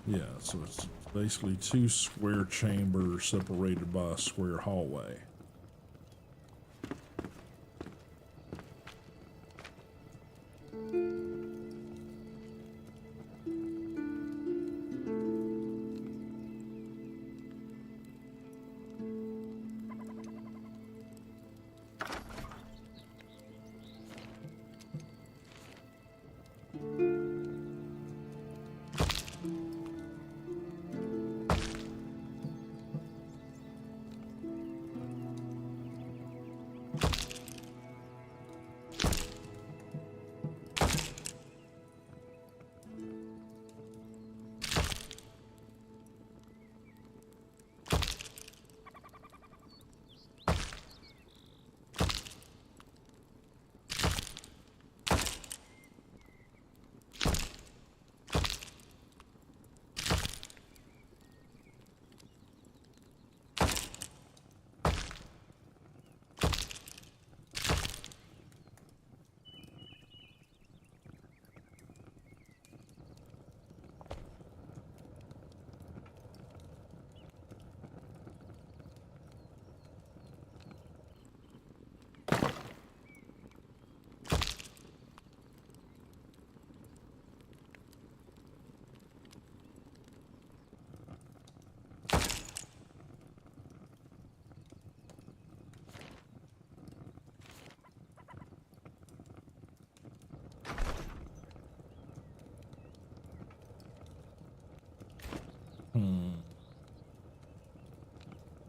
S1: yeah, so it's basically 2 square chambers separated by a square hallway.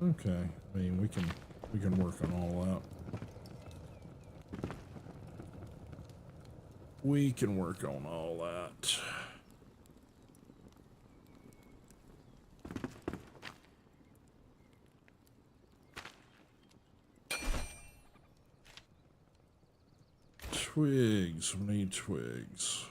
S1: Okay, I mean we can work on all that. We can work on all that. Twigs. We need twigs.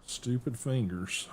S1: Stupid fingers.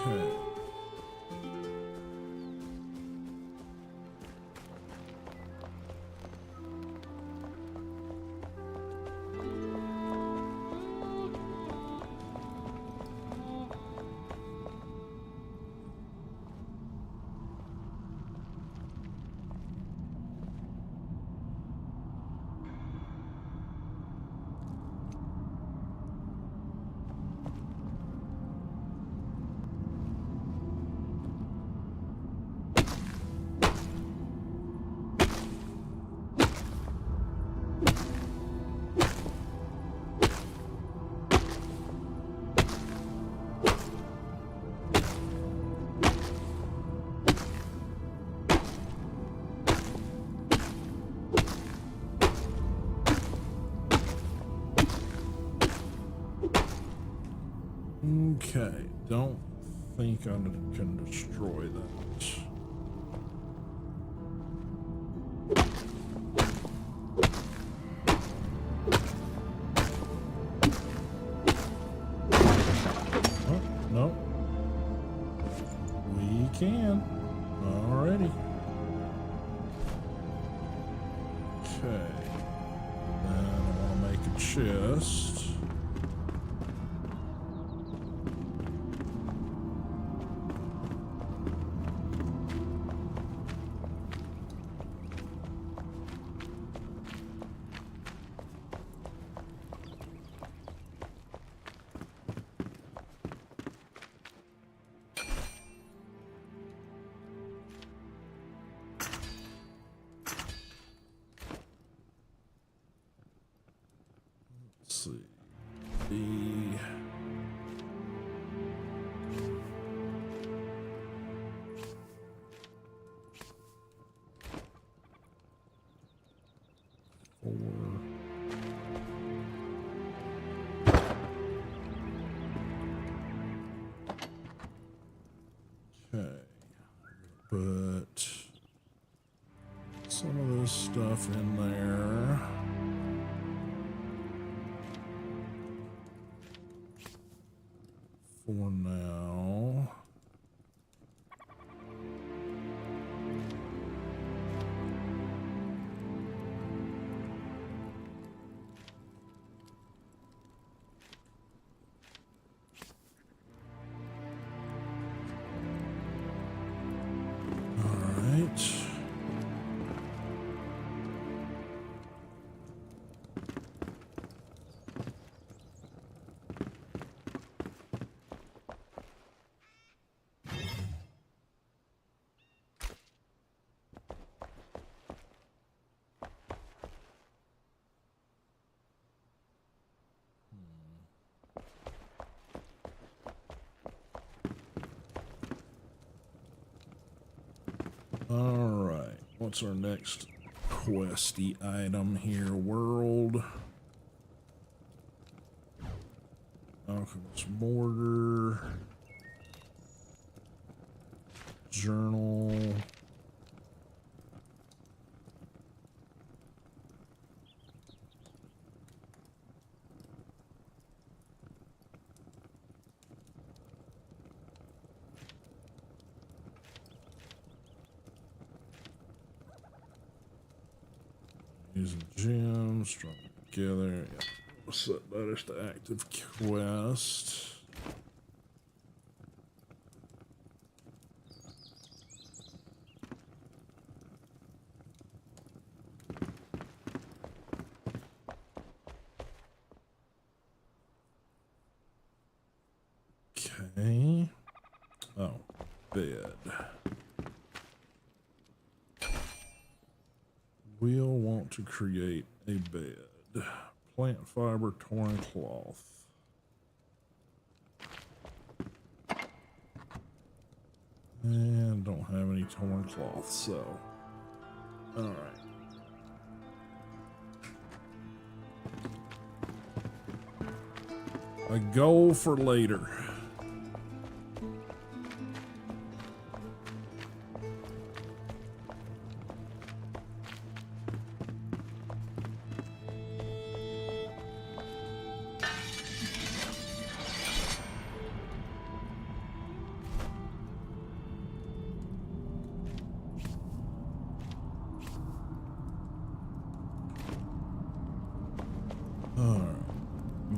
S1: Okay. Okay, don't think I can destroy that. Oh, no. We can. Alrighty. Okay. Then I want to make a chest. Let's see. Okay. Put some of this stuff in there. For now. All right. All right, what's our next questy item here? World. Alchemist mortar. Journal. Using gems, strung together. Yeah. We'll set that as the active quest. Okay. Oh, bed. We'll want to create a bed. Plant fiber, torn cloth. And don't have any torn cloth, so. Alright. A goal for later.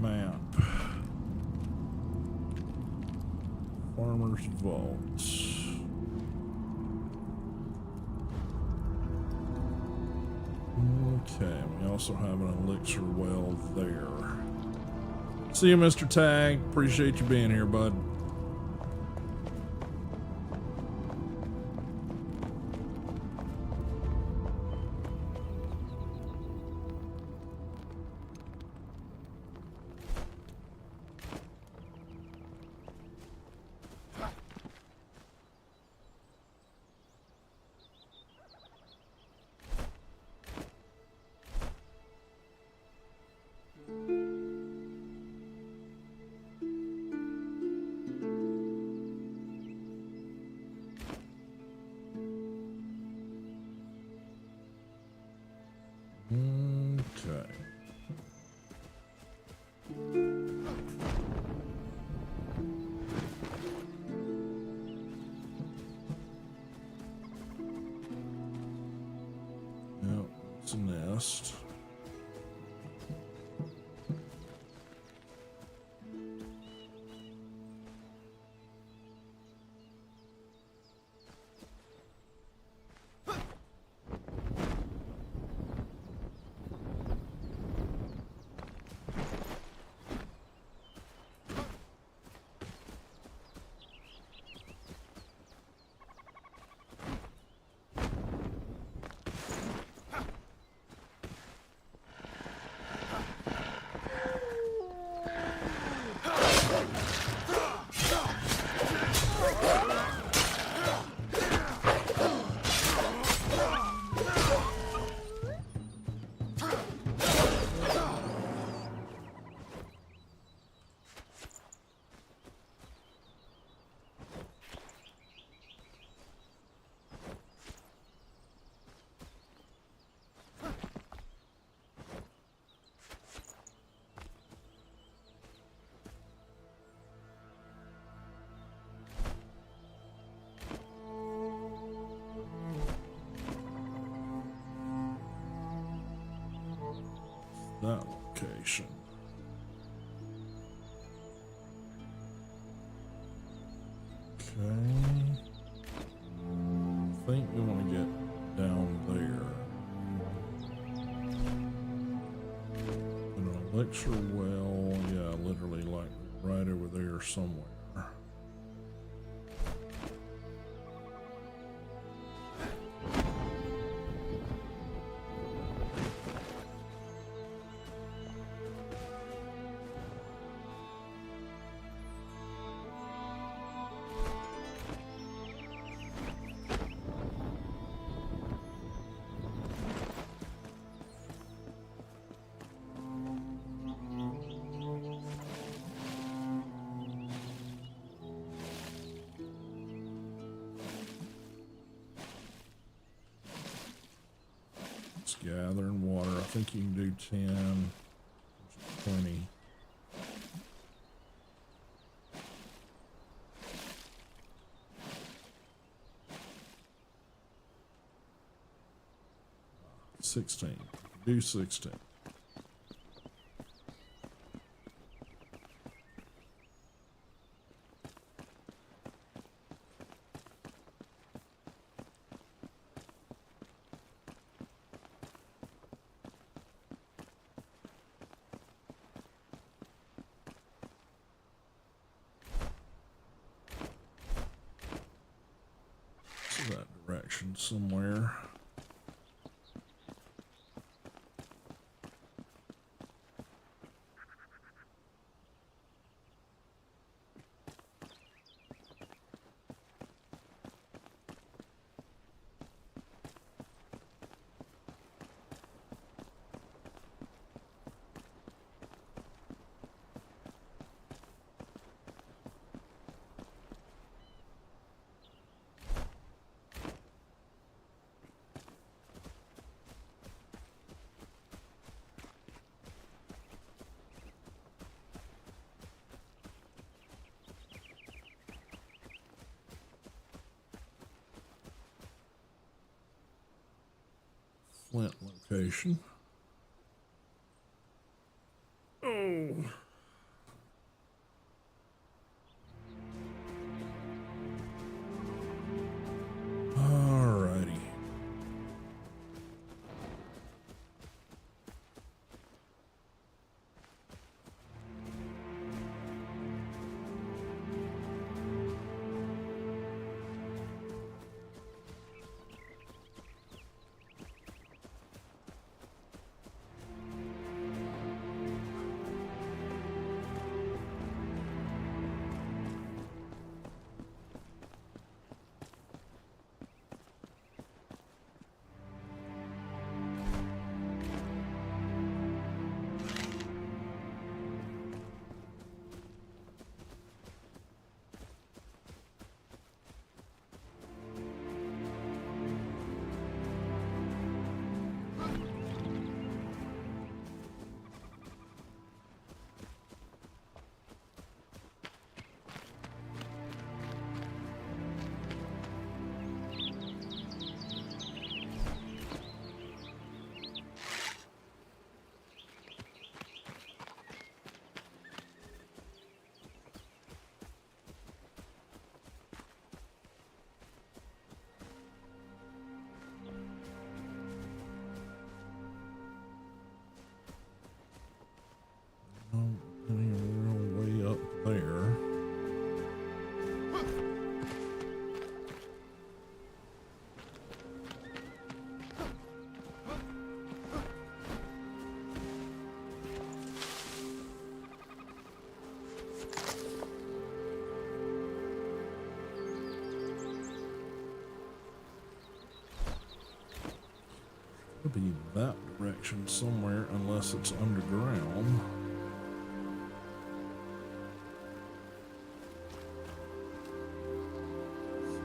S1: Map. Farmer's Vault. Okay, we also have an elixir well there. See you, Mr. Tag. Appreciate you being here, bud. Okay. Yep, it's a nest. that location. Okay. I think we want to get down there. An elixir well, yeah, literally like right over there somewhere. Gathering water. I think you can do 10, 20. Do 16. That direction somewhere. Flint location. Oh. Alrighty. Way up there. Could be that direction somewhere, unless it's underground.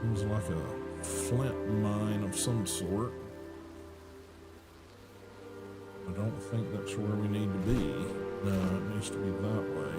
S1: Seems like a flint mine of some sort. I don't think that's where we need to be. No, it needs to be that way.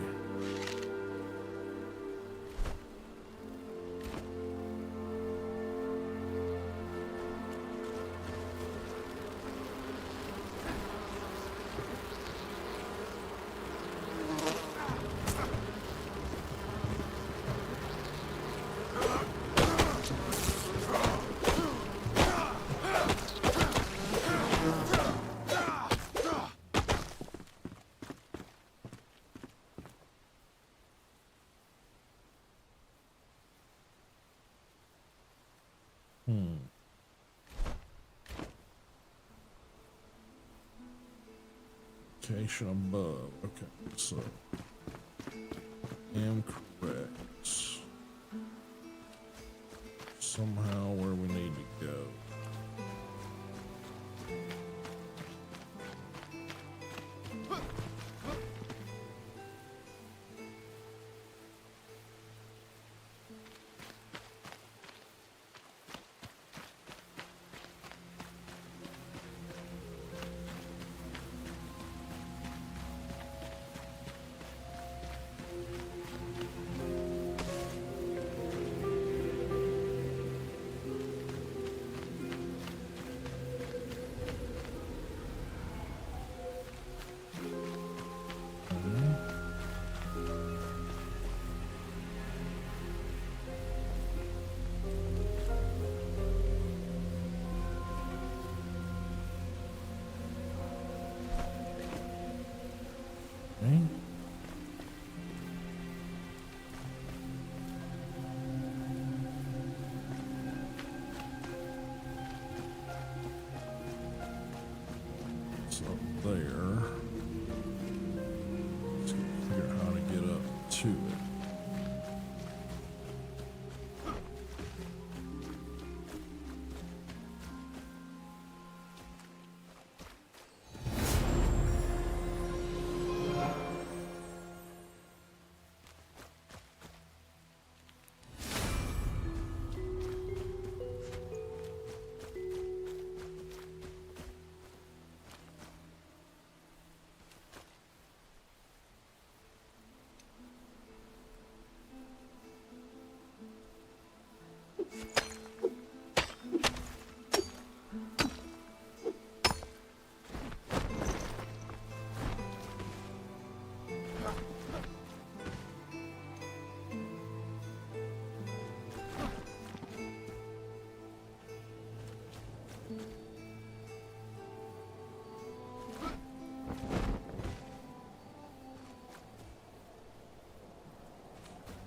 S1: Location above. Okay, so am correct. Somehow where we need to go. Okay. So there. Let's figure out how to get up to it.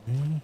S1: Okay.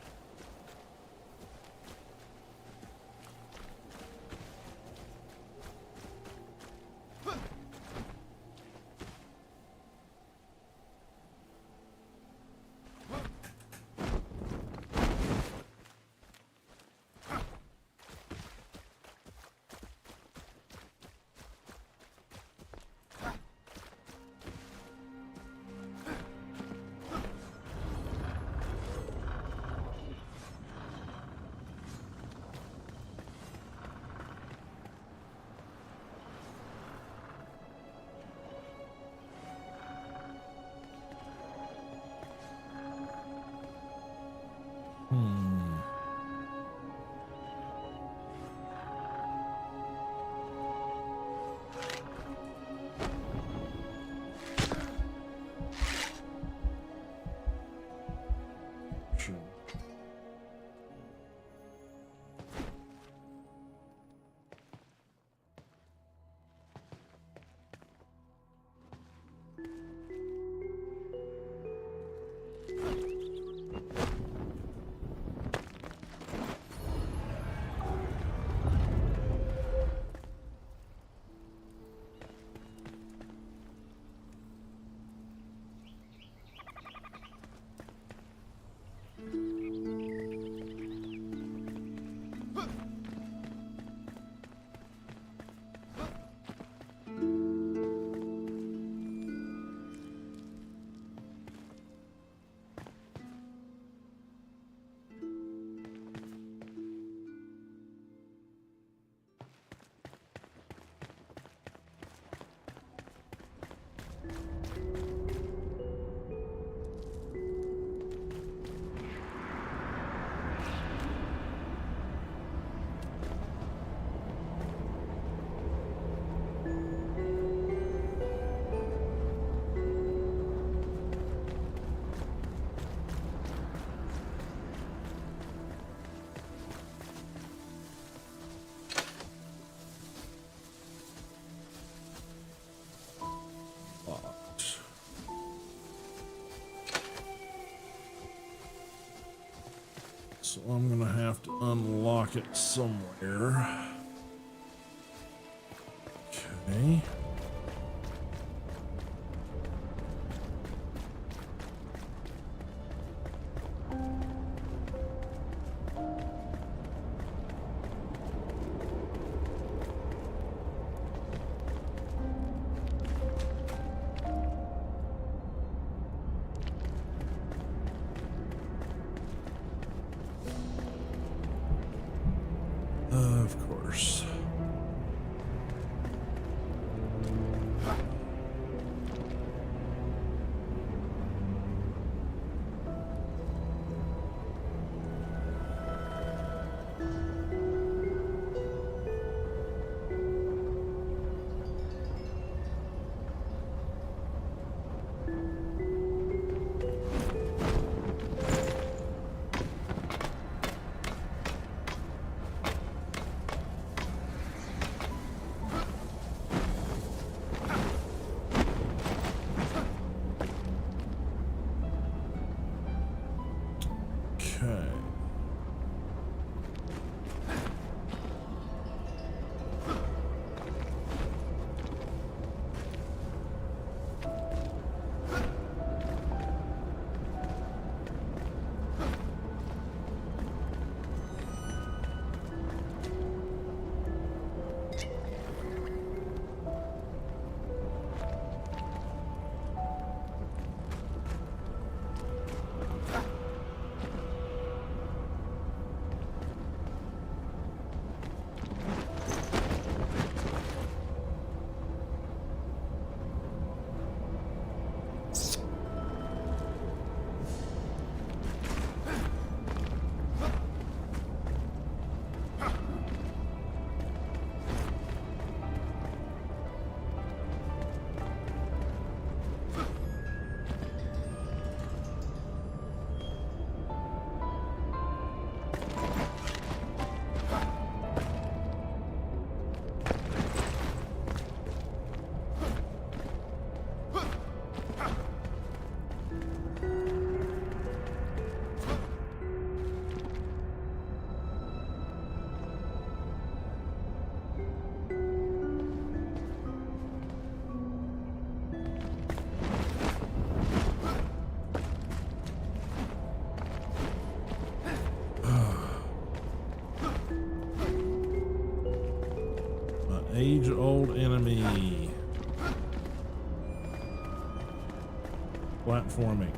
S1: Sure. So I'm gonna have to unlock it somewhere. Okay. Age-old enemy. Platforming.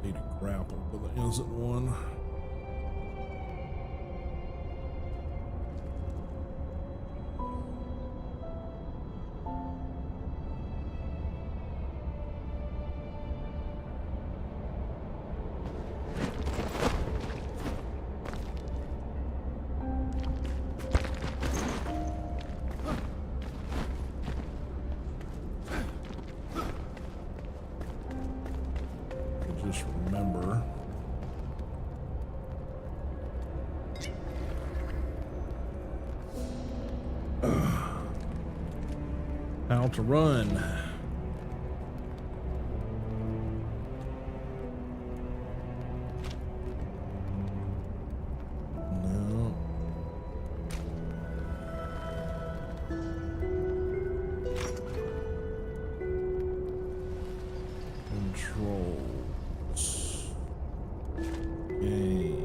S1: Need a grapple, but there isn't one. Just remember how to run. No. Controls. Game.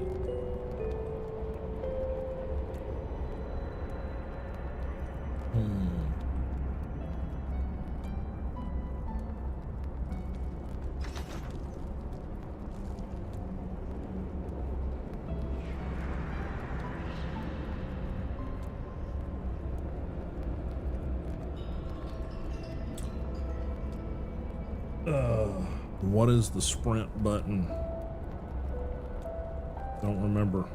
S1: What is the sprint button? Don't remember.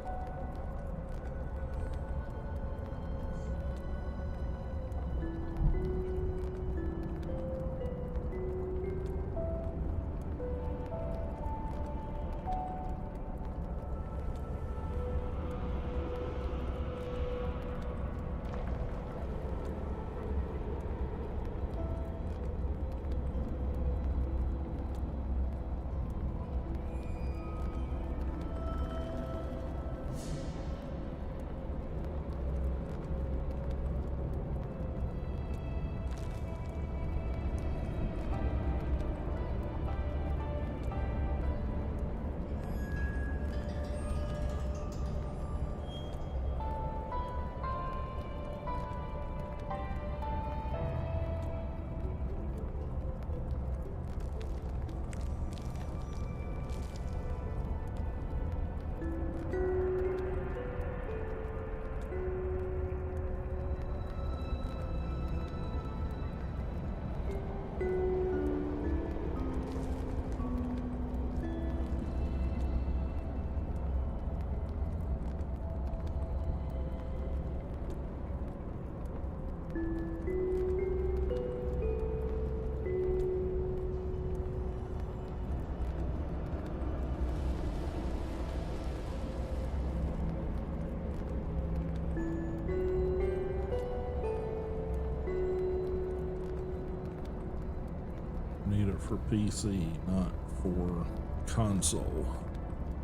S1: Need it for PC, not for console.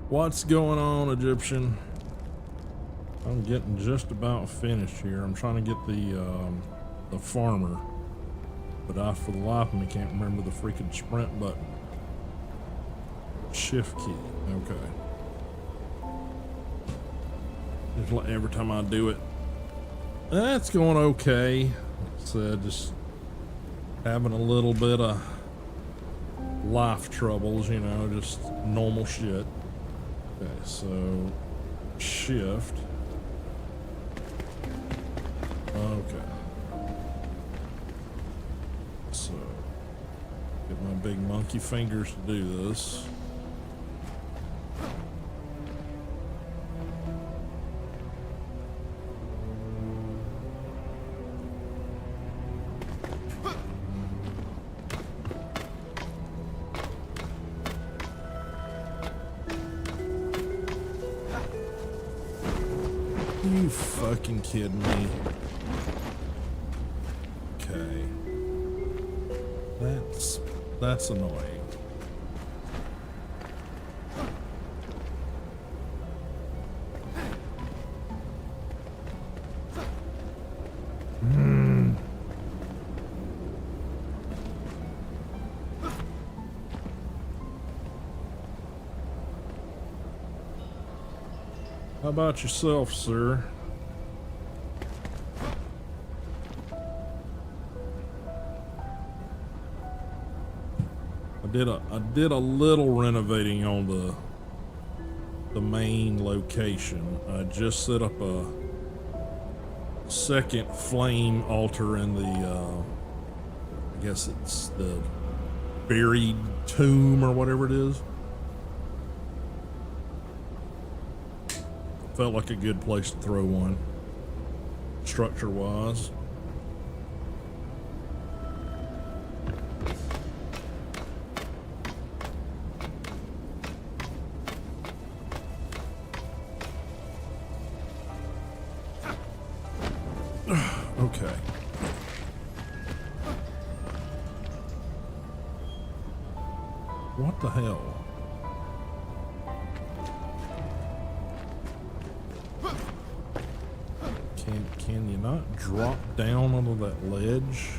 S1: What's going on, Egyptian? I'm getting just about finished here. I'm trying to get the farmer, but I, for the life of me, can't remember the freaking sprint button. Shift key. Okay. Just like every time I do it, that's going okay. Like I said, just having a little bit of life troubles, you know, just normal shit. Okay, so shift. Okay. So get my big monkey fingers to do this. You fucking kidding me? Okay. That's annoying. How about yourself, sir? I did a little renovating on the main location. I just set up a second flame altar in the I guess it's the buried tomb or whatever it is. Felt like a good place to throw one, structure wise. Okay. What the hell? Can you not drop down onto that ledge?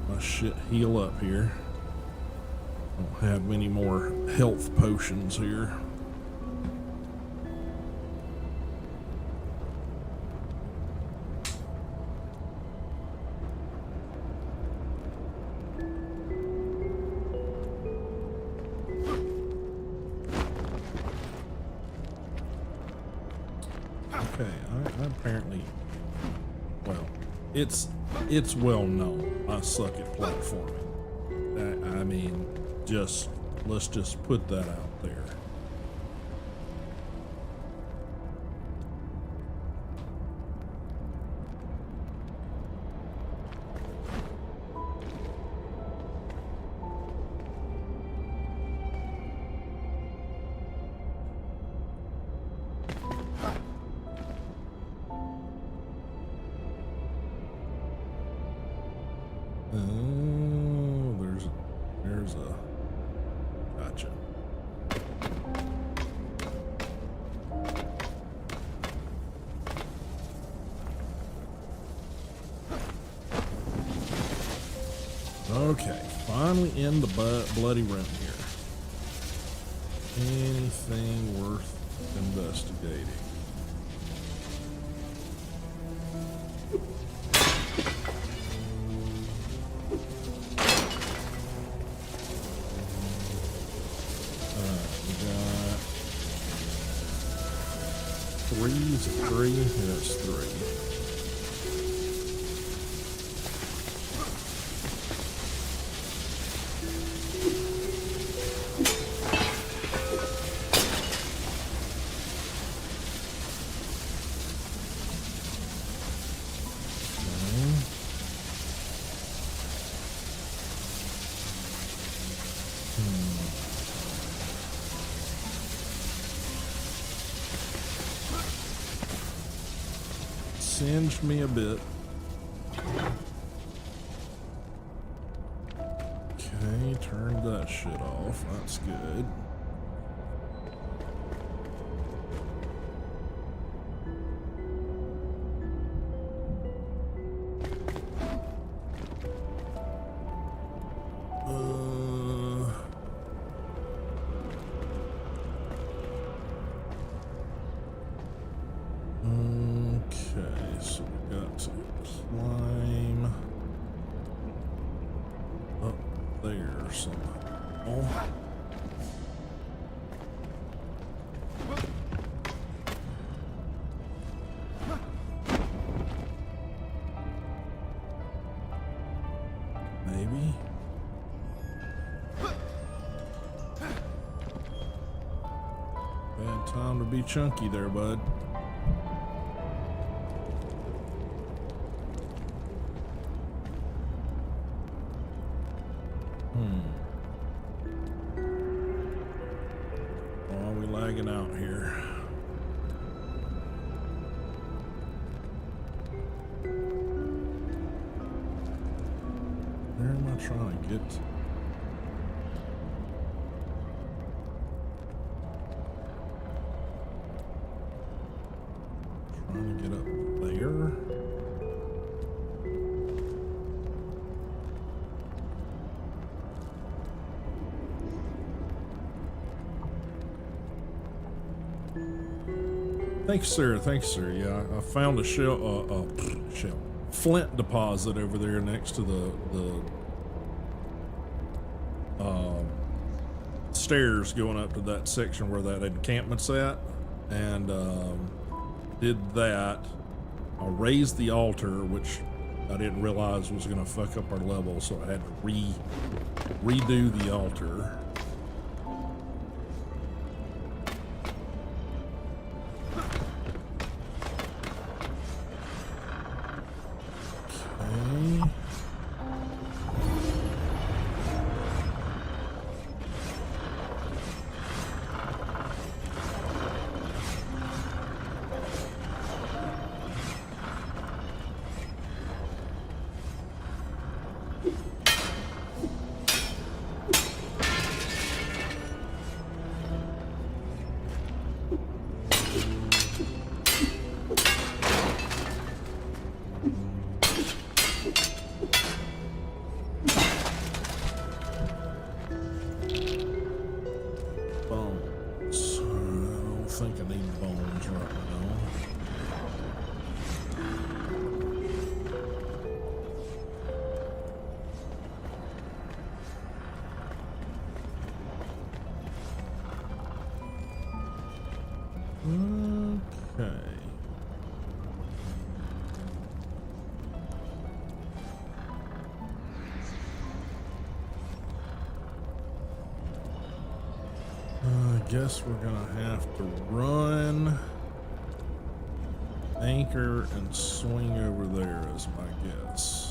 S1: My shit heal up here. Don't have many more health potions here. Okay, I apparently, well, it's well known I suck at platforming. I mean, let's just put that out there. Oh, there's a gotcha. Okay, finally in the bloody room here. Anything worth investigating? Three. That's three. Singed me a bit. Okay, turned that shit off. That's good. Okay, so we got to climb up there somehow. Maybe. Bad time to be chunky there, bud. Why are we lagging out here? Where am I trying to get? Trying to get up there. Thanks, sir. Thanks, sir. Yeah, I found a shell, flint deposit over there next to the stairs going up to that section where that encampment's at, and did that. I raised the altar, which I didn't realize was going to fuck up our level, so I had to redo the altar. Okay. Bones. I don't think I need bones right now. Okay. I guess we're gonna have to run, anchor, and swing over there is my guess.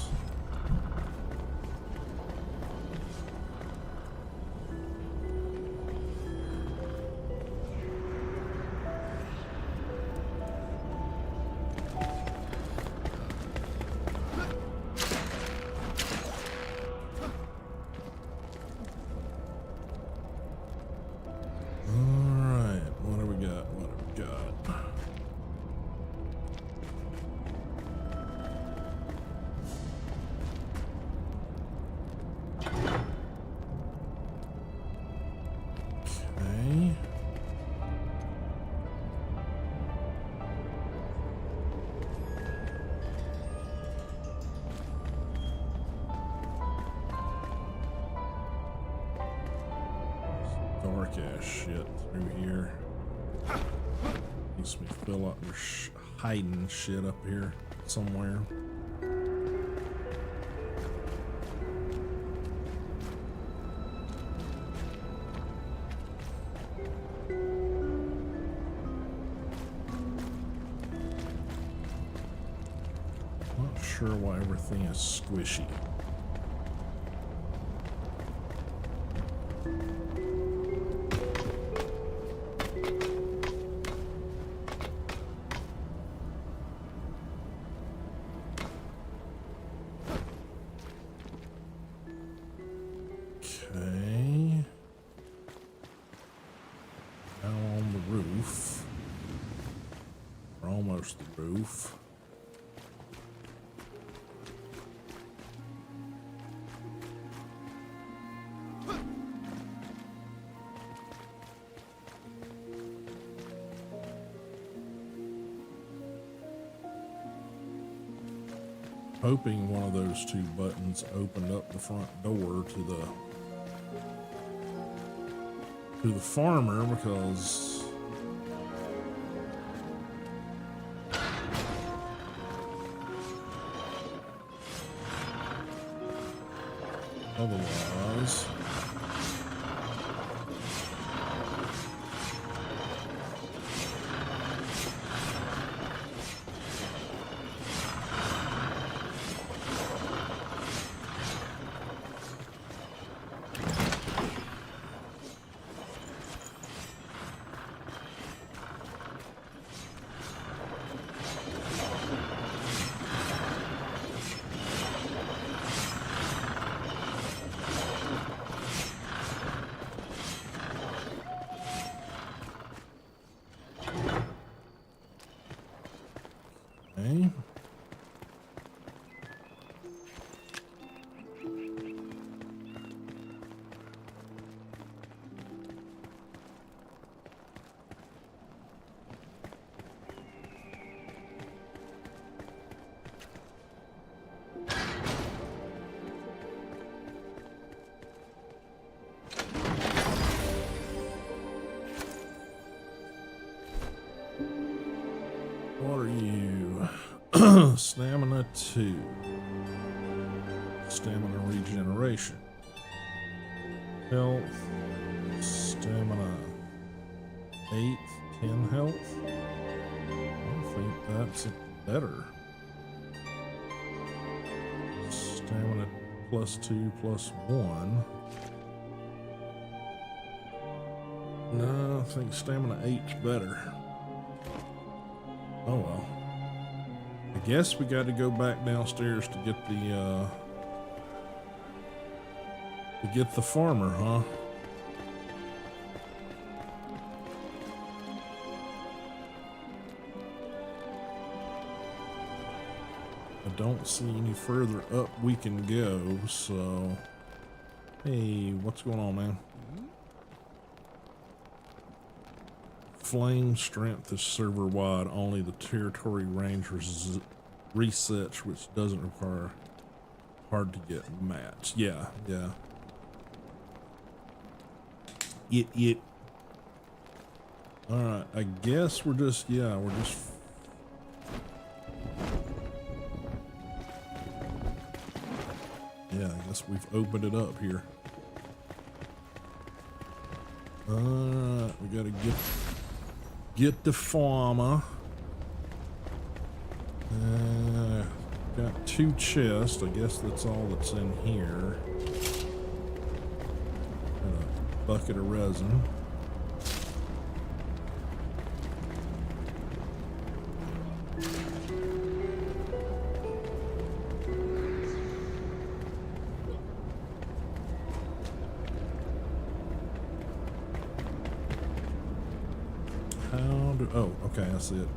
S1: Dark ass shit through here. Makes me feel like we're hiding shit up here somewhere. Not sure why everything is squishy. Okay. Now on the roof. We're almost the roof. Hoping one of those two buttons opened up the front door to the farmer, because otherwise okay. What are you? Stamina 2. Stamina regeneration. Health. Stamina 8. 10 health. I think that's better. Stamina +2 +1. No, I think stamina 8's better. Oh well. I guess we got to go back downstairs to get the farmer, huh? I don't see any further up we can go, so hey, what's going on, man? Flame strength is server wide, only the territory range resets, which doesn't require hard to get match. Yeah. It. Alright, I guess we're just yeah, I guess we've opened it up here. Alright, we gotta get the farmer. Got 2 chests. I guess that's all that's in here. Got a bucket of resin. Oh, okay, I see it.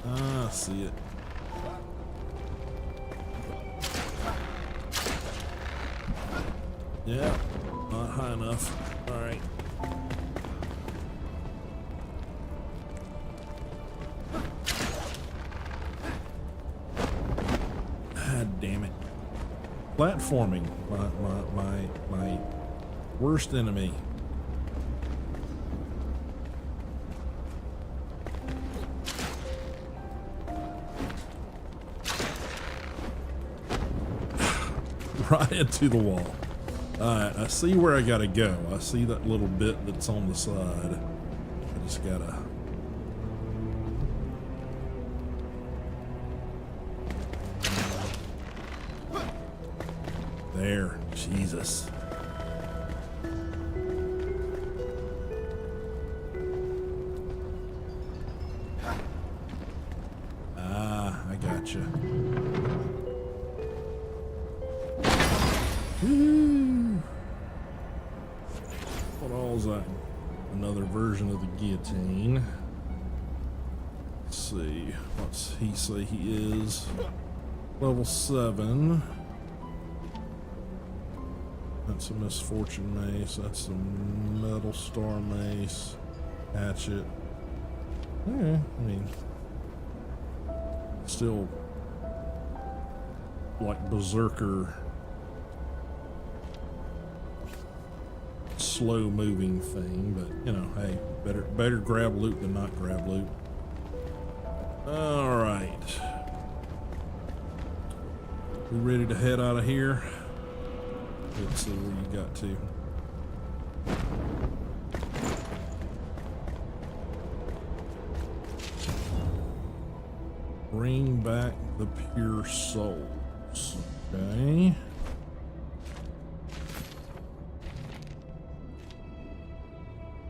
S1: I see it. Yeah, not high enough. All right. God damn it. Platforming, my worst enemy. Right into the wall. Alright, I see where I gotta go. I see that little bit that's on the side. I just gotta... There. Jesus. Ah, I gotcha. What all is that? Another version of the guillotine. Let's see. What's he say he is? Level 7. That's a misfortune mace. That's a metal star mace. Hatchet. Yeah, I mean, still like berserker. Slow moving thing, but you know, hey, better grab loot than not grab loot. All right, we ready to head out of here? Let's see where you got to. Bring back the pure souls. Okay.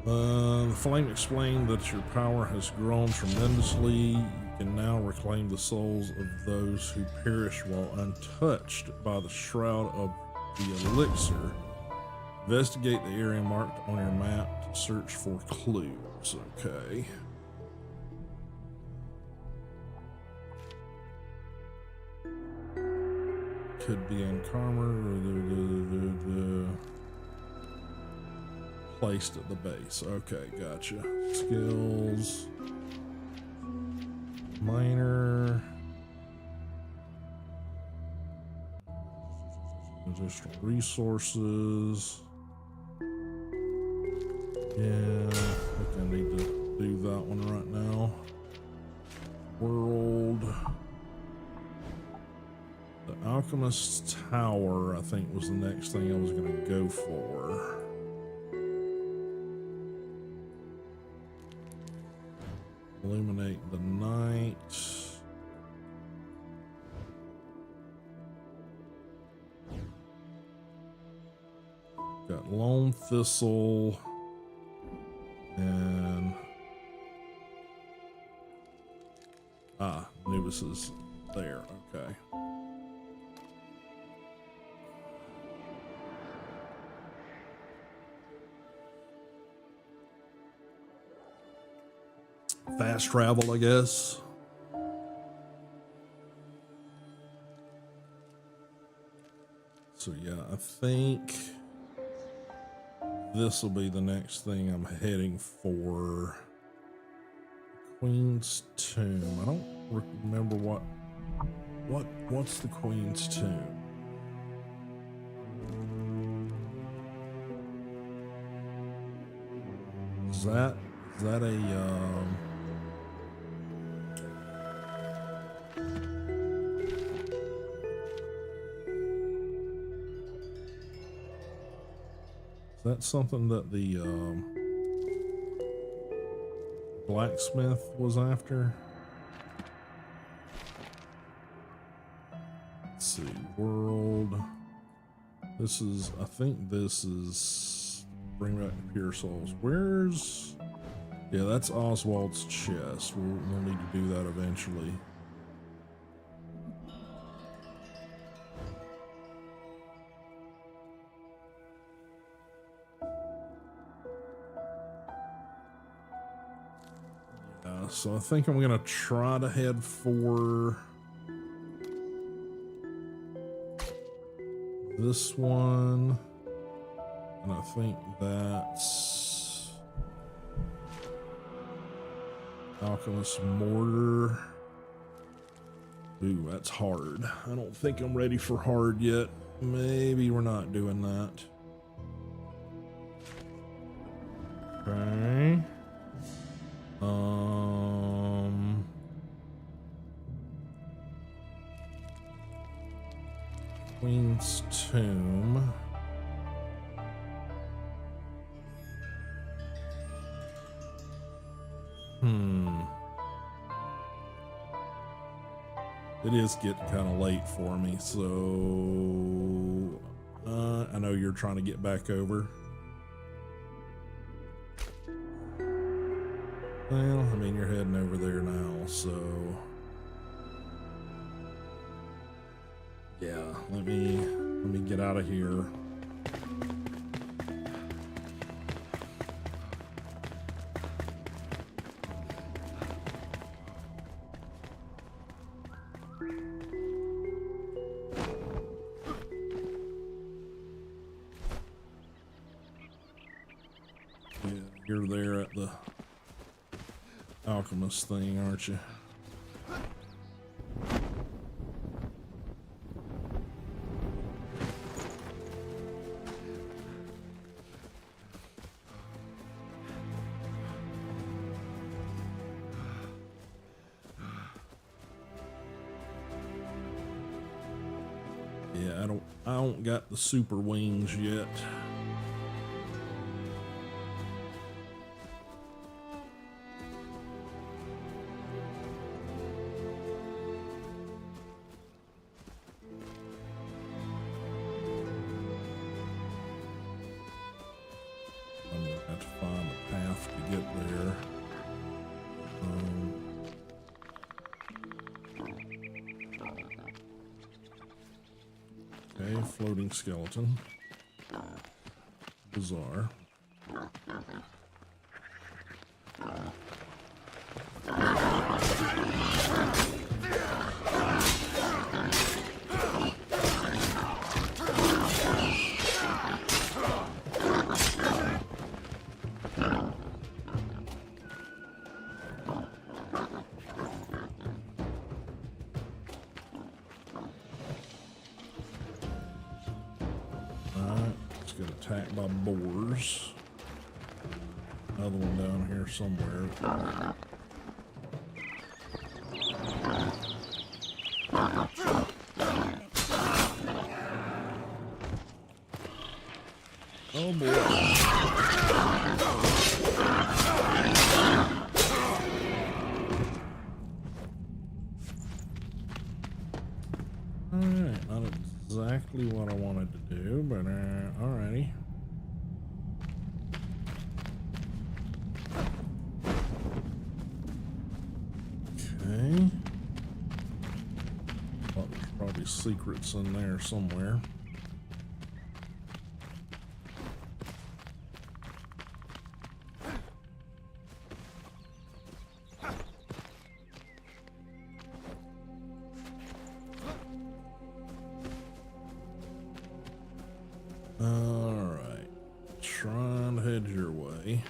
S1: The flame explained that your power has grown tremendously. You can now reclaim the souls of those who perish while untouched by the shroud of the elixir. Investigate the area marked on your map to search for clues. Okay. Could be in Karma. Placed at the base. Okay, gotcha. Skills. Minor. Additional resources. Yeah, I think I need to do that one right now. World. The Alchemist's Tower, I think, was the next thing I was going to go for. Illuminate the night. Got Lone Thistle and Newish is there. Okay. Fast travel, I guess. So yeah, I think this will be the next thing I'm heading for. Queen's Tomb. I don't remember what's the Queen's Tomb. Is that a is that something that the blacksmith was after? Let's see, world. This is, I think this is bring back the pure souls. Where's, yeah, that's Oswald's chest. We'll need to do that eventually. So I think I'm gonna try to head for this one, and I think that's Alchemist Mortar. Ooh, that's hard. I don't think I'm ready for hard yet. Maybe we're not doing that. Okay. Queen's Tomb. It is getting kind of late for me, so I know you're trying to get back over. Well, I mean, you're heading over there now, so yeah, let me get out of here. Yeah, you're there at the Alchemist thing, aren't you? Yeah, I don't got the super wings yet. I'm gonna have to find a path to get there. Okay, floating skeleton. Bizarre. Alright, let's get attacked by boars. Another one down here somewhere. Oh boy. Alright, not exactly what I wanted to do, but alrighty. Okay. Well, there's probably secrets in there somewhere. Alright. Try and head your way.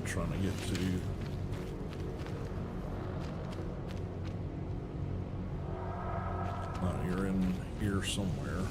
S1: Trying to get to. Oh, you're in here somewhere.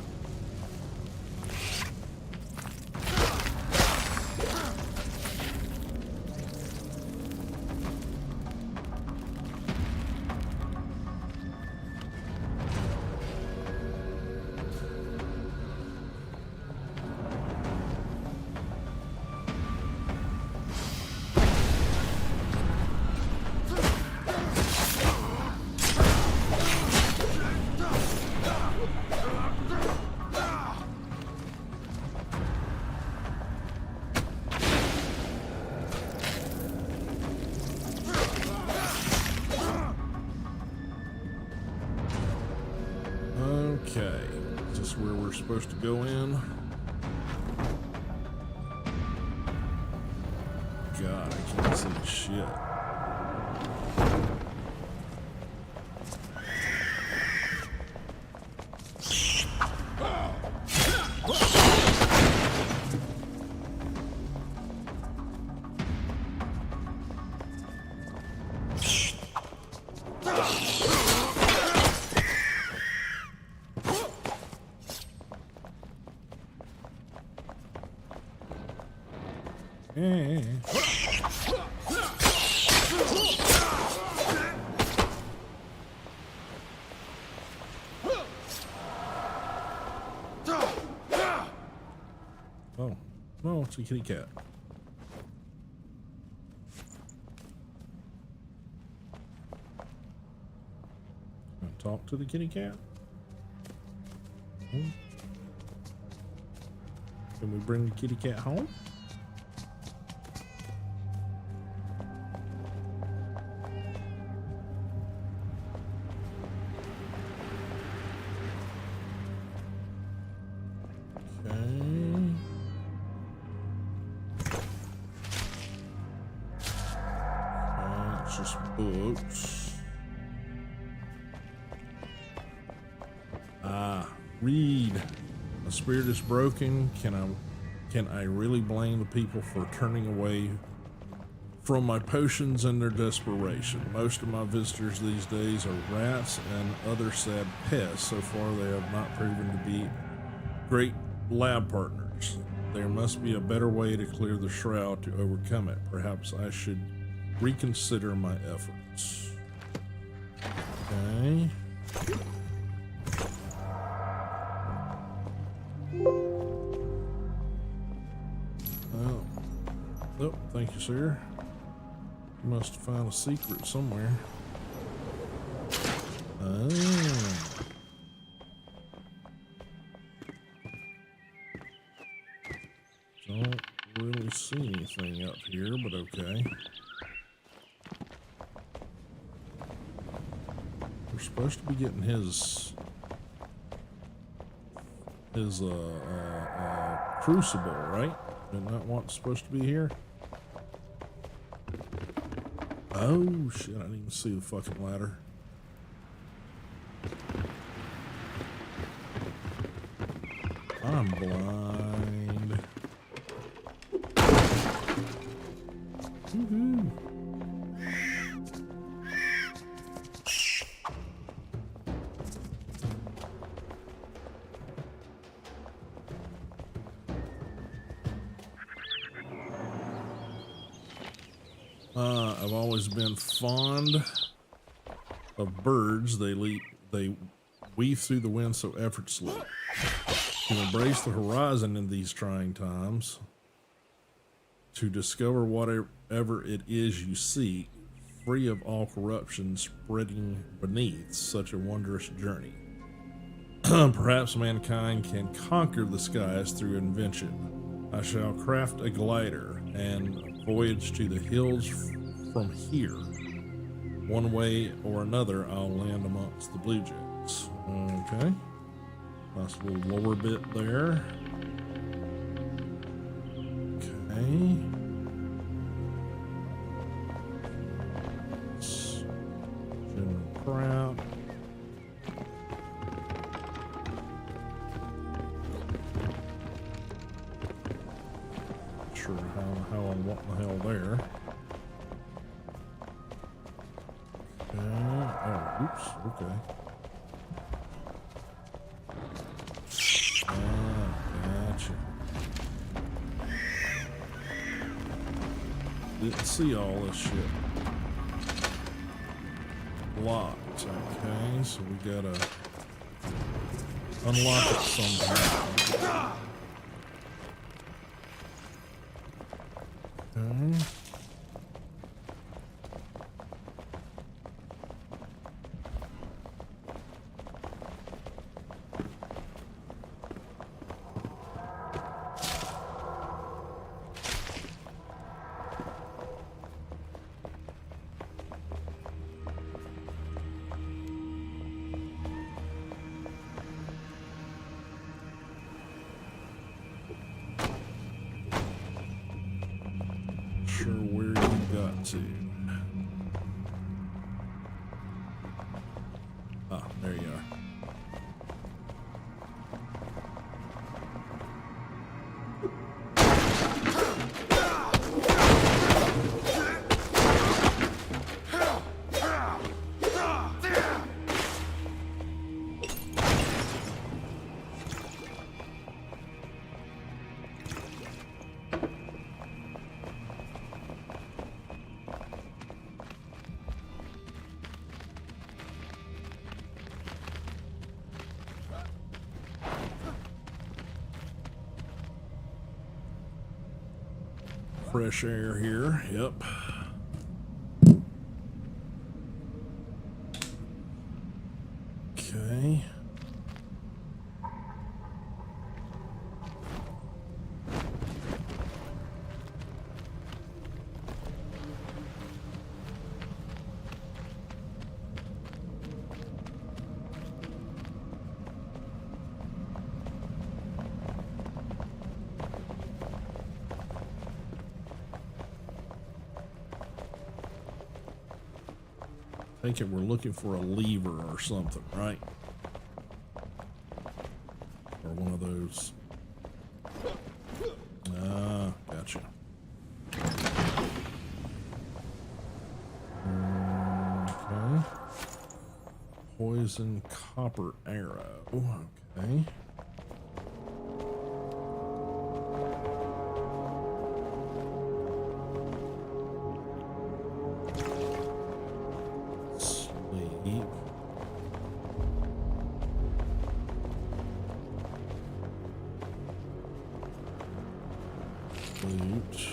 S1: Okay, is this where we're supposed to go in? God, I can't see shit. Oh, no, it's a kitty cat. Talk to the kitty cat? Can we bring the kitty cat home? Books. Read. The spirit is broken. Can I really blame the people for turning away from my potions and their desperation? Most of my visitors these days are rats and other sad pests. So far, they have not proven to be great lab partners. There must be a better way to clear the shroud to overcome it. Perhaps I should reconsider my efforts. Okay. Oh, thank you, sir. You must have found a secret somewhere. Oh. Don't really see anything up here, but okay. We're supposed to be getting his crucible, right? Isn't that what's supposed to be here? Oh shit, I didn't even see the fucking ladder. I'm blind. Woohoo. I've always been fond of birds. They weave through the wind so effortlessly. To embrace the horizon in these trying times, to discover whatever it is you seek, free of all corruption spreading beneath such a wondrous journey. Perhaps mankind can conquer the skies through invention. I shall craft a glider and voyage to the hills from here. One way or another, I'll land amongst the blue jays. Okay. Nice little lower bit there. Okay. General crap. Not sure how and what the hell there. Oh, oops. Okay. Gotcha. Didn't see all this shit. Locked. Okay, so we gotta unlock it somehow. Okay. Sure where you got to. Ah, there you are. Fresh air here, yep. Okay. Thinking we're looking for a lever or something, right? Or one of those. Ah, gotcha. Okay. Poison copper arrow. Okay. Loot.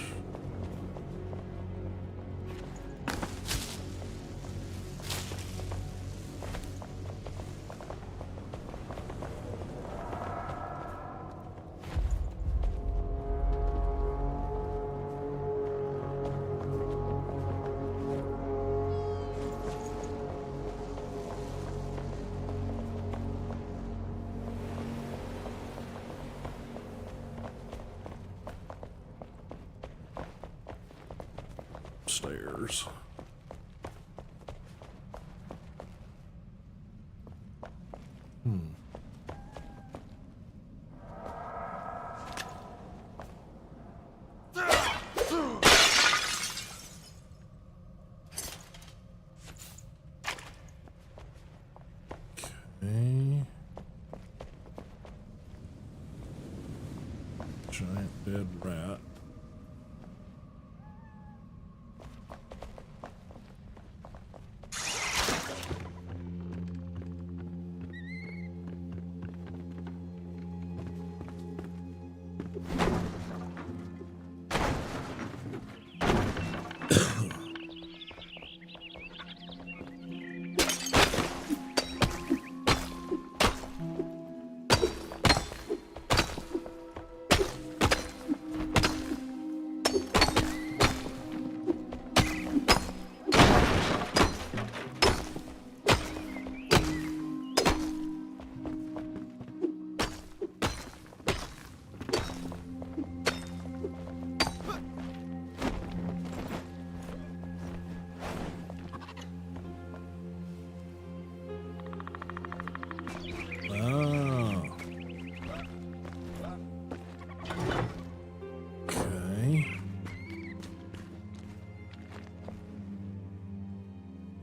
S1: Stairs. Okay. Giant dead rat.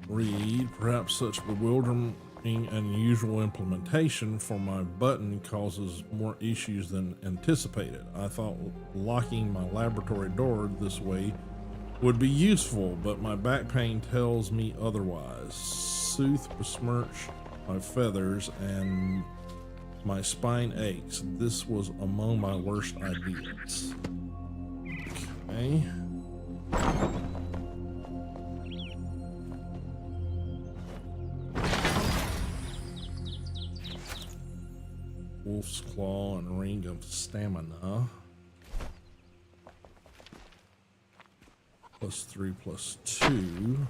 S1: Read, perhaps such bewildering and unusual implementation for my button causes more issues than anticipated. I thought locking my laboratory door this way would be useful, but my back pain tells me otherwise. Sooth besmirch my feathers and my spine aches. This was among my worst ideas. Okay. Wolf's Claw and Ring of Stamina. +3 +2.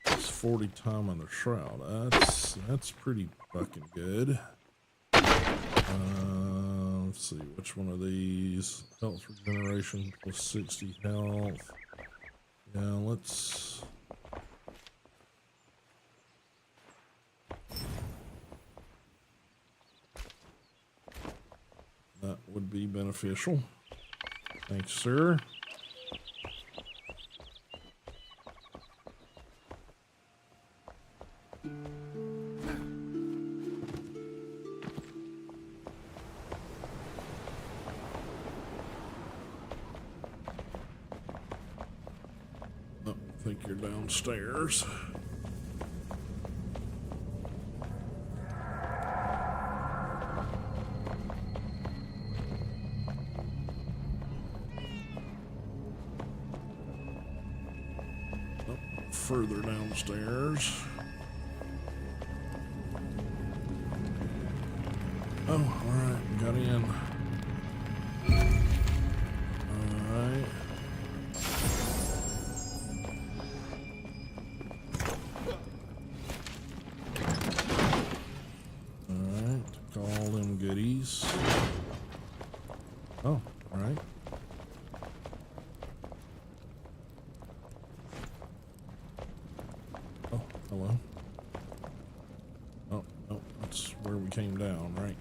S1: It's 40 time on the shroud. That's pretty fucking good. Let's see which one of these. Health regeneration +60 health. Yeah, let's. That would be beneficial. Thanks, sir. Oh, I think you're downstairs. Further downstairs. Oh, alright, got in. Alright. Alright, took all them goodies. Oh, alright. Hello. Oh, no, that's where we came down, right?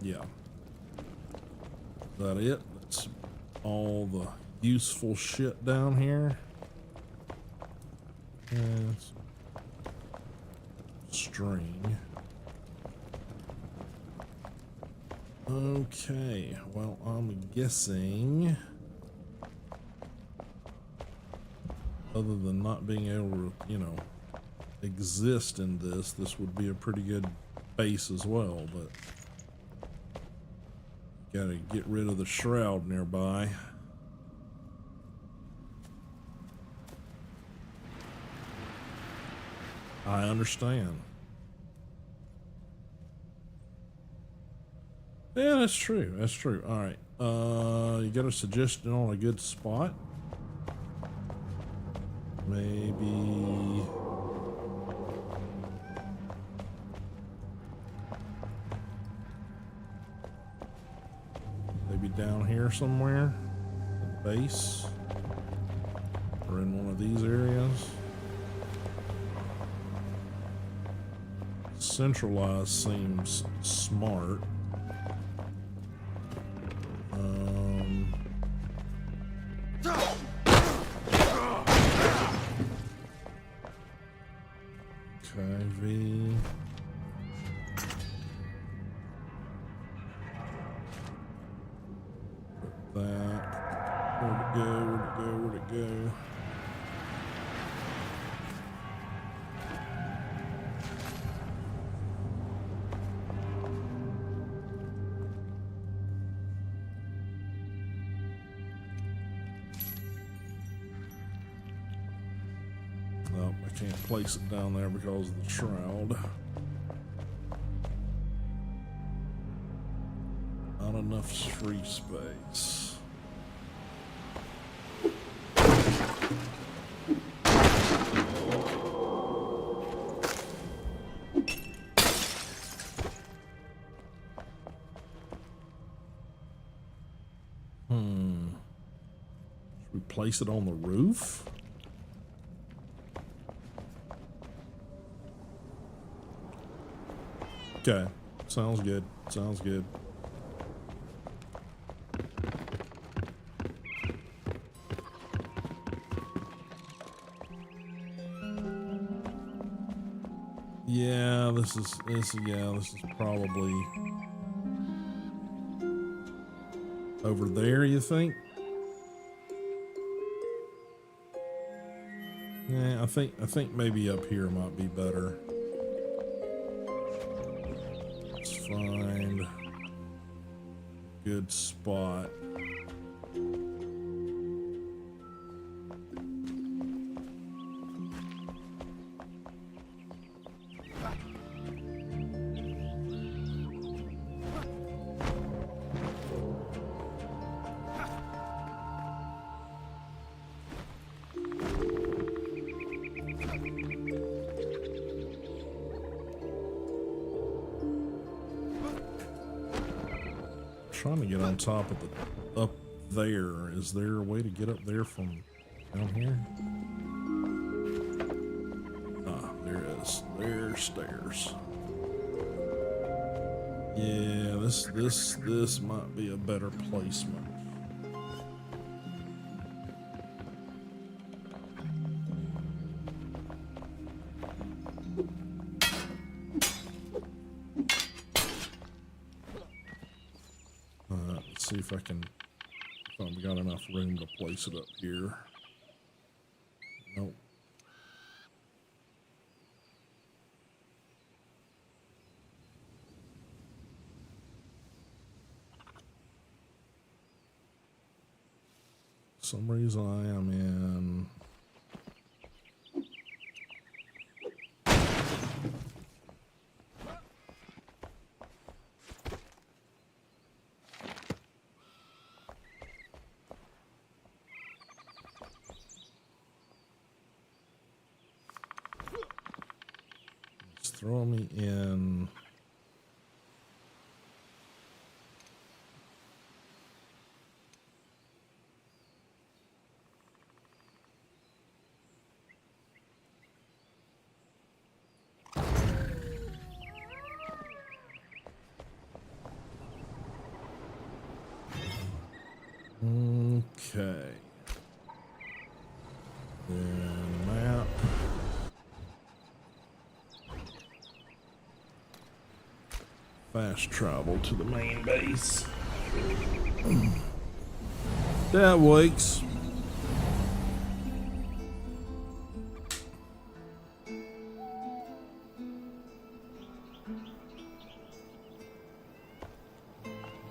S1: Yeah. Is that it? That's all the useful shit down here. Yes. String. Okay, well, I'm guessing, other than not being able to, you know, exist in this would be a pretty good base as well, but Gotta get rid of the shroud nearby. I understand. Yeah, that's true. That's true. All right. You got a suggestion on a good spot? Maybe. Maybe down here somewhere at the base, or in one of these areas. Centralized seems smart. Okay, V. Put that. Where'd it go? Where'd it go? Where'd it go? Nope, I can't place it down there because of the shroud. Not enough free space. Should we place it on the roof? Okay, sounds good. Sounds good. Yeah, this is probably over there, you think? Yeah, I think maybe up here might be better. Let's find a good spot. Trying to get on top of the up there. Is there a way to get up there from down here? Ah, there is. There's stairs. Yeah, this might be a better placement. Let's see if I've got enough room to place it up here. Nope. For some reason I am in. Throw me in. Okay. Then map. Fast travel to the main base. That works.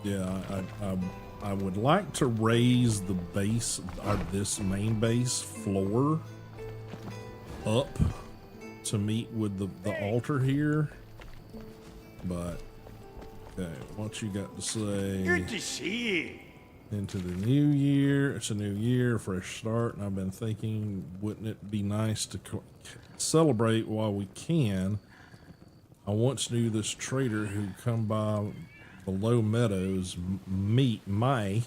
S1: Yeah, I would like to raise the base, or this main base floor up to meet with the altar here. But, okay, what you got to say?
S2: Good to see you.
S1: Into the new year. It's a new year, fresh start, and I've been thinking, wouldn't it be nice to celebrate while we can? I once knew this trader who'd come by the low meadows, meet May.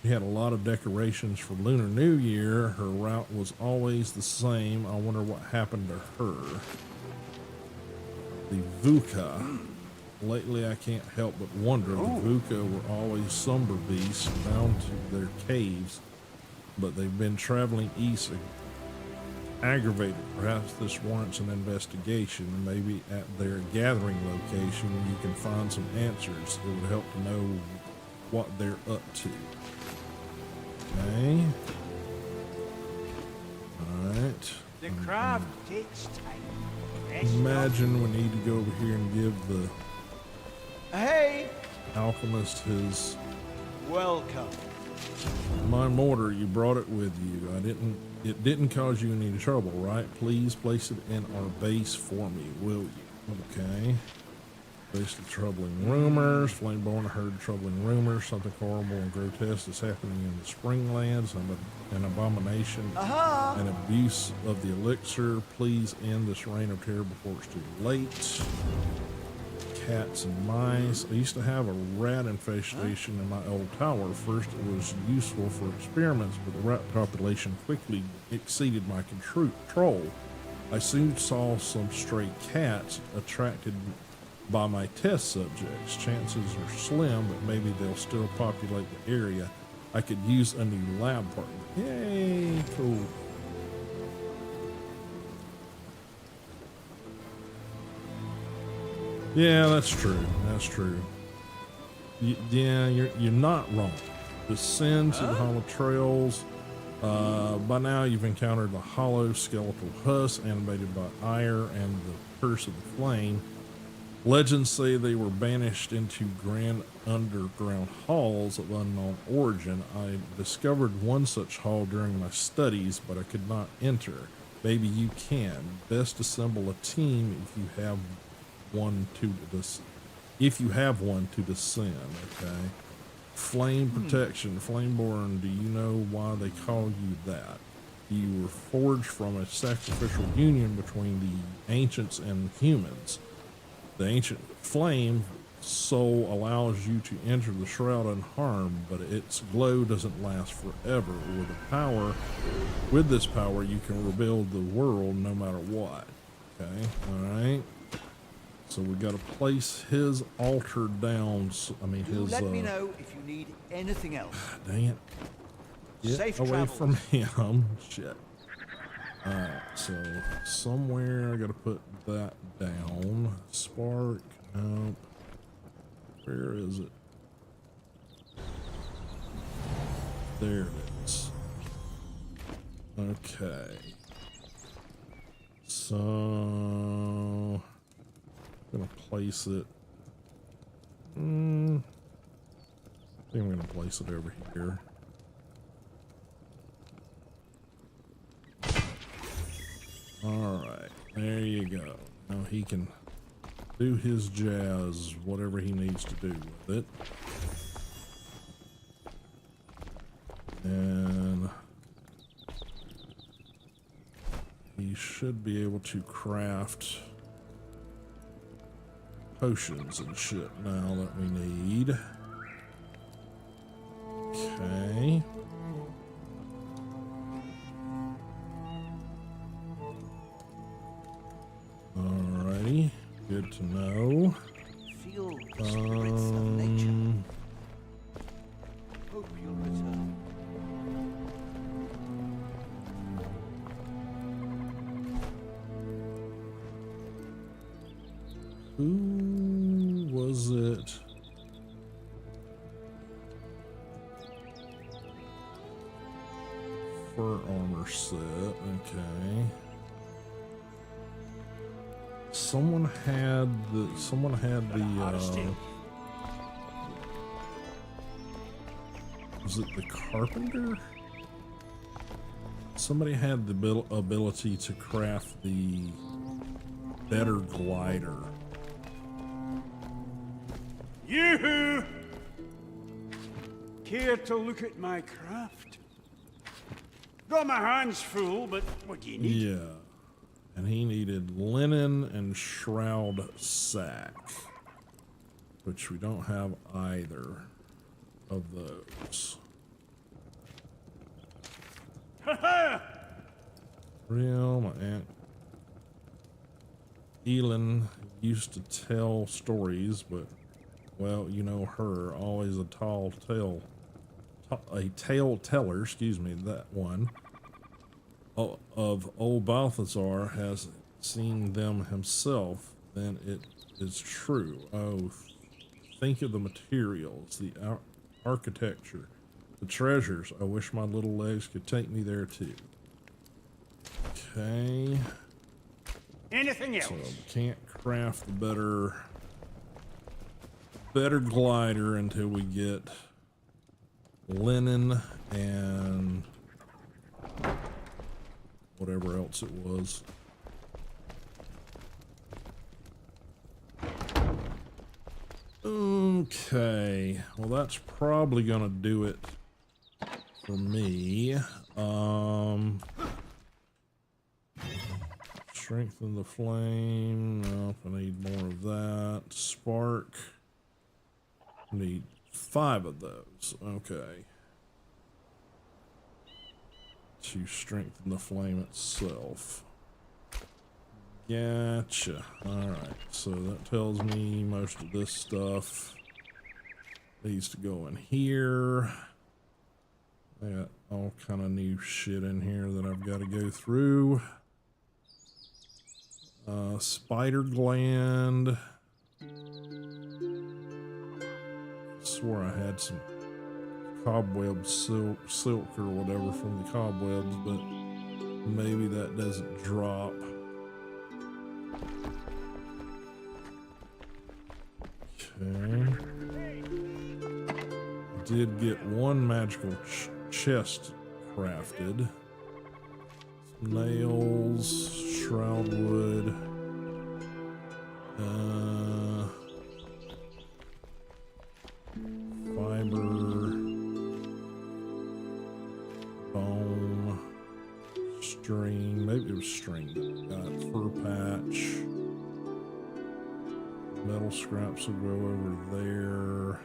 S1: She had a lot of decorations for Lunar New Year. Her route was always the same. I wonder what happened to her. The Vuka. Lately, I can't help but wonder. The Vuka were always somber beasts bound to their caves, but they've been traveling east, aggravated. Perhaps this warrants an investigation. Maybe at their gathering location, you can find some answers. It would help to know what they're up to. Okay. All right.
S2: The craft takes time.
S1: Imagine we need to go over here and give the
S2: Hey,
S1: alchemist his
S2: welcome.
S1: my mortar. You brought it with you. It didn't cause you any trouble, right? Please place it in our base for me, will you? Okay. Based on troubling rumors. Flameborn heard troubling rumors. Something horrible and grotesque is happening in the Springlands. An abomination. An abuse of the elixir. Please end this reign of terror before it's too late. Cats and mice. I used to have a rat infestation in my old tower. First, it was useful for experiments, but the rat population quickly exceeded my control. I soon saw some stray cats attracted by my test subjects. Chances are slim, but maybe they'll still populate the area. I could use a new lab partner. Yay, cool. Yeah, that's true. That's true. Yeah, you're not wrong. Descend to the hollow trails. By now, you've encountered the hollow skeletal husk animated by ire and the curse of the flame. Legends say they were banished into grand underground halls of unknown origin. I discovered one such hall during my studies, but I could not enter. Maybe you can. Best assemble a team if you have one to descend. Okay. Flame protection. Flameborn, do you know why they call you that? You were forged from a sacrificial union between the ancients and humans. The ancient flame soul allows you to enter the shroud unharmed, but its glow doesn't last forever. With this power, you can rebuild the world no matter what. Okay, all right. So we got to place his altar down. I mean, his.
S3: Let me know if you need anything else.
S1: Dang it! Get
S3: Safe
S1: away
S3: travels.
S1: from him. Shit. All right. So somewhere I got to put that down. Spark. Nope. Where is it? There it is. Okay. So I'm gonna place it. I think I'm gonna place it over here. All right, there you go. Now he can do his jazz, whatever he needs to do with it. And he should be able to craft potions and shit now that we need. Okay. Alrighty. Good to know.
S3: Feel the spirits of nature. Hope you'll return.
S1: Who was it? Fur armor set. Okay. Someone had the Was it the carpenter? Somebody had the ability to craft the better glider.
S2: Yoo-hoo! Care to look at my craft? Got my hands full, but what do you need?
S1: Yeah. And he needed linen and shroud sack, which we don't have either of those. Real, my aunt Elin used to tell stories, but well, you know her, always a tale teller, excuse me, that one, of old Balthazar has seen them himself, then it is true. Oh, think of the materials, the architecture, the treasures. I wish my little legs could take me there too. Okay.
S2: Anything else?
S1: So we can't craft the better glider until we get linen and whatever else it was. Okay, well that's probably gonna do it for me. Strengthen the flame. Nope, I need more of that. Spark. Need 5 of those. Okay. To strengthen the flame itself. Gotcha. Alright, so that tells me most of this stuff needs to go in here. I got all kind of new shit in here that I've got to go through. Spider gland. Swore I had some cobweb silk or whatever from the cobwebs, but maybe that doesn't drop. Okay. Did get one magical chest crafted. Nails, shroud wood, fiber, bone, string, maybe it was string that we got, fur patch, metal scraps will go over there.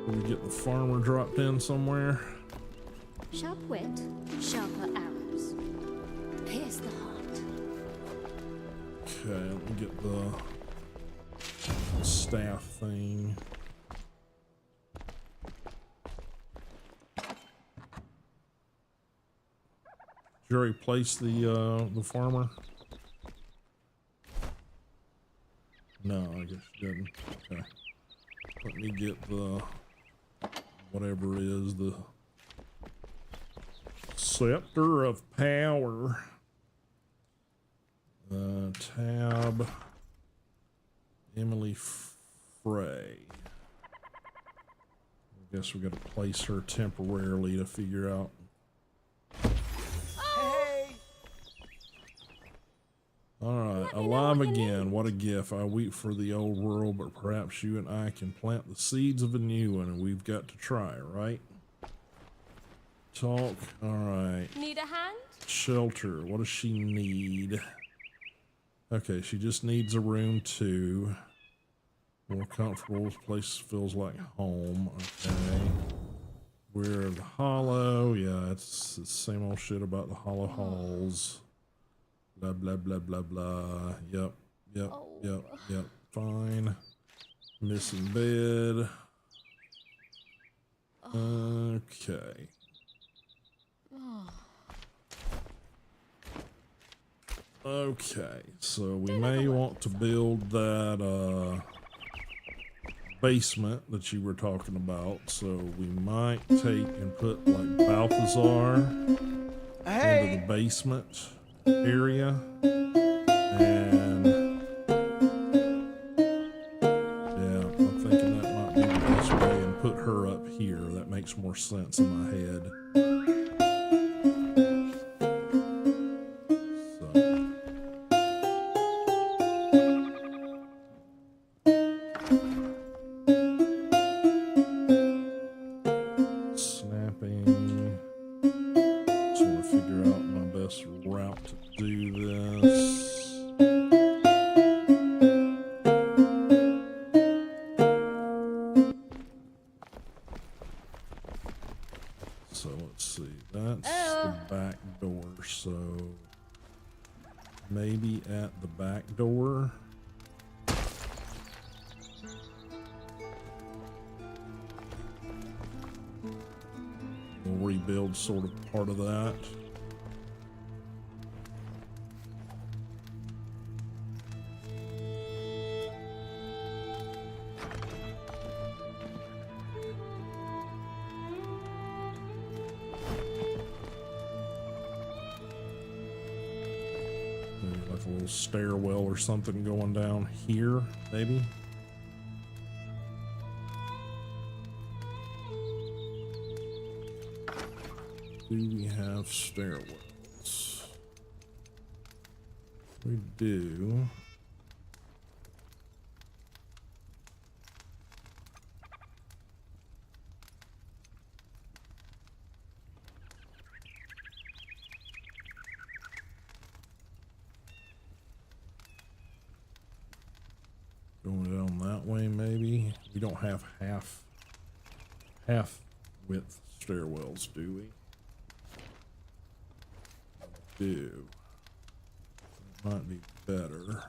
S1: Did we get the farmer dropped in somewhere?
S4: Sharp wit, sharper arrows. Pierce the heart.
S1: Okay, let me get the staff thing. Did you already place the farmer? No, I guess you didn't. Okay. Let me get the whatever it is, the scepter of power. Tab. Emily Frey. I guess we got to place her temporarily to figure out.
S2: Hey!
S1: Alright, alive again. What a gift. I weep for the old world, but perhaps you and I can plant the seeds of a new one, and we've got to try, right? Talk. Alright.
S4: Need a hand?
S1: Shelter. What does she need? Okay, she just needs a room too. More comfortable. This place feels like home. Okay. We're the hollow. Yeah, it's the same old shit about the hollow halls. Blah, blah, blah, blah, blah. Yep, yep, yep, yep. Fine. Missing bed. Okay. Okay, so we may want to build that basement that you were talking about. So we might take and put like Balthazar into the basement area, and sense in my head. Snapping. Just want to figure out my best route to do this. So let's see, that's the back door, so maybe at the back door. We'll rebuild sort of part of that. Maybe like a little stairwell or something going down here, maybe. Do we have stairwells? We do. Going down that way, maybe. We don't have half width stairwells, do we? Do. Might be better.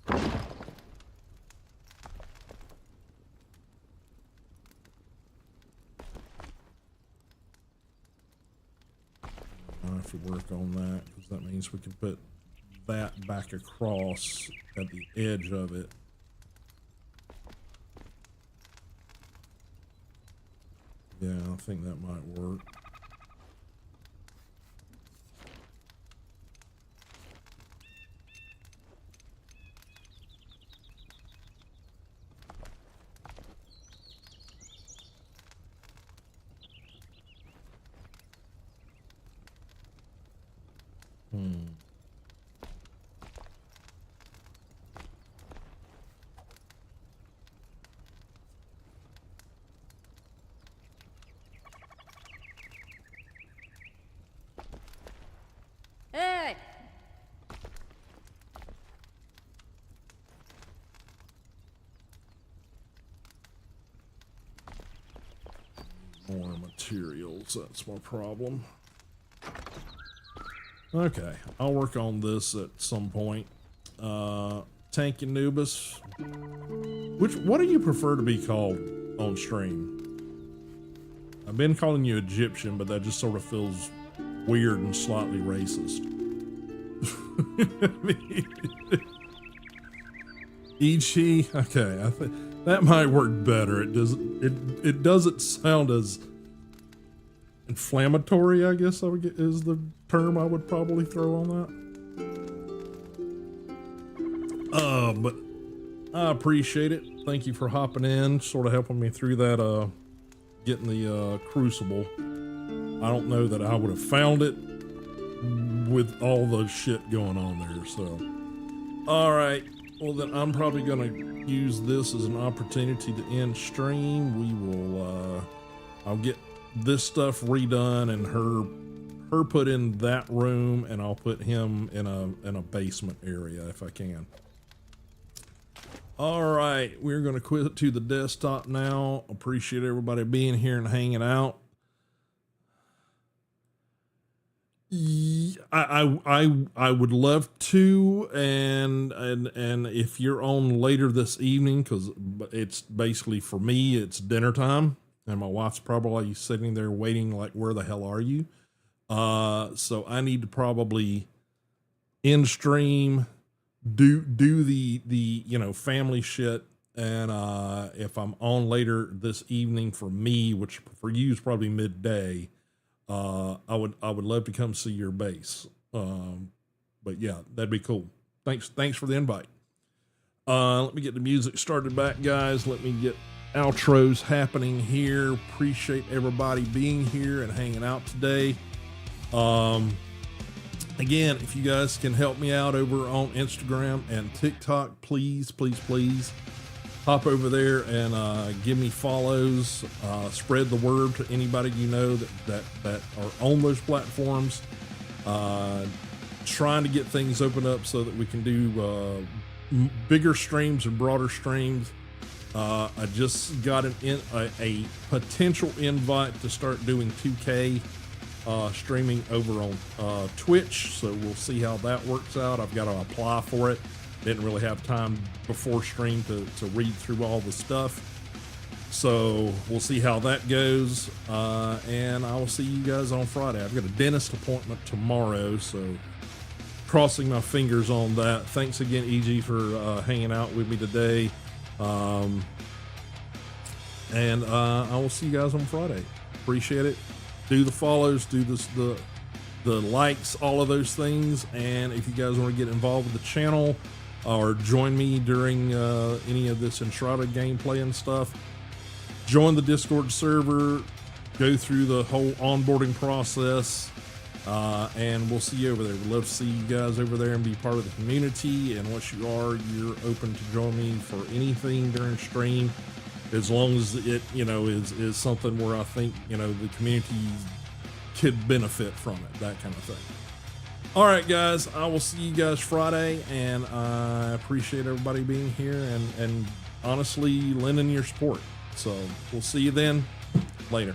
S1: I have to work on that because that means we can put that back across at the edge of it. Yeah, I think that might work.
S4: Hey!
S1: More materials, that's my problem. Okay, I'll work on this at some point. Tank Anubis. What do you prefer to be called on stream? I've been calling you Egyptian, but that just sort of feels weird and slightly racist. Ichi? Okay, I think that might work better. It doesn't sound as inflammatory, I guess I would get is the term I would probably throw on that. But I appreciate it. Thank you for hopping in, sort of helping me through that getting the crucible. I don't know that I would have found it with all the shit going on there, so. All right, well then I'm probably gonna use this as an opportunity to end stream. We will, I'll get this stuff redone and her put in that room, and I'll put him in a basement area if I can. All right, we're gonna quit to the desktop now. Appreciate everybody being here and hanging out. I would love to, and if you're on later this evening, because it's basically for me, it's dinner time, and my wife's probably sitting there waiting like, where the hell are you? So I need to probably end stream, do the family shit, and if I'm on later this evening for me, which for you is probably midday, I would love to come see your base. But yeah, that'd be cool. Thanks for the invite. Let me get the music started back, guys. Let me get outros happening here. Appreciate everybody being here and hanging out today. Again, if you guys can help me out over on Instagram and TikTok, please hop over there and give me follows. Spread the word to anybody you know that are on those platforms. Trying to get things opened up so that we can do bigger streams and broader streams. I just got a potential invite to start doing 2K streaming over on Twitch, so we'll see how that works out. I've got to apply for it. Didn't really have time before stream to read through all the stuff, so we'll see how that goes. And I will see you guys on Friday. I've got a dentist appointment tomorrow, so crossing my fingers on that. Thanks again, EG, for hanging out with me today. And I will see you guys on Friday. Appreciate it. Do the follows, do the likes, all of those things. And if you guys want to get involved with the channel or join me during any of this Enshrouded gameplay and stuff, join the Discord server, go through the whole onboarding process, and we'll see you over there. We'd love to see you guys over there and be part of the community. And once you are, you're open to join me for anything during stream, as long as it, is something where I think, the community could benefit from it, that kind of thing. All right, guys, I will see you guys Friday, and I appreciate everybody being here and honestly lending your support. So we'll see you then. Later.